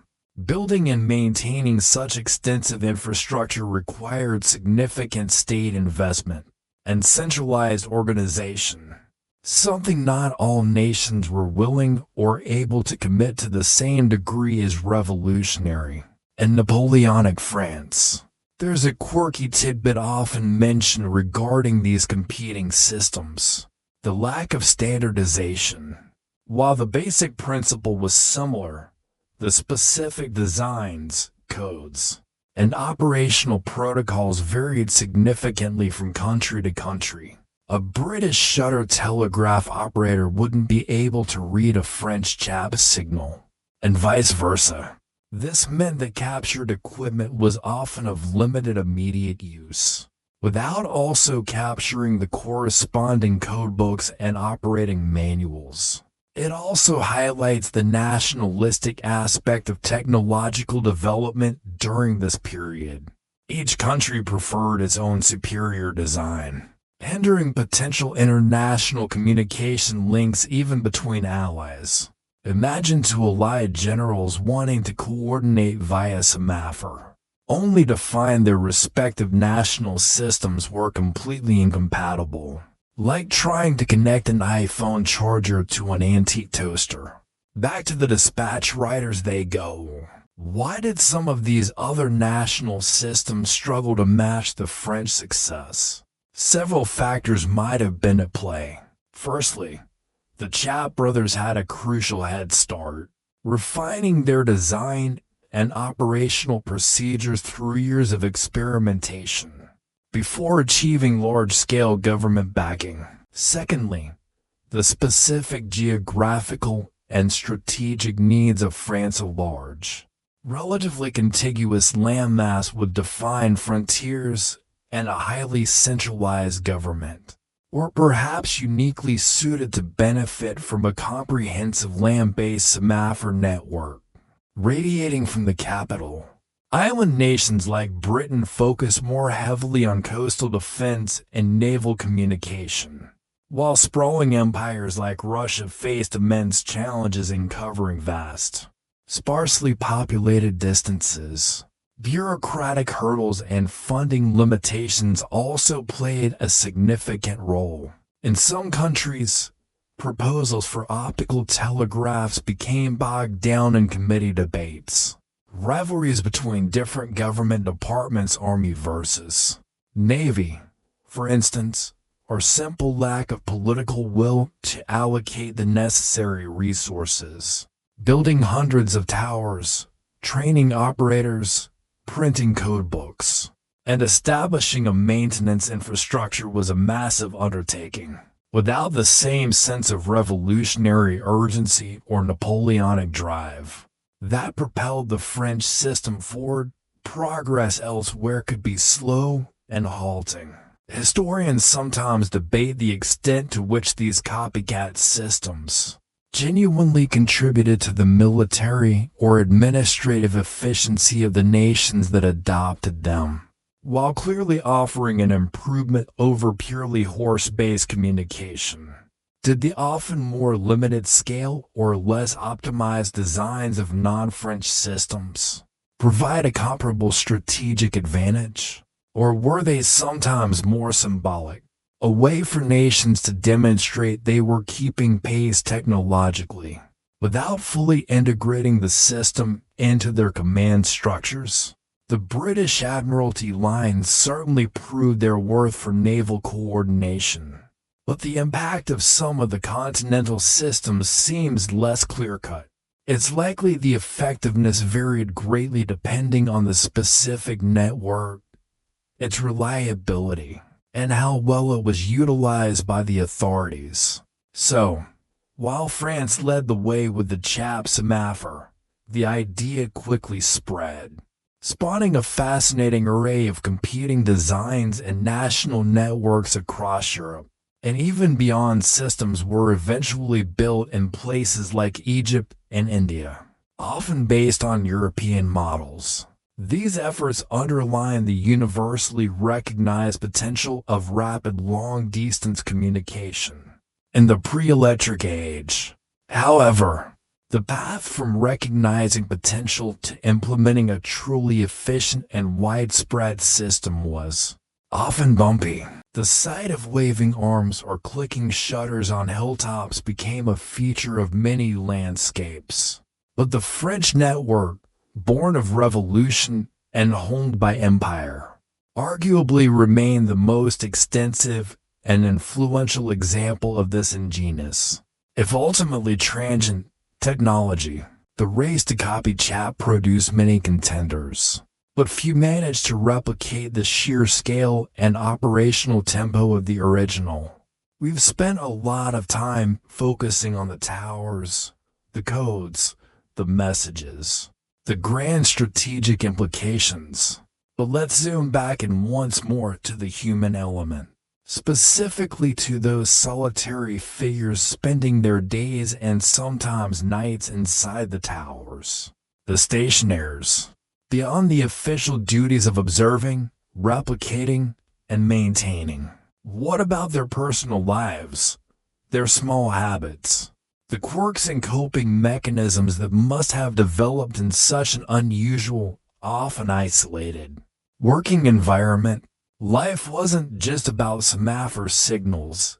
A: building and maintaining such extensive infrastructure required significant state investment and centralized organization, something not all nations were willing or able to commit to the same degree as revolutionary and Napoleonic France. There's a quirky tidbit often mentioned regarding these competing systems: the lack of standardization. While the basic principle was similar, the specific designs, codes, and operational protocols varied significantly from country to country. A British shutter telegraph operator wouldn't be able to read a French chap signal, and vice versa. This meant that captured equipment was often of limited immediate use, without also capturing the corresponding codebooks and operating manuals. It also highlights the nationalistic aspect of technological development during this period. Each country preferred its own superior design, hindering potential international communication links even between allies. Imagine two allied generals wanting to coordinate via Semaphore, only to find their respective national systems were completely incompatible. Like trying to connect an iPhone charger to an antique toaster. Back to the dispatch writers they go. Why did some of these other national systems struggle to match the French success? Several factors might have been at play. Firstly, the Chap brothers had a crucial head start, refining their design and operational procedures through years of experimentation before achieving large-scale government backing. Secondly, the specific geographical and strategic needs of France at large. Relatively contiguous landmass would define frontiers and a highly centralized government, or perhaps uniquely suited to benefit from a comprehensive land-based Semaphore network radiating from the capital. Island nations like Britain focus more heavily on coastal defense and naval communication, while sprawling empires like Russia faced immense challenges in covering vast, sparsely populated distances. Bureaucratic hurdles and funding limitations also played a significant role. In some countries, proposals for optical telegraphs became bogged down in committee debates. Rivalries between different government departments, Army versus Navy, for instance, or simple lack of political will to allocate the necessary resources. Building hundreds of towers, training operators, printing code books, and establishing a maintenance infrastructure was a massive undertaking. Without the same sense of revolutionary urgency or Napoleonic drive that propelled the French system forward, progress elsewhere could be slow and halting. Historians sometimes debate the extent to which these copycat systems genuinely contributed to the military or administrative efficiency of the nations that adopted them, while clearly offering an improvement over purely horse-based communication. Did the often more limited scale or less optimized designs of non-French systems provide a comparable strategic advantage? Or were they sometimes more symbolic, a way for nations to demonstrate they were keeping pace technologically, without fully integrating the system into their command structures? The British Admiralty lines certainly proved their worth for naval coordination, but the impact of some of the continental systems seems less clear-cut. It's likely the effectiveness varied greatly depending on the specific network, its reliability, and how well it was utilized by the authorities. So, while France led the way with the Semaphore, the idea quickly spread, spawning a fascinating array of competing designs and national networks across Europe. And even beyond, systems were eventually built in places like Egypt and India, often based on European models. These efforts underline the universally recognized potential of rapid long-distance communication in the pre-electric age. However, the path from recognizing potential to implementing a truly efficient and widespread system was often bumpy. The sight of waving arms or clicking shutters on hilltops became a feature of many landscapes. But the French network, born of revolution and honed by empire, arguably remained the most extensive and influential example of this ingenious, if ultimately transient, technology. The race to copy chat produced many contenders, but few managed to replicate the sheer scale and operational tempo of the original. We've spent a lot of time focusing on the towers, the codes, the messages, the grand strategic implications. But let's zoom back and once more to the human element, specifically to those solitary figures spending their days and sometimes nights inside the towers, the stationaries. Beyond the official duties of observing, replicating, and maintaining, what about their personal lives, their small habits, the quirks and coping mechanisms that must have developed in such an unusual, often isolated, working environment? Life wasn't just about semaphore signals.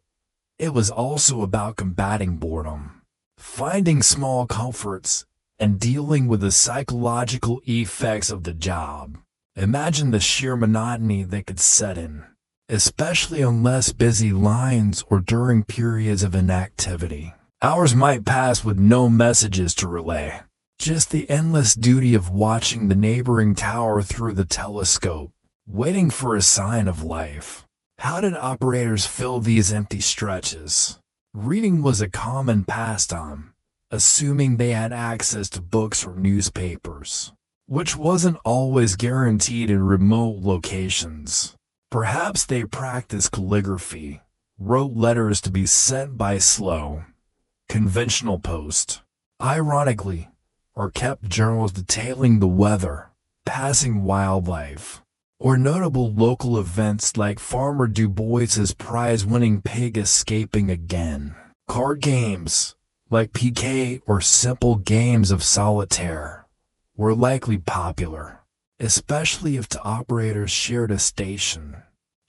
A: It was also about combating boredom, finding small comforts, and dealing with the psychological effects of the job. Imagine the sheer monotony that could set in, especially on less busy lines or during periods of inactivity. Hours might pass with no messages to relay, just the endless duty of watching the neighboring tower through the telescope, waiting for a sign of life. How did operators fill these empty stretches? Reading was a common pastime, assuming they had access to books or newspapers, which wasn't always guaranteed in remote locations. Perhaps they practiced calligraphy, wrote letters to be sent by slow, conventional post, ironically, or kept journals detailing the weather, passing wildlife, or notable local events like Farmer Du Bois's prize-winning pig escaping again. Card games, like piquet or simple games of solitaire, were likely popular, especially if the operators shared a station.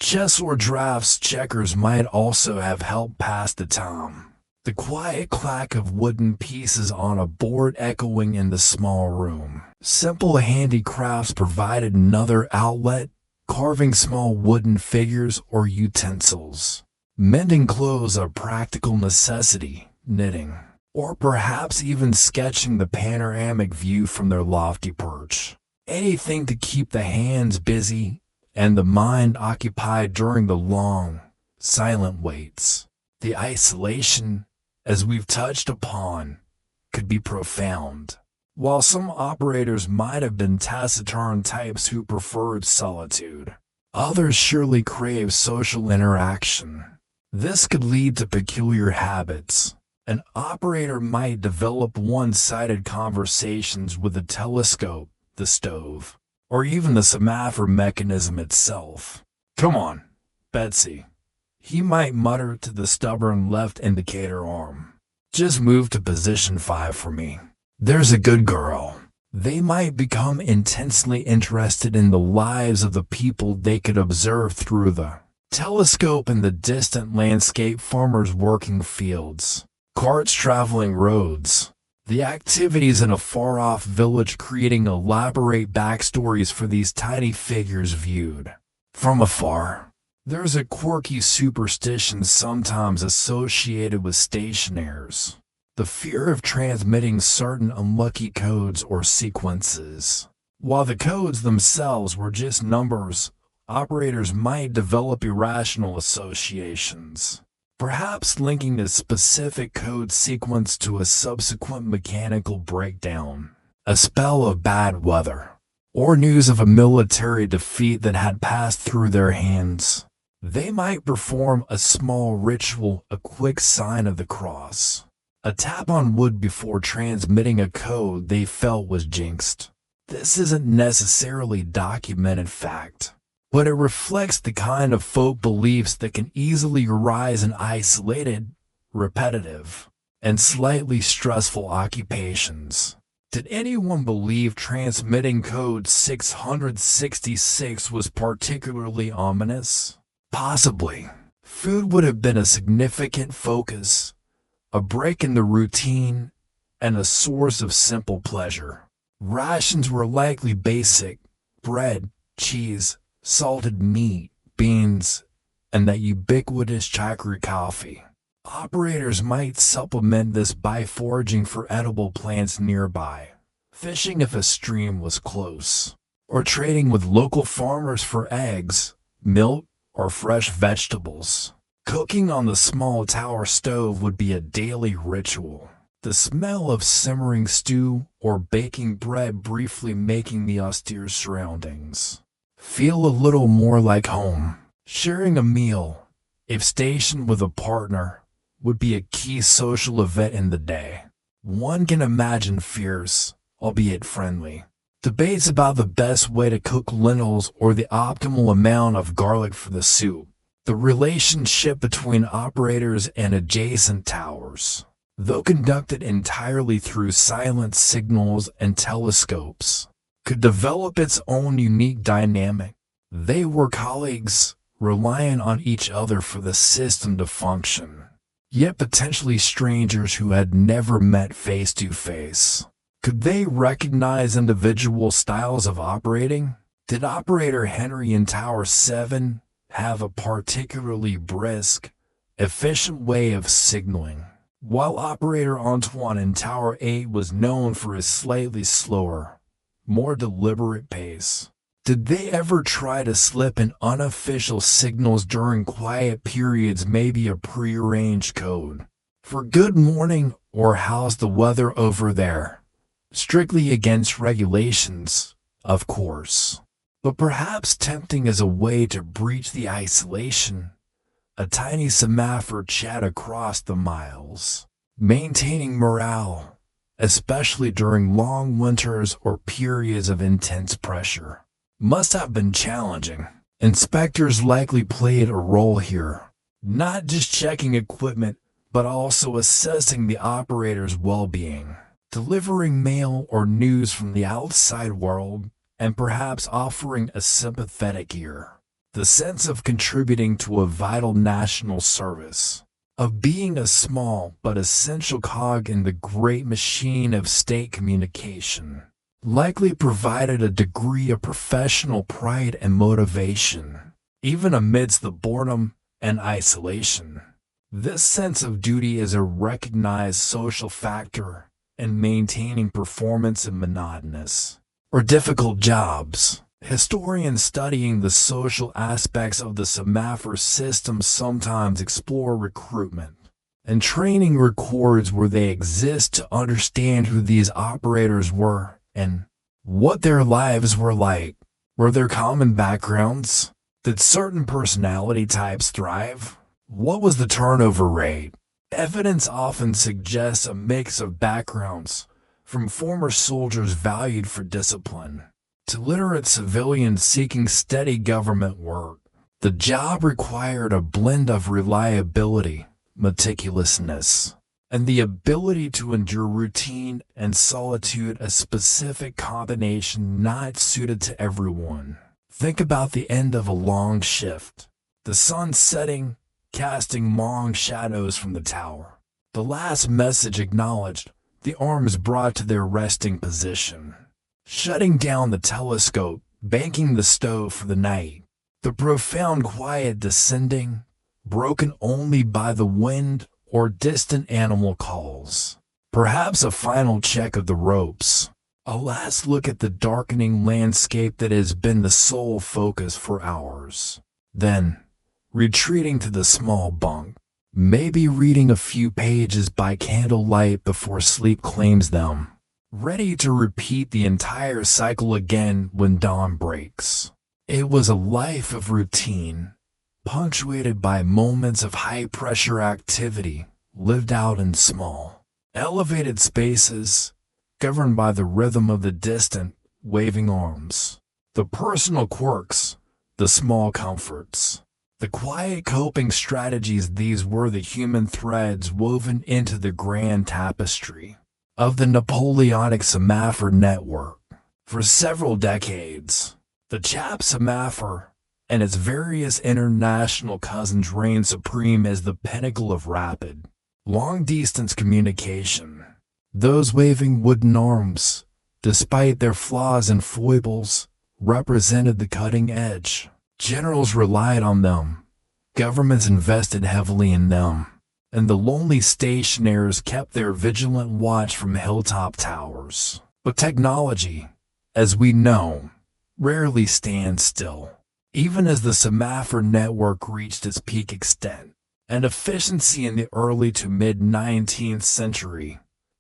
A: Chess or drafts checkers might also have helped pass the time. The quiet clack of wooden pieces on a board echoing in the small room. Simple handicrafts provided another outlet, carving small wooden figures or utensils. Mending clothes a practical necessity, knitting, or perhaps even sketching the panoramic view from their lofty perch. Anything to keep the hands busy and the mind occupied during the long, silent waits. The isolation, as we've touched upon, could be profound. While some operators might have been taciturn types who preferred solitude, others surely crave social interaction. This could lead to peculiar habits. An operator might develop one-sided conversations with the telescope, the stove, or even the Semaphore mechanism itself. "Come on, Betsy," he might mutter to the stubborn left indicator arm. "Just move to position 5 for me. There's a good girl." They might become intensely interested in the lives of the people they could observe through the telescope in the distant landscape, farmers working fields, carts traveling roads, the activities in a far-off village, creating elaborate backstories for these tiny figures viewed from afar. There's a quirky superstition sometimes associated with stationaries: the fear of transmitting certain unlucky codes or sequences. While the codes themselves were just numbers, operators might develop irrational associations, perhaps linking a specific code sequence to a subsequent mechanical breakdown, a spell of bad weather, or news of a military defeat that had passed through their hands. They might perform a small ritual, a quick sign of the cross, a tap on wood before transmitting a code they felt was jinxed. This isn't necessarily documented fact, but it reflects the kind of folk beliefs that can easily arise in isolated, repetitive, and slightly stressful occupations. Did anyone believe transmitting code 666 was particularly ominous? Possibly. Food would have been a significant focus, a break in the routine, and a source of simple pleasure. Rations were likely basic: bread, cheese, salted meat, beans, and that ubiquitous chicory coffee. Operators might supplement this by foraging for edible plants nearby, fishing if a stream was close, or trading with local farmers for eggs, milk, or fresh vegetables. Cooking on the small tower stove would be a daily ritual, the smell of simmering stew or baking bread briefly making the austere surroundings feel a little more like home. Sharing a meal, if stationed with a partner, would be a key social event in the day. One can imagine fierce, albeit friendly, debates about the best way to cook lentils or the optimal amount of garlic for the soup. The relationship between operators and adjacent towers, though conducted entirely through silent signals and telescopes, could develop its own unique dynamic. They were colleagues, relying on each other for the system to function, yet potentially strangers who had never met face to face. Could they recognize individual styles of operating? Did Operator Henry in Tower 7 have a particularly brisk, efficient way of signaling, while Operator Antoine in Tower 8 was known for his slightly slower, more deliberate pace? Did they ever try to slip in unofficial signals during quiet periods, maybe a prearranged code for good morning or how's the weather over there? Strictly against regulations, of course, but perhaps tempting as a way to breach the isolation, a tiny Semaphore chat across the miles. Maintaining morale, especially during long winters or periods of intense pressure, must have been challenging. Inspectors likely played a role here, not just checking equipment, but also assessing the operator's well-being, delivering mail or news from the outside world, and perhaps offering a sympathetic ear. The sense of contributing to a vital national service, of being a small but essential cog in the great machine of state communication, likely provided a degree of professional pride and motivation, even amidst the boredom and isolation. This sense of duty is a recognized social factor in maintaining performance in monotonous or difficult jobs. Historians studying the social aspects of the Semaphore system sometimes explore recruitment and training records where they exist to understand who these operators were and what their lives were like. Were there common backgrounds? Did certain personality types thrive? What was the turnover rate? Evidence often suggests a mix of backgrounds, from former soldiers valued for discipline to literate civilians seeking steady government work. The job required a blend of reliability, meticulousness, and the ability to endure routine and solitude, a specific combination not suited to everyone. Think about the end of a long shift. The sun setting, casting long shadows from the tower. The last message acknowledged, the arms brought to their resting position. Shutting down the telescope, banking the stove for the night. The profound quiet descending, broken only by the wind or distant animal calls. Perhaps a final check of the ropes. A last look at the darkening landscape that has been the sole focus for hours. Then, retreating to the small bunk, maybe reading a few pages by candlelight before sleep claims them, ready to repeat the entire cycle again when dawn breaks. It was a life of routine, punctuated by moments of high-pressure activity, lived out in small, elevated spaces, governed by the rhythm of the distant, waving arms. The personal quirks, the small comforts, the quiet coping strategies, these were the human threads woven into the grand tapestry of the Napoleonic Semaphore network. For several decades, the Chap Semaphore and its various international cousins reigned supreme as the pinnacle of rapid, long-distance communication. Those waving wooden arms, despite their flaws and foibles, represented the cutting edge. Generals relied on them, governments invested heavily in them, and the lonely stationers kept their vigilant watch from hilltop towers. But technology, as we know, rarely stands still. Even as the Semaphore network reached its peak extent and efficiency in the early to mid-19th century,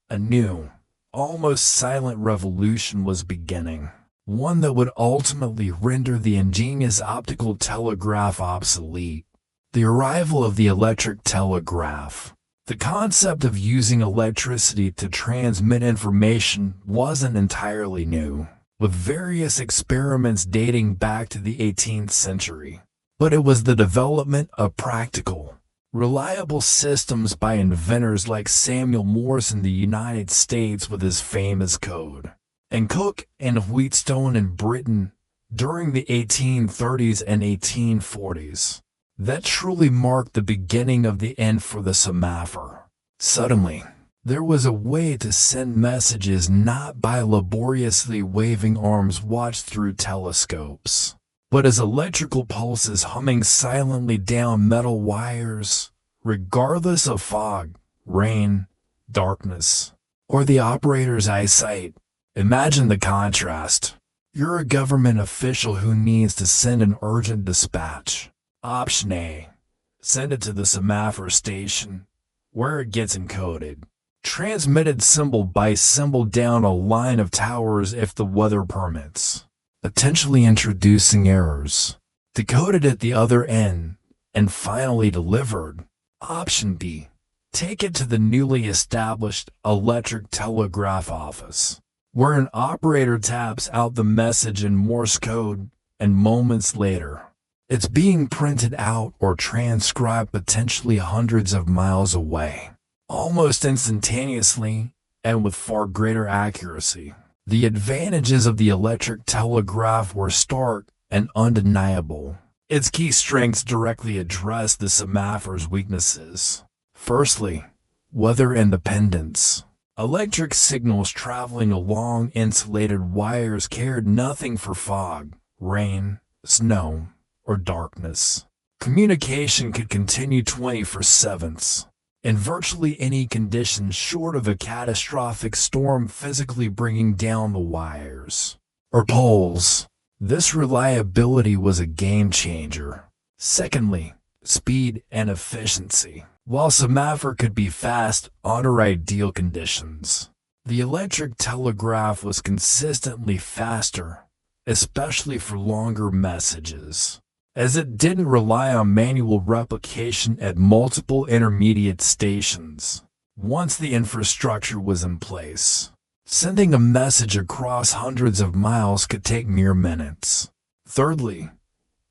A: a new, almost silent revolution was beginning, one that would ultimately render the ingenious optical telegraph obsolete. The arrival of the electric telegraph. The concept of using electricity to transmit information wasn't entirely new, with various experiments dating back to the 18th century. But it was the development of practical, reliable systems by inventors like Samuel Morse in the United States with his famous code, and Cook and Wheatstone in Britain during the 1830s and 1840s. That truly marked the beginning of the end for the Semaphore. Suddenly, there was a way to send messages not by laboriously waving arms watched through telescopes, but as electrical pulses humming silently down metal wires, regardless of fog, rain, darkness, or the operator's eyesight. Imagine the contrast. You're a government official who needs to send an urgent dispatch. Option A. Send it to the Semaphore station, where it gets encoded. Transmitted symbol by symbol down a line of towers if the weather permits, potentially introducing errors. Decoded at the other end, and finally delivered. Option B. Take it to the newly established electric telegraph office, where an operator taps out the message in Morse code, and moments later, it's being printed out or transcribed potentially hundreds of miles away, almost instantaneously and with far greater accuracy. The advantages of the electric telegraph were stark and undeniable. Its key strengths directly address the Semaphore's weaknesses. Firstly, weather independence. Electric signals traveling along insulated wires cared nothing for fog, rain, snow, or darkness. Communication could continue 24/7 in virtually any conditions short of a catastrophic storm physically bringing down the wires or poles. This reliability was a game changer. Secondly, speed and efficiency. While Semaphore could be fast under ideal conditions, the electric telegraph was consistently faster, especially for longer messages, as it didn't rely on manual replication at multiple intermediate stations. Once the infrastructure was in place, sending a message across hundreds of miles could take mere minutes. Thirdly,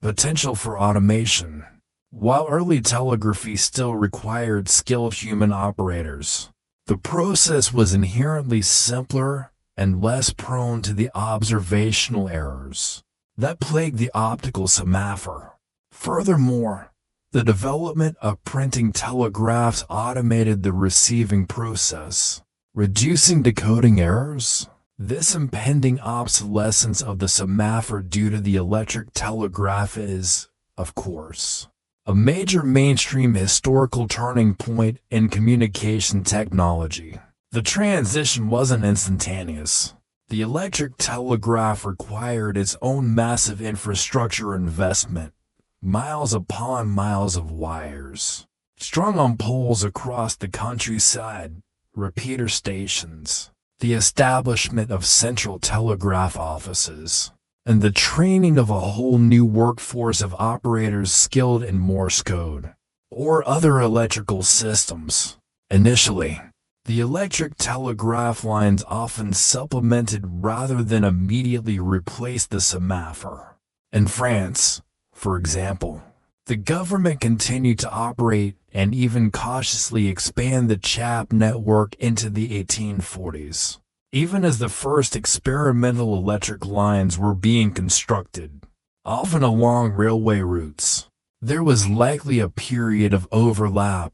A: potential for automation. While early telegraphy still required skilled human operators, the process was inherently simpler and less prone to the observational errors that plagued the optical Semaphore. Furthermore, the development of printing telegraphs automated the receiving process, reducing decoding errors. This impending obsolescence of the Semaphore due to the electric telegraph is, of course, a major mainstream historical turning point in communication technology. The transition wasn't instantaneous. The electric telegraph required its own massive infrastructure investment, miles upon miles of wires, strung on poles across the countryside, repeater stations, the establishment of central telegraph offices, and the training of a whole new workforce of operators skilled in Morse code or other electrical systems. Initially, the electric telegraph lines often supplemented rather than immediately replaced the Semaphore. In France, for example, the government continued to operate and even cautiously expand the CHAP network into the 1840s. Even as the first experimental electric lines were being constructed, often along railway routes, there was likely a period of overlap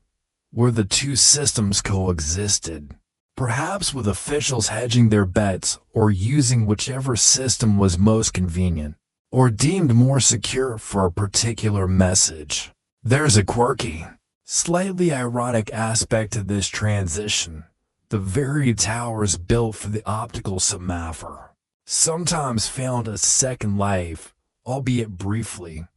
A: where the two systems coexisted, perhaps with officials hedging their bets or using whichever system was most convenient or deemed more secure for a particular message. There's a quirky, slightly ironic aspect to this transition. The very towers built for the optical Semaphore sometimes found a second life, albeit briefly,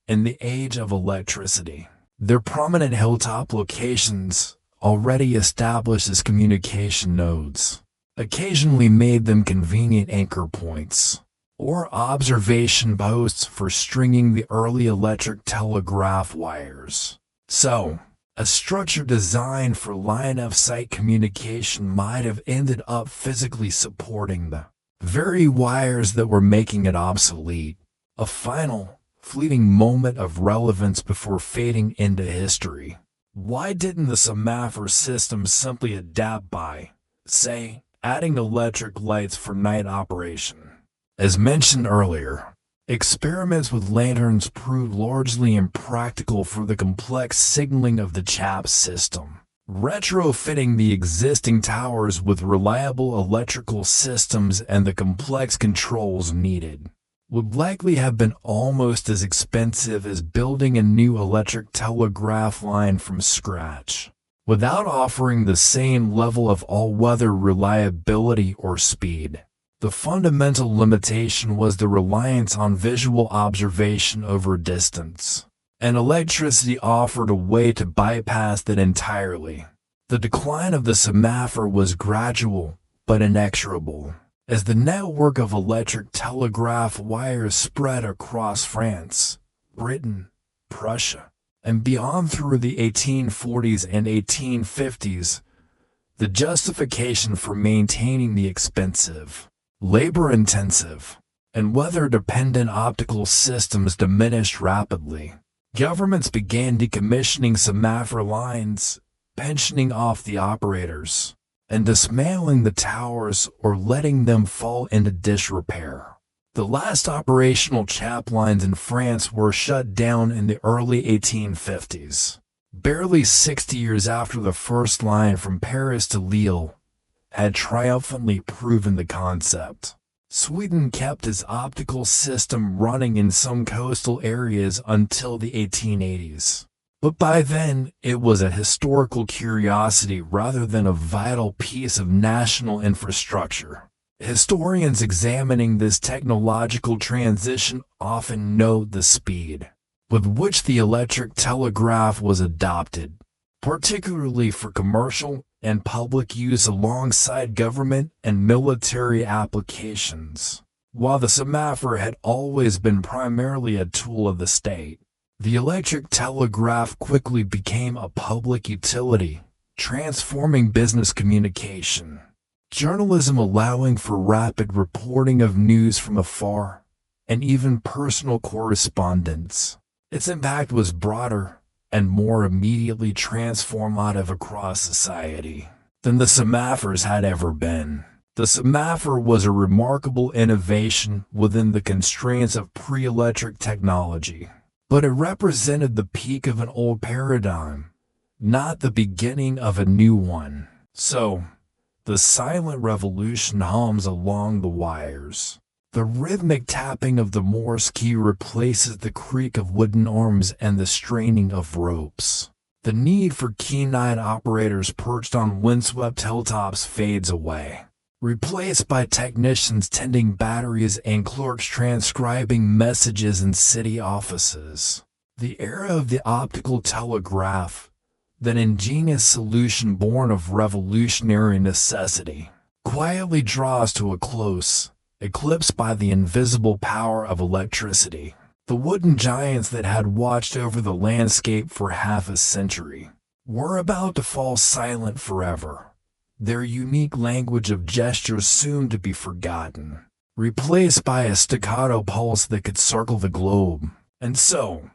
A: in the age of electricity. Their prominent hilltop locations, already established as communication nodes, occasionally made them convenient anchor points or observation posts for stringing the early electric telegraph wires. So, a structure designed for line-of-sight communication might have ended up physically supporting the very wires that were making it obsolete. A final, fleeting moment of relevance before fading into history. Why didn't the Semaphore system simply adapt by, say, adding electric lights for night operation? As mentioned earlier, experiments with lanterns proved largely impractical for the complex signaling of the CHAP system. Retrofitting the existing towers with reliable electrical systems and the complex controls needed would likely have been almost as expensive as building a new electric telegraph line from scratch, without offering the same level of all-weather reliability or speed. The fundamental limitation was the reliance on visual observation over distance, and electricity offered a way to bypass that entirely. The decline of the Semaphore was gradual but inexorable, as the network of electric telegraph wires spread across France, Britain, Prussia, and beyond through the 1840s and 1850s. The justification for maintaining the expensive, labor-intensive, and weather-dependent optical systems diminished rapidly. Governments began decommissioning Semaphore lines, pensioning off the operators, and dismantling the towers or letting them fall into disrepair. The last operational chap lines in France were shut down in the early 1850s, barely 60 years after the first line from Paris to Lille had triumphantly proven the concept. Sweden kept its optical system running in some coastal areas until the 1880s. But by then, it was a historical curiosity rather than a vital piece of national infrastructure. Historians examining this technological transition often note the speed with which the electric telegraph was adopted, particularly for commercial and public use alongside government and military applications. While the semaphore had always been primarily a tool of the state, the electric telegraph quickly became a public utility, transforming business communication. Journalism allowing for rapid reporting of news from afar, and even personal correspondence. Its impact was broader and more immediately transformative across society than the semaphores had ever been. The semaphore was a remarkable innovation within the constraints of pre-electric technology, but it represented the peak of an old paradigm, not the beginning of a new one. So, the silent revolution hums along the wires. The rhythmic tapping of the Morse key replaces the creak of wooden arms and the straining of ropes. The need for keen-eyed operators perched on windswept hilltops fades away, replaced by technicians tending batteries and clerks transcribing messages in city offices. The era of the optical telegraph, that ingenious solution born of revolutionary necessity, quietly draws to a close, eclipsed by the invisible power of electricity. The wooden giants that had watched over the landscape for half a century were about to fall silent forever, their unique language of gestures soon to be forgotten, replaced by a staccato pulse that could circle the globe. And so,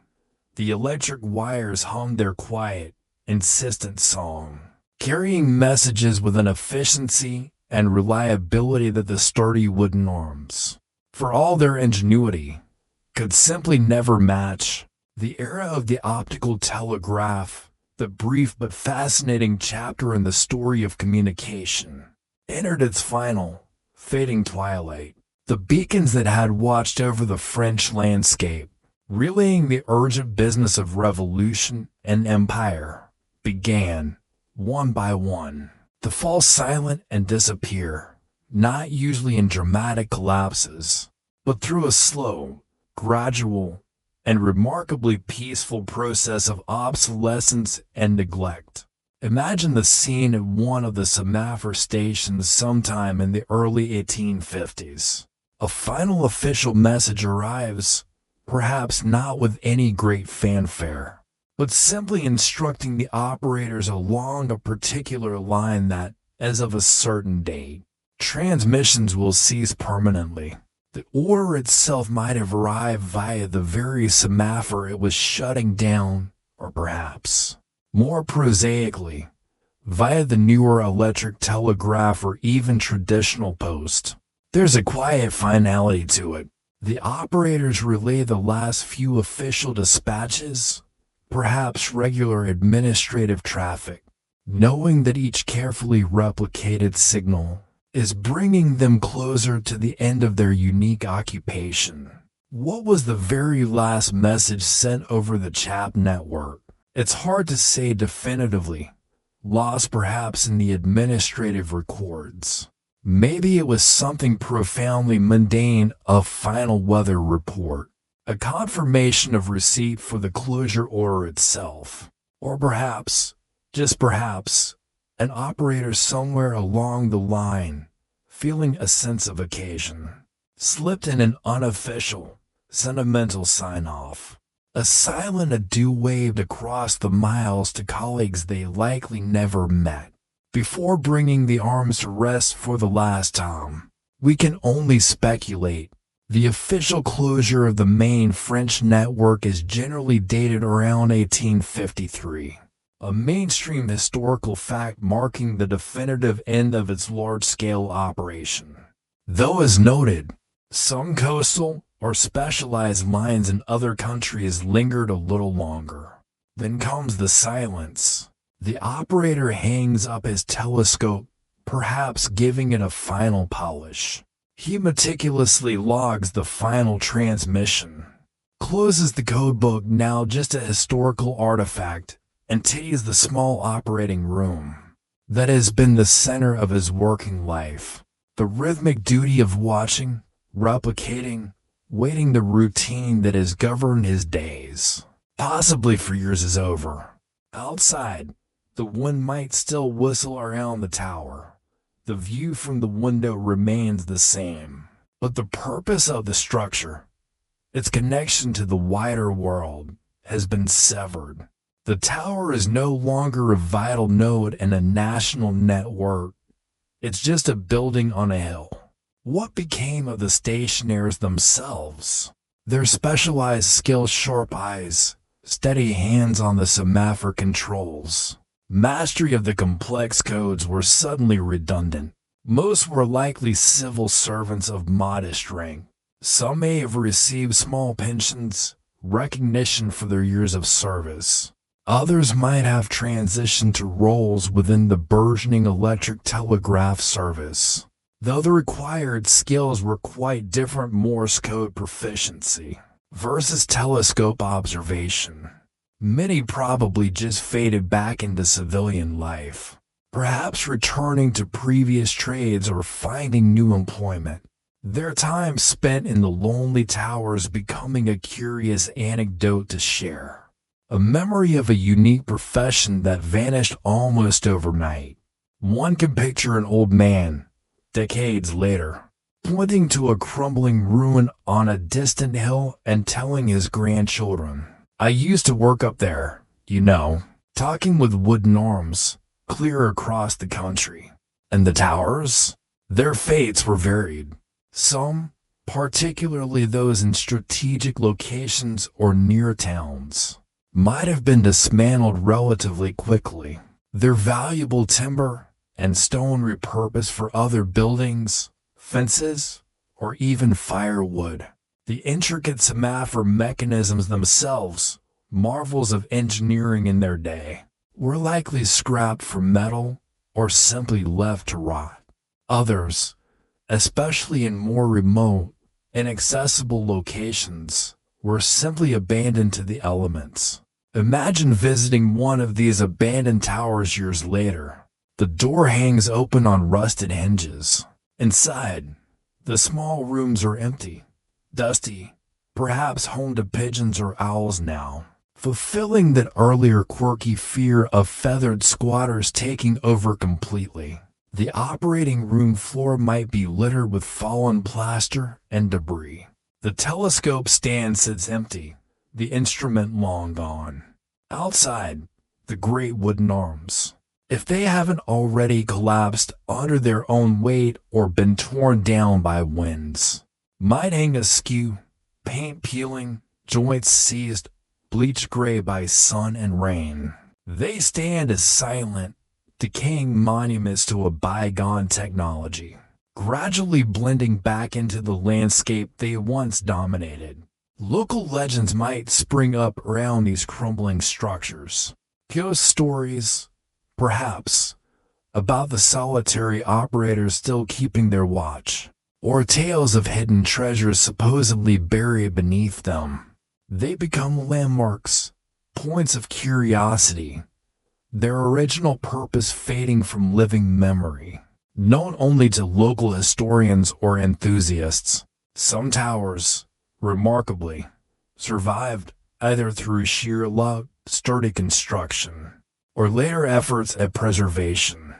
A: the electric wires hummed their quiet, insistent song, carrying messages with an efficiency and reliability that the sturdy wooden arms, for all their ingenuity, could simply never match. The era of the optical telegraph, the brief but fascinating chapter in the story of communication, entered its final, fading twilight. The beacons that had watched over the French landscape, relaying the urgent business of revolution and empire, began, one by one, to fall silent and disappear, not usually in dramatic collapses, but through a slow, gradual, and remarkably peaceful process of obsolescence and neglect. Imagine the scene at one of the Semaphore stations sometime in the early 1850s. A final official message arrives, perhaps not with any great fanfare, but simply instructing the operators along a particular line that, as of a certain date, transmissions will cease permanently. The order itself might have arrived via the very semaphore it was shutting down, or perhaps, more prosaically, via the newer electric telegraph or even traditional post. There's a quiet finality to it. The operators relay the last few official dispatches, perhaps regular administrative traffic, knowing that each carefully replicated signal is bringing them closer to the end of their unique occupation. What was the very last message sent over the CHAP network? It's hard to say definitively, lost perhaps in the administrative records. Maybe it was something profoundly mundane, a final weather report, a confirmation of receipt for the closure order itself, or perhaps, just perhaps, an operator somewhere along the line, feeling a sense of occasion, slipped in an unofficial, sentimental sign-off. A silent adieu waved across the miles to colleagues they likely never met, before bringing the arms to rest for the last time. We can only speculate. The official closure of the main French network is generally dated around 1853. a mainstream historical fact marking the definitive end of its large-scale operation. Though as noted, some coastal or specialized lines in other countries lingered a little longer. Then comes the silence. The operator hangs up his telescope, perhaps giving it a final polish. He meticulously logs the final transmission, closes the codebook, now just a historical artifact, and takes the small operating room that has been the center of his working life. The rhythmic duty of watching, replicating, waiting, the routine that has governed his days, possibly for years, is over. Outside, the wind might still whistle around the tower. The view from the window remains the same, but the purpose of the structure, its connection to the wider world, has been severed. The tower is no longer a vital node in a national network. It's just a building on a hill. What became of the stationaries themselves? Their specialized skills, sharp eyes, steady hands on the Semaphore controls, mastery of the complex codes were suddenly redundant. Most were likely civil servants of modest rank. Some may have received small pensions, recognition for their years of service. Others might have transitioned to roles within the burgeoning electric telegraph service, though the required skills were quite different: Morse code proficiency versus telescope observation. Many probably just faded back into civilian life, perhaps returning to previous trades or finding new employment. Their time spent in the lonely towers becoming a curious anecdote to share, a memory of a unique profession that vanished almost overnight. One can picture an old man, decades later, pointing to a crumbling ruin on a distant hill and telling his grandchildren, "I used to work up there, you know," talking with wooden arms, clear across the country. And the towers? Their fates were varied. Some, particularly those in strategic locations or near towns, might have been dismantled relatively quickly, their valuable timber and stone repurposed for other buildings, fences, or even firewood. The intricate Semaphore mechanisms themselves, marvels of engineering in their day, were likely scrapped for metal or simply left to rot. Others, especially in more remote, inaccessible locations, were simply abandoned to the elements. Imagine visiting one of these abandoned towers years later. The door hangs open on rusted hinges. Inside, the small rooms are empty, dusty, perhaps home to pigeons or owls now, fulfilling that earlier quirky fear of feathered squatters taking over completely. The operating room floor might be littered with fallen plaster and debris. The telescope stand sits empty, the instrument long gone. Outside, the great wooden arms, if they haven't already collapsed under their own weight or been torn down by winds, might hang askew, paint peeling, joints seized, bleached gray by sun and rain. They stand as silent, decaying monuments to a bygone technology, gradually blending back into the landscape they once dominated. Local legends might spring up around these crumbling structures. Ghost stories, perhaps, about the solitary operators still keeping their watch, or tales of hidden treasures supposedly buried beneath them. They become landmarks, points of curiosity, their original purpose fading from living memory, known only to local historians or enthusiasts. Some towers, remarkably, survived either through sheer luck, sturdy construction, or later efforts at preservation.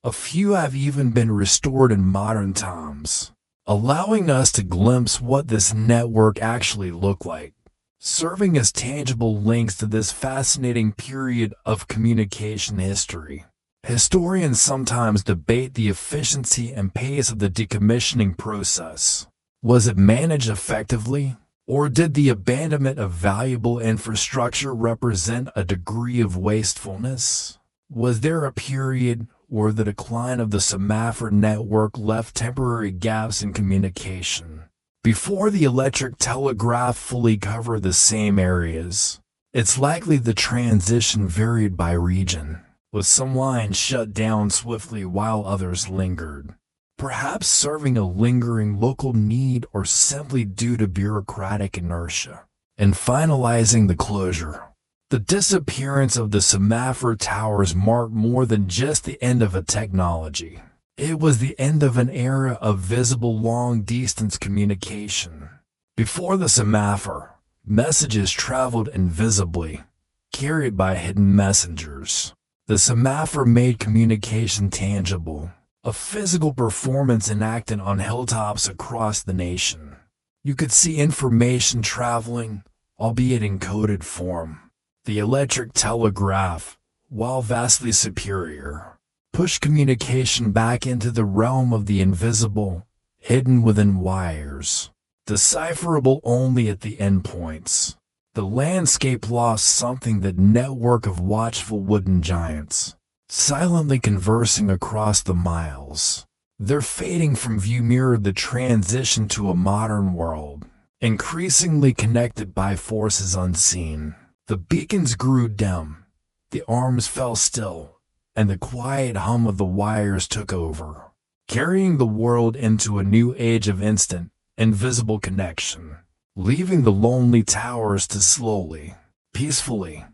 A: A few have even been restored in modern times, allowing us to glimpse what this network actually looked like, serving as tangible links to this fascinating period of communication history. Historians sometimes debate the efficiency and pace of the decommissioning process. Was it managed effectively, Or did the abandonment of valuable infrastructure represent a degree of wastefulness? Was there a period where the decline of the Semaphore network left temporary gaps in communication before the electric telegraph fully covered the same areas? It's likely the transition varied by region, with some lines shut down swiftly while others lingered, perhaps serving a lingering local need or simply due to bureaucratic inertia. In finalizing the closure, the disappearance of the Semaphore towers marked more than just the end of a technology. It was the end of an era of visible long-distance communication. Before the Semaphore, messages traveled invisibly, carried by hidden messengers. The Semaphore made communication tangible, a physical performance enacted on hilltops across the nation. You could see information traveling, albeit in coded form. The electric telegraph, while vastly superior, pushed communication back into the realm of the invisible, hidden within wires, decipherable only at the endpoints. The landscape lost something, that network of watchful wooden giants, silently conversing across the miles. Their fading from view mirrored the transition to a modern world, increasingly connected by forces unseen. The beacons grew dim, the arms fell still, and the quiet hum of the wires took over, carrying the world into a new age of instant, invisible connection, leaving the lonely towers to slowly, peacefully,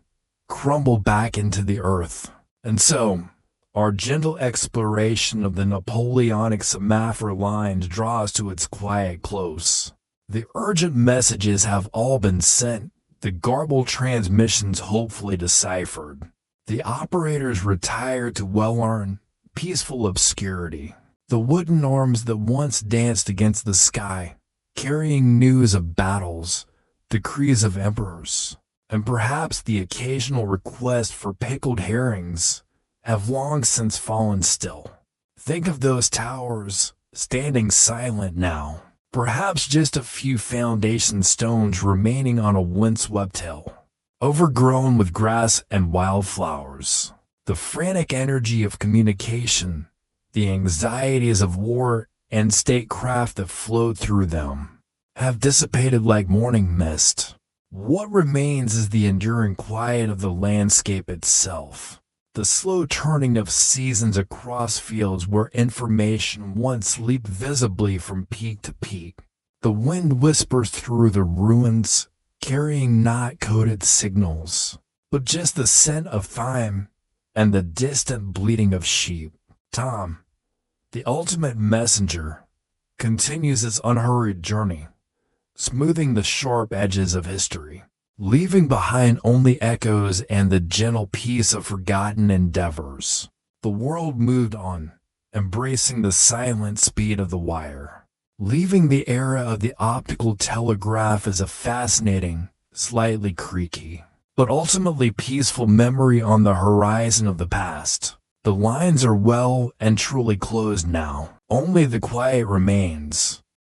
A: crumble back into the earth. And so, our gentle exploration of the Napoleonic Semaphore lines draws to its quiet close. The urgent messages have all been sent, the garbled transmissions hopefully deciphered. The operators retired to well-earned, peaceful obscurity. The wooden arms that once danced against the sky, carrying news of battles, decrees of emperors, and perhaps the occasional request for pickled herrings, have long since fallen still. Think of those towers, standing silent now, perhaps just a few foundation stones remaining on a windswept hill, overgrown with grass and wildflowers. The frantic energy of communication, the anxieties of war and statecraft that flowed through them, have dissipated like morning mist. What remains is the enduring quiet of the landscape itself, the slow turning of seasons across fields where information once leaped visibly from peak to peak. The wind whispers through the ruins, carrying not coded signals, but just the scent of thyme and the distant bleating of sheep. Time, the ultimate messenger, continues its unhurried journey, smoothing the sharp edges of history, leaving behind only echoes and the gentle peace of forgotten endeavors. The world moved on, embracing the silent speed of the wire, leaving the era of the optical telegraph as a fascinating, slightly creaky, but ultimately peaceful memory on the horizon of the past. The lines are well and truly closed now. Only the quiet remains,